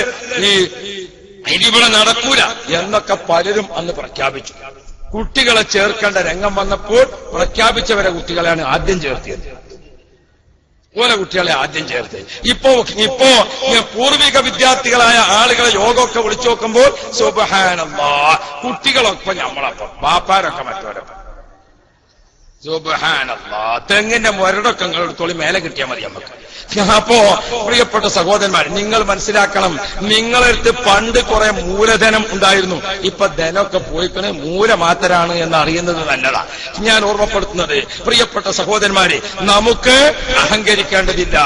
ഇതിവിടെ നടക്കൂല എന്നൊക്കെ പലരും അന്ന് പ്രഖ്യാപിച്ചു. കുട്ടികളെ ചേർക്കേണ്ട രംഗം വന്നപ്പോൾ പ്രഖ്യാപിച്ചവരെ കുട്ടികളെയാണ് ആദ്യം ചേർത്തിയത്. ഓരോ കുട്ടികളെ ആദ്യം ചേർത്ത് ഇപ്പോ പൂർവിക വിദ്യാർത്ഥികളായ ആളുകളെ യോഗമൊക്കെ വിളിച്ചു നോക്കുമ്പോൾ സുബ്ഹാനല്ലാഹ് കുട്ടികളൊക്കെ നമ്മളൊപ്പം, ബാപ്പാരൊക്കെ മറ്റവരൊപ്പം. സുബ്ഹാനല്ലാഹ് തെങ്ങിന്റെ മുരടൊക്കെ നിങ്ങൾ എടുത്തോളി, മേലെ കിട്ടിയാൽ മതി നമുക്ക്. അപ്പോ പ്രിയപ്പെട്ട സഹോദരന്മാർ, നിങ്ങൾ മനസ്സിലാക്കണം, നിങ്ങളടുത്ത് പണ്ട് കുറെ മൂലധനം ഉണ്ടായിരുന്നു, ഇപ്പൊ ധനമൊക്കെ പോയിക്കണ്, മൂല മാത്രാണ് എന്ന് അറിയുന്നത് നല്ലതാ. ഞാൻ ഓർമ്മപ്പെടുത്തുന്നത് പ്രിയപ്പെട്ട സഹോദരന്മാരെ, നമുക്ക് അഹങ്കരിക്കേണ്ടതില്ല.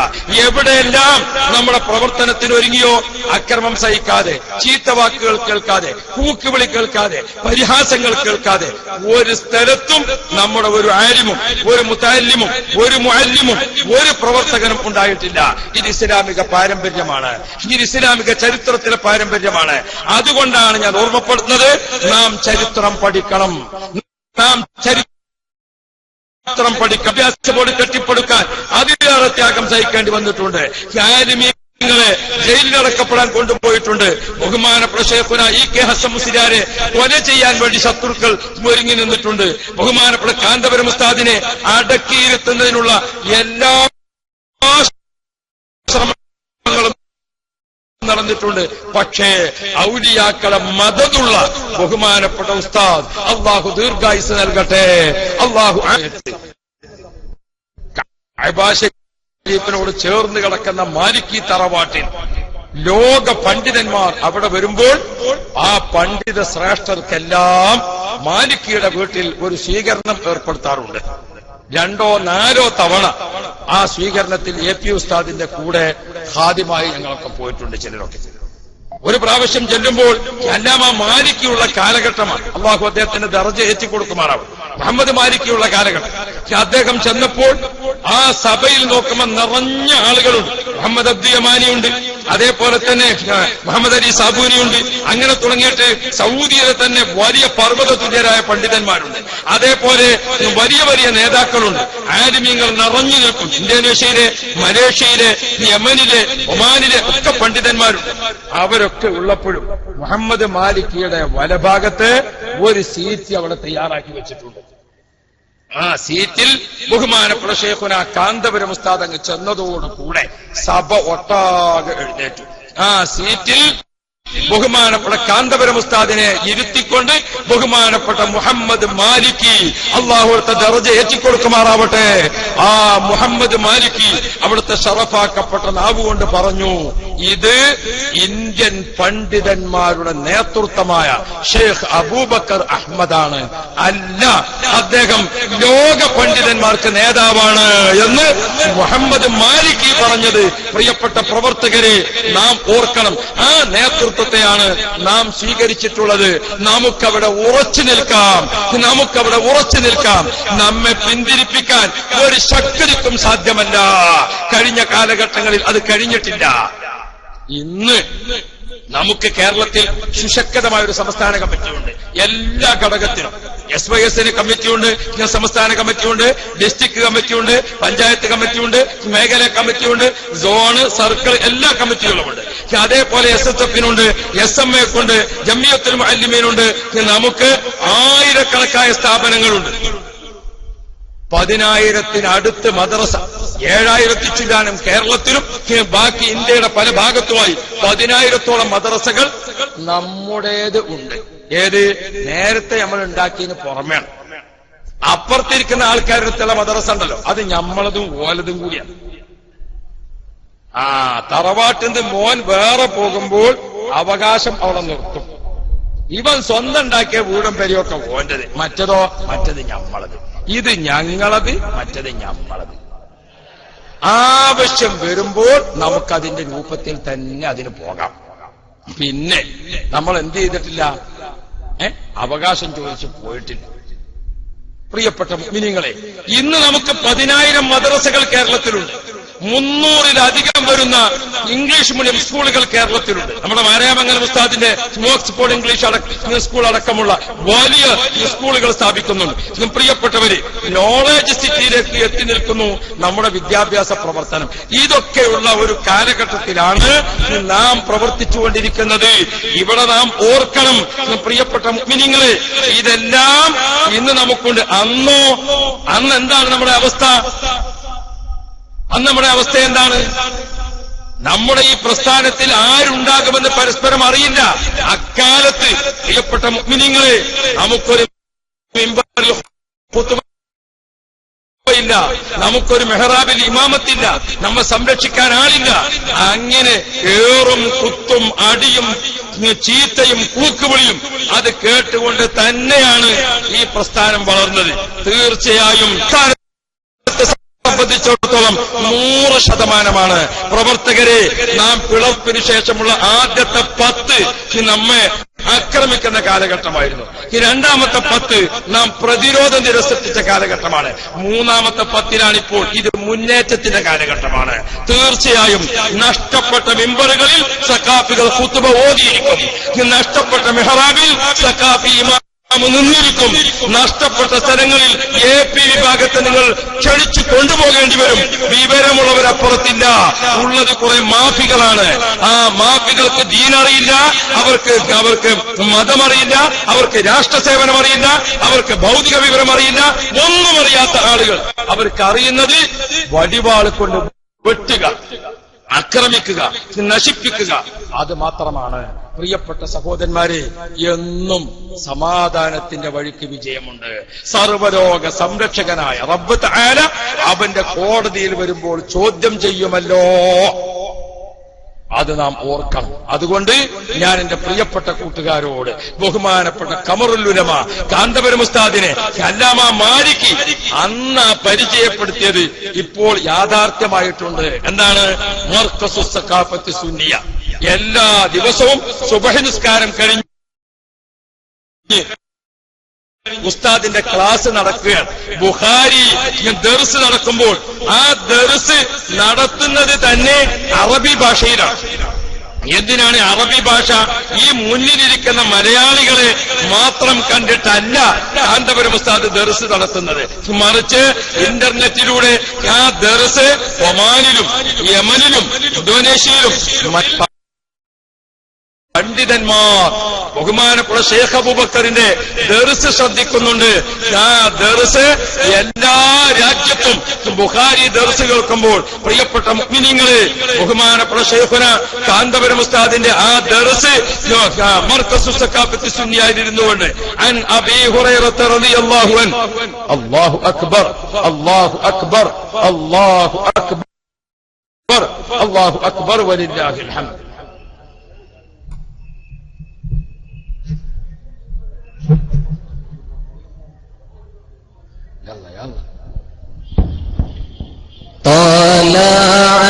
എവിടെയെല്ലാം നമ്മുടെ പ്രവർത്തനത്തിന് ഒരുങ്ങിയോ അക്രമം സഹിക്കാതെ, ചീത്ത വാക്കുകൾ കേൾക്കാതെ, കൂക്കുവിളി കേൾക്കാതെ, പരിഹാസങ്ങൾ കേൾക്കാതെ ഒരു സ്ഥലത്തും നമ്മുടെ ഒരു ആലിമും ഒരു മുതഅല്ലിമും ഒരു മുഅല്ലിമും ഒരു പ്രവർത്തകനും ഉണ്ടായിട്ടില്ല. ഇത് ഇസ്ലാമിക പാരമ്പര്യമാണ്, ഇത് ഇസ്ലാമിക ചരിത്രത്തിലെ പാരമ്പര്യമാണ്. അതുകൊണ്ടാണ് ഞാൻ ഓർമ്മപ്പെടുത്തുന്നത്, നാം ചരിത്രം പഠിക്കണം, നാം ചരിത്രം പഠിക്കണം. അഭ്യാസബോർഡ് കെട്ടിപ്പടുക്കാൻ അതിലേറെ ത്യാഗം സഹിക്കേണ്ടി വന്നിട്ടുണ്ട്. ആലിമീങ്ങളെ ജയിലിലടക്കപ്പെടാൻ കൊണ്ടുപോയിട്ടുണ്ട്. ബഹുമാനപ്പെട്ട ശൈഖുന ഇ.കെ. ഹസൻ മുസ്ലിയാരെ കൊല ചെയ്യാൻ വേണ്ടി ശത്രുക്കൾ ഒരുങ്ങി നിന്നിട്ടുണ്ട്. ബഹുമാനപ്പെട്ട കാന്തപുരം ഉസ്താദിനെ അടക്കിയിരുത്തുന്നതിനുള്ള എല്ലാ ശ്രമങ്ങളും നടന്നിട്ടുണ്ട്. പക്ഷേ ഔലിയാക്കളെ മദതുള്ള ബഹുമാനപ്പെട്ട ഉസ്താദ്, അള്ളാഹു ദീർഘായുസ് നൽകട്ടെ, അള്ളാഹു കഅബ ശരീഫിനോട് ചേർന്ന് കിടക്കുന്ന മാലിക്കി തറവാട്ടിൽ ലോക പണ്ഡിതന്മാർ അവിടെ വരുമ്പോൾ ആ പണ്ഡിത ശ്രേഷ്ഠർക്കെല്ലാം മാലിക്കിയുടെ വീട്ടിൽ ഒരു സ്വീകരണം ഏർപ്പെടുത്താറുണ്ട്. 2 or 4 തവണ ആ സ്വീകരണത്തിൽ AP ഉസ്താദിന്റെ കൂടെ ഖാദിമായി ഞങ്ങളൊക്കെ പോയിട്ടുണ്ട്. ചിലരൊക്കെ ഒരു പ്രാവശ്യം ചെല്ലുമ്പോൾ അല്ലാമ മാലിക്കിയുള്ള കാലഘട്ടമാണ്. അള്ളാഹു അദ്ദേഹത്തിന് ദർജ ഏറ്റിക്കൊടുക്കുമാറാവും. മുഹമ്മദ് മാലിക്കിയുള്ള കാലഘട്ടം. അദ്ദേഹം ചെന്നപ്പോൾ ആ സഭയിൽ നോക്കുമ്പോൾ നിറഞ്ഞ ആളുകളുണ്ട്. മുഹമ്മദ് അബ്ദു യമാനിയുണ്ട്, അതേപോലെ തന്നെ മുഹമ്മദ് അലി സാബൂനിയുണ്ട്. അങ്ങനെ തുടങ്ങിയിട്ട് സൗദിയിലെ തന്നെ വലിയ പർവ്വത തുല്യരായ പണ്ഡിതന്മാരുണ്ട്. അതേപോലെ വലിയ വലിയ നേതാക്കളുണ്ട്. ആലിമീങ്ങൾ നിറഞ്ഞു നിൽക്കും. ഇന്തോനേഷ്യയിലെ, മലേഷ്യയിലെ, യമനിലെ, ഒമാനിലെ ഒക്കെ പണ്ഡിതന്മാരുണ്ട്. അവരൊക്കെ ഉള്ളപ്പോഴും മുഹമ്മദ് മാലിക്കിയുടെ വലഭാഗത്ത് ഒരു സീറ്റ് അവിടെ തയ്യാറാക്കി വെച്ചിട്ടുണ്ട്. ആ സീറ്റിൽ ബഹുമാനപ്പെട്ട ശൈഖുന കാന്തപുരം ഉസ്താദ് അങ്ങ് ചെന്നതോടുകൂടെ സഭ ഒട്ടാകെ എഴുന്നേറ്റു. ആ സീറ്റിൽ ബഹുമാനപ്പെട്ട കാന്തപുരം ഉസ്താദിനെ ഇരുത്തിക്കൊണ്ട് ബഹുമാനപ്പെട്ട മുഹമ്മദ് മാലിക്കി, അള്ളാഹുവിടുത്തെ ദർജ ഏറ്റിക്കൊടുക്കുമാറാവട്ടെ, ആ മുഹമ്മദ് മാലിക്കി അവിടുത്തെ ഷറഫാക്കപ്പെട്ട നാവുകൊണ്ട് പറഞ്ഞു, ഇത് ഇന്ത്യൻ പണ്ഡിതന്മാരുടെ നേതൃത്വമായ ഷെയ്ഖ് അബൂബക്കർ അഹ്മദാണ്, അല്ല അദ്ദേഹം ലോക പണ്ഡിതന്മാർക്ക് നേതാവാണ് എന്ന് മുഹമ്മദ് മാലിക്കി പറഞ്ഞത് പ്രിയപ്പെട്ട പ്രവർത്തകരെ നാം ഓർക്കണം. ആ നേതൃത്വത്തെയാണ് നാം സ്വീകരിച്ചിട്ടുള്ളത്. നമുക്കവിടെ ഉറച്ചു നിൽക്കാം, നമുക്കവിടെ ഉറച്ചു നിൽക്കാം. നമ്മെ പിന്തിരിപ്പിക്കാൻ ഒരു ശക്തിക്കും സാധ്യമല്ല. കഴിഞ്ഞ കാലഘട്ടങ്ങളിൽ അത് കഴിഞ്ഞിട്ടില്ല. ഇന്ന് നമുക്ക് കേരളത്തിൽ സുശക്തമായ ഒരു സംസ്ഥാന കമ്മിറ്റിയുണ്ട്. എല്ലാ ഘടകത്തിനും SYSന് കമ്മിറ്റിയുണ്ട്, സംസ്ഥാന കമ്മിറ്റിയുണ്ട്, ഡിസ്ട്രിക്ട് കമ്മിറ്റിയുണ്ട്, പഞ്ചായത്ത് കമ്മിറ്റിയുണ്ട്, മേഖലാ കമ്മിറ്റിയുണ്ട്, സോണ്, സർക്കിൾ, എല്ലാ കമ്മിറ്റികളുമുണ്ട്. അതേപോലെ SSFനുണ്ട്, SMAക്കുണ്ട്, ജമിയത്തുൽ മുഅല്ലിമീനുണ്ട്. നമുക്ക് ആയിരക്കണക്കായ സ്ഥാപനങ്ങളുണ്ട്. 10,000-അടുത്ത് മദ്രസ, 7,000 ചില്ലാനും കേരളത്തിലും ബാക്കി ഇന്ത്യയുടെ പല ഭാഗത്തുമായി 10,000-ഓളം മദ്രസകൾ നമ്മുടേത് ഉണ്ട്. ഏത് നേരത്തെ നമ്മൾ ഉണ്ടാക്കിയതിന് പുറമേണ്. അപ്പുറത്തിരിക്കുന്ന ആൾക്കാരുടെ അടുത്തുള്ള മദ്രസ ഉണ്ടല്ലോ, അത് നമ്മളതും ഓലതും കൂടിയാണ്. തറവാട്ടിന്റെ മോൻ വേറെ പോകുമ്പോൾ അവകാശം അവിടെ നിർത്തും. ഇവൻ സ്വന്തം ഉണ്ടാക്കിയ വീടും പെരിയൊക്കെ ഓന്റത്, മറ്റത് ഞമ്മളത്. ഇത് ഞങ്ങളത്, മറ്റത് ഞമ്മളത്. ആവശ്യം വരുമ്പോൾ നമുക്കതിന്റെ രൂപത്തിൽ തന്നെ അതിന് പോകാം. പിന്നെ നമ്മൾ എന്ത് ചെയ്തിട്ടില്ല, അവകാശം ചോദിച്ച് പോയിട്ടില്ല. പ്രിയപ്പെട്ട മുഅ്മിനീങ്ങളെ, ഇന്ന് നമുക്ക് 10,000 മദ്രസകൾ കേരളത്തിലുണ്ട്. 300-ലധികം വരുന്ന ഇംഗ്ലീഷ് മീഡിയം സ്കൂളുകൾ കേരളത്തിലുണ്ട്. നമ്മുടെ മാരാമംഗലം ഉസ്താദിന്റെ ഓക്സ്ഫോർഡ് ഇംഗ്ലീഷ് സ്കൂൾ അടക്കമുള്ള വലിയ സ്കൂളുകൾ സ്ഥാപിക്കുന്നുണ്ട്. പ്രിയപ്പെട്ടവര്, നോളേജ് സിറ്റിയിലേക്ക് എത്തി നിൽക്കുന്നു നമ്മുടെ വിദ്യാഭ്യാസ പ്രവർത്തനം. ഇതൊക്കെയുള്ള ഒരു കാലഘട്ടത്തിലാണ് നാം പ്രവർത്തിച്ചുകൊണ്ടിരിക്കുന്നത്. ഇവിടെ നാം ഓർക്കണം പ്രിയപ്പെട്ട മുഅ്മിനീങ്ങളെ, ഇതെല്ലാം ഇന്ന് നമുക്കുണ്ട്. അന്ന് എന്താണ് നമ്മുടെ അവസ്ഥ? അന്ന് നമ്മുടെ അവസ്ഥ എന്താണ്? നമ്മുടെ ഈ പ്രസ്ഥാനത്തിൽ ആരുണ്ടാകുമെന്ന് പരസ്പരം അറിയില്ല. അക്കാലത്ത് പ്രിയപ്പെട്ട മുഅ്മിനീങ്ങളെ, നമുക്കൊരു മിമ്പറിൽ ഖുതുബയില്ല, നമുക്കൊരു മെഹ്റാബിൽ ഇമാമത്തില്ല, നമ്മെ സംരക്ഷിക്കാൻ ആളില്ല. അങ്ങനെ ഏറും കുത്തും അടിയും ചീത്തയും കൂക്കുവിളിയും അത് കേട്ടുകൊണ്ട് തന്നെയാണ് ഈ പ്രസ്ഥാനം വളർന്നത്. തീർച്ചയായും സംബന്ധിച്ചിടത്തോളം 100% പ്രവർത്തകരെ നാം പിളർപ്പിന് ശേഷമുള്ള ആദ്യത്തെ 10 നമ്മെ ആക്രമിക്കുന്ന കാലഘട്ടമായിരുന്നു. ഈ രണ്ടാമത്തെ 10 നാം പ്രതിരോധം നിരസിച്ച കാലഘട്ടമാണ്. മൂന്നാമത്തെ 10-ലാണിപ്പോൾ. ഇത് മുന്നേറ്റത്തിന്റെ കാലഘട്ടമാണ്. തീർച്ചയായും നഷ്ടപ്പെട്ട മിമ്പറുകളിൽ സഖാഫികൾ ഖുതുബ ഓതിയിരിക്കും. നഷ്ടപ്പെട്ട മെഹ്റാബിൽ സഖാഫി നിന്നിരിക്കും. നഷ്ടപ്പെട്ട സ്ഥലങ്ങളിൽ AP വിഭാഗത്തെ നിങ്ങൾ ക്ഷണിച്ചു കൊണ്ടുപോകേണ്ടി വരും. വിവരമുള്ളവരപ്പുറത്തില്ല. ഉള്ളത് കുറെ മാഫികളാണ്. ആ മാഫികൾക്ക് ദീനറിയില്ല, അവർക്ക് മതമറിയില്ല, അവർക്ക് രാഷ്ട്രസേവനം അറിയില്ല, അവർക്ക് ഭൗതിക വിവരം അറിയില്ല, ഒന്നും അറിയാത്ത ആളുകൾ. അവർക്ക് അറിയുന്നത് വടിവാള് കൊണ്ട് വെട്ടുക, ആക്രമിക്കുക, നശിപ്പിക്കുക, അത് മാത്രമാണ്. പ്രിയപ്പെട്ട സഹോദരന്മാരെ, എന്നും സമാധാനത്തിന്റെ വഴിക്ക് വിജയമുണ്ട്. സർവലോക സംരക്ഷകനായ റബ്ബ് തആല അവന്റെ കോടതിയിൽ വരുമ്പോൾ ചോദ്യം ചെയ്യുമല്ലോ. അത് നാം ഓർക്കണം. അതുകൊണ്ട് ഞാൻ എന്റെ പ്രിയപ്പെട്ട കൂട്ടുകാരോട്, ബഹുമാനപ്പെട്ട ഖമറുൽ ഉലമ കാന്തപുരം ഉസ്താദിനെ അല്ലാമ മാലിക്കി അന്ന് പരിചയപ്പെടുത്തിയത് ഇപ്പോൾ യാഥാർത്ഥ്യമായിട്ടുണ്ട്. എന്താണ്? മർക്കസുസ് സഖാഫത്ത് സുന്നിയ. എല്ലാ ദിവസവും സുബഹി നിസ്കാരം കഴിഞ്ഞ് ഉസ്താദിന്റെ ക്ലാസ് നടക്കുകയാണ്. ബുഖാരി ദർസ് നടക്കുമ്പോൾ ആ ദർസ് നടത്തുന്നത് തന്നെ അറബി ഭാഷയിലാണ്. എന്തിനാണ് അറബി ഭാഷ? ഈ മുന്നിലിരിക്കുന്ന മലയാളികളെ മാത്രം കണ്ടിട്ടല്ല കാന്തപുരം ഉസ്താദ് ദർസ് നടത്തുന്നത്. മറിച്ച് ഇന്റർനെറ്റിലൂടെ ആ ദർസ് ഒമാനിലും യമനിലും ഇന്തോനേഷ്യയിലും പണ്ഡിതന്മാർ ബഹുമാനപ്പെട്ട ഷേഖ് അബൂബക്കറിന്റെ ദർസ് ശ്രദ്ധിക്കുന്നുണ്ട്. ആ ദർസ് എല്ലാ രാജ്യത്തും ബുഖാരി ദർസ് കേൾക്കുമ്പോൾ പ്രിയപ്പെട്ട മുഅ്മിനീങ്ങളെ, ബഹുമാനപ്പെട്ട ഷേഖുന കാന്തപുരം ഉസ്താദിന്റെ ആ ദർസ് മർക്കസു സഖാഫത്തി സുന്നിയായിരുന്നുകൊണ്ട് അൻ അബീ ഹുറൈറത റളിയല്ലാഹു അൻഹു അല്ലാഹു അക്ബർ അല്ലാഹു അക്ബർ അല്ലാഹു അക്ബർ അല്ലാഹു അക്ബർ വലില്ലാഹിൽ ഹംദ്. طلع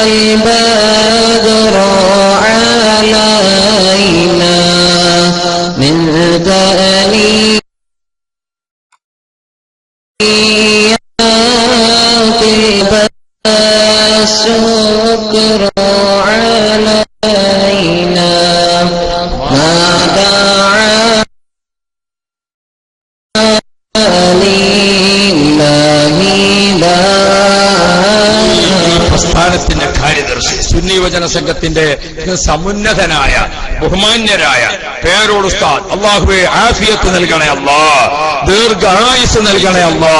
البدر علينا من ثنيات الشكر علينا ما دعا പ്രസ്ഥാനത്തിന്റെ കാര്യദർശി സുന്നി യുവജന സംഘത്തിന്റെ സമുന്നതനായ ബഹുമാന്യരായ പേരോട് ഉസ്താദ്, അല്ലാഹുവേ ആഫിയത്ത് നൽകണേ അല്ലാ, ദീർഘായുസ് നൽകണേ അല്ലാ,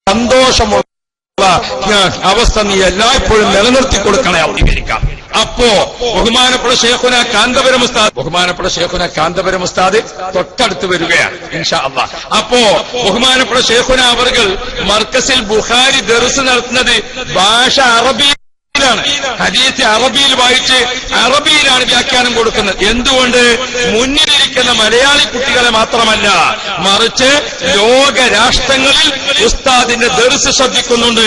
സന്തോഷമുള്ള അവസ്ഥ നീ എല്ലായ്പ്പോഴും നിലനിർത്തി കൊടുക്കണേ. അധികരിക്കാം. അപ്പോ ബഹുമാനപ്പെട്ട ഷേഖുന കാന്തപുരം ഉസ്താദ് തൊട്ടടുത്ത് വരികയാണ് ഇൻഷാ അല്ലാഹ്. അപ്പോ ബഹുമാനപ്പെട്ട ഷേഖുന അവർകൾ മർക്കസിൽ ബുഖാരി ദർസ് നടത്തുന്നത് ഭാഷ അറബിയിലാണ്. ഹദീസ് അറബിയിൽ വായിച്ച് അറബിയിലാണ് വ്യാഖ്യാനം കൊടുക്കുന്നത്. എന്തുകൊണ്ട്? മുന്നിലിരിക്കുന്ന മലയാളി കുട്ടികളെ മാത്രമല്ല, മറിച്ച് ലോക രാഷ്ട്രങ്ങളിൽ ഉസ്താദിന്റെ ദർസ് ശ്രദ്ധിക്കുന്നുണ്ട്.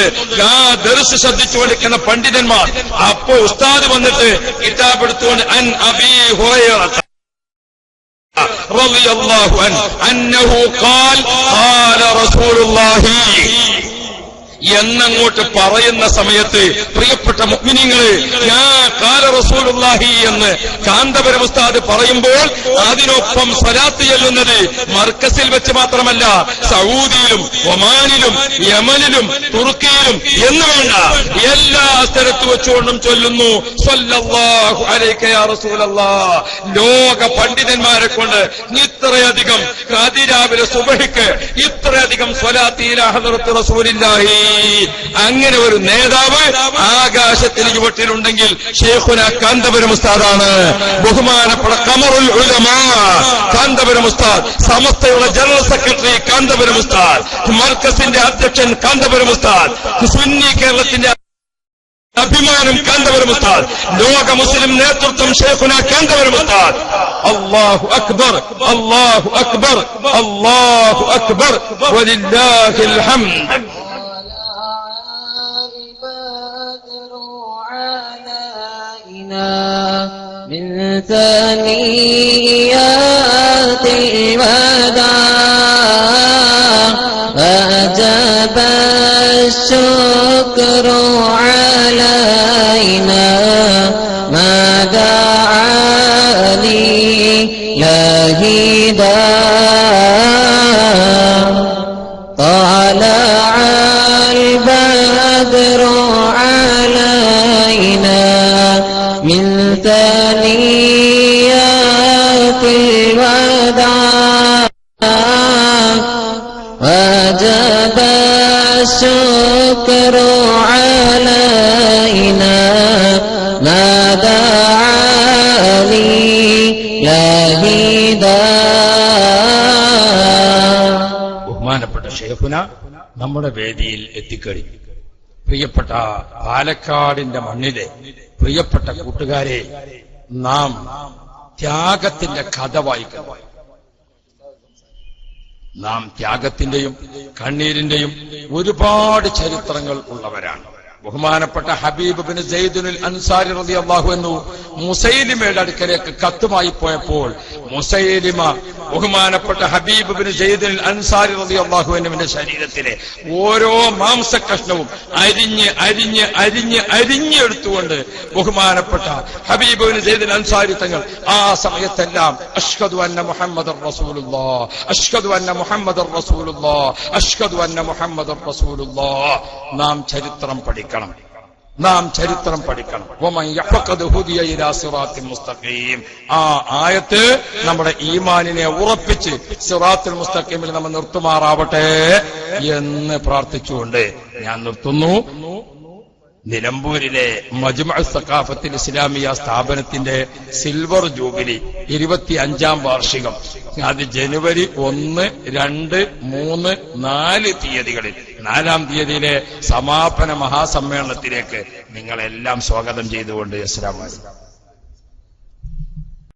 ആ ദർസ് ശ്രദ്ധിച്ചുകൊണ്ടിരിക്കുന്ന പണ്ഡിതന്മാർ. അപ്പോ ഉസ്താദ് വന്നിട്ട് കിതാബ് എടുത്തുകൊണ്ട് അൻ അബീ ഹുറൈറ റളിയല്ലാഹു അൻഹു അന്നഹു ഖാല റസൂലുള്ളാഹി എന്നങ്ങോട്ട് പറയുന്ന സമയത്ത് പ്രിയപ്പെട്ട മുഅ്മിനീങ്ങളെ, ഖാല റസൂലുള്ളാഹി എന്ന് കാന്തപുരം ഉസ്താദ് പറയുമ്പോൾ അതിനൊപ്പം സ്വലാത്ത് ചൊല്ലുന്നത് മർക്കസിൽ വെച്ച് മാത്രമല്ല, സൗദിയിലും ഒമാനിലും യമനിലും തുർക്കിയിലും എന്ന് വേണ്ട എല്ലാ സ്ഥലത്ത് വെച്ചുകൊണ്ടും ചൊല്ലുന്നു സ്വല്ലല്ലാഹു അലൈക യാ റസൂലല്ലാഹ്. ലോക പണ്ഡിതന്മാരെ കൊണ്ട് ഇത്രയധികം അതിരാവിലെ സുബഹിക്ക് ഇത്രയധികം സ്വലാത്ത് ഇലാ ഹദ്റത്തി റസൂലില്ലാഹി, അങ്ങനെ ഒരു നേതാവ് ആകാശത്തിന് ചുവട്ടിലുണ്ടെങ്കിൽ ശൈഖുന കാന്തപുരം ഉസ്താദാണ്. ബഹുമാനപ്പെട്ട ഖമറുൽ ഉലമാ കാന്തപുരം ഉസ്താദ്, സമസ്തയുടെ ജനറൽ സെക്രട്ടറി കാന്തപുരം ഉസ്താദ്, മർക്കസിന്റെ അധ്യക്ഷൻ കാന്തപുരം ഉസ്താദ്, സുന്നി കേരളത്തിന്റെ അഭിമാനം കാന്തപുരം ഉസ്താദ്, ലോക മുസ്ലിം നേതൃത്വം ശൈഖുന കാന്തപുരം ഉസ്താദ്. അല്ലാഹു അക്ബർ, അല്ലാഹു അക്ബർ, അല്ലാഹു അക്ബർ, വലില്ലാഹിൽ ഹംദ്. من ثنيات الوداع وجب الشكر علينا ما دعا لله داع طلع البدر علينا من ثنيات الوداع وجب الشكر علينا ما دعا لله داع. ബഹുമാനപ്പെട്ട ശൈഖുന നമ്മുടെ വേദിയിൽ എത്തിക്കഴിഞ്ഞു. പ്രിയപ്പെട്ട പാലക്കാടിന്റെ മണ്ണിലെ പ്രിയപ്പെട്ട കൂട്ടുകാരെ, നാം ത്യാഗത്തിന്റെ കഥ വായിക്കണം. നാം ത്യാഗത്തിന്റെയും കണ്ണീരിന്റെയും ഒരുപാട് ചരിത്രങ്ങൾ ഉള്ളവരാണ്. ബഹുമാനപ്പെട്ട ഹബീബ് ബിൻ സയ്യിദുൽ അൻസാരി റളിയല്ലാഹു അൻഹു മുസൈലിമയുടെ അടുക്കലേക്ക് കത്തുമായി പോയപ്പോൾ മുസൈലിമ ബഹുമാനപ്പെട്ട ഹബീബ് ബിൻ സയ്യിദുൽ അൻസാരി റളിയല്ലാഹു അൻഹുവിന്റെ ശരീരത്തിലെ ഓരോ മാംസകഷ്ണവും അരിഞ്ഞ് അരിഞ്ഞ് അരിഞ്ഞ് അരിഞ്ഞെടുത്തുകൊണ്ട് ബഹുമാനപ്പെട്ട ഹബീബ് ബിൻ സയ്യിദുൽ അൻസാരി തങ്ങൾ ആ സമയത്തെല്ലാം അഷ്ഹദു അന്ന മുഹമ്മദർ റസൂലുള്ളാഹ്, അഷ്ഹദു അന്ന മുഹമ്മദർ റസൂലുള്ളാഹ്, അഷ്ഹദു അന്ന മുഹമ്മദർ റസൂലുള്ളാഹ്. നാം ചരിത്രം പഠിക്കണം, നാം ചരിത്രം പഠിക്കണം. വമൻ യഹ്ഫഖദ് ഹുദിയ ഇലാ സിറാത്തിൽ മുസ്തഖീം, ആ ആയത്ത് നമ്മുടെ ഈമാനിനെ ഉറപ്പിച്ച് സിറാത്തുൽ മുസ്തഖീമിൽ നമ്മൾ നിർത്തുമാറാവട്ടെ എന്ന് പ്രാർത്ഥിച്ചുകൊണ്ട് ഞാൻ നിർത്തുന്നു. നിലമ്പൂരിലെ മജ്മഉ സഖാഫത്തുൽ ഇസ്ലാമിയ സ്ഥാപനത്തിന്റെ സിൽവർ ജൂബിലി 25ാം വാർഷികം, അത് ജനുവരി 1, 2, 3, 4 തീയതികളിൽ, 4ാം തീയതിയിലെ സമാപന മഹാസമ്മേളനത്തിലേക്ക് നിങ്ങളെല്ലാം സ്വാഗതം ചെയ്തുകൊണ്ട് അസ്സലാമു അലൈക്കും.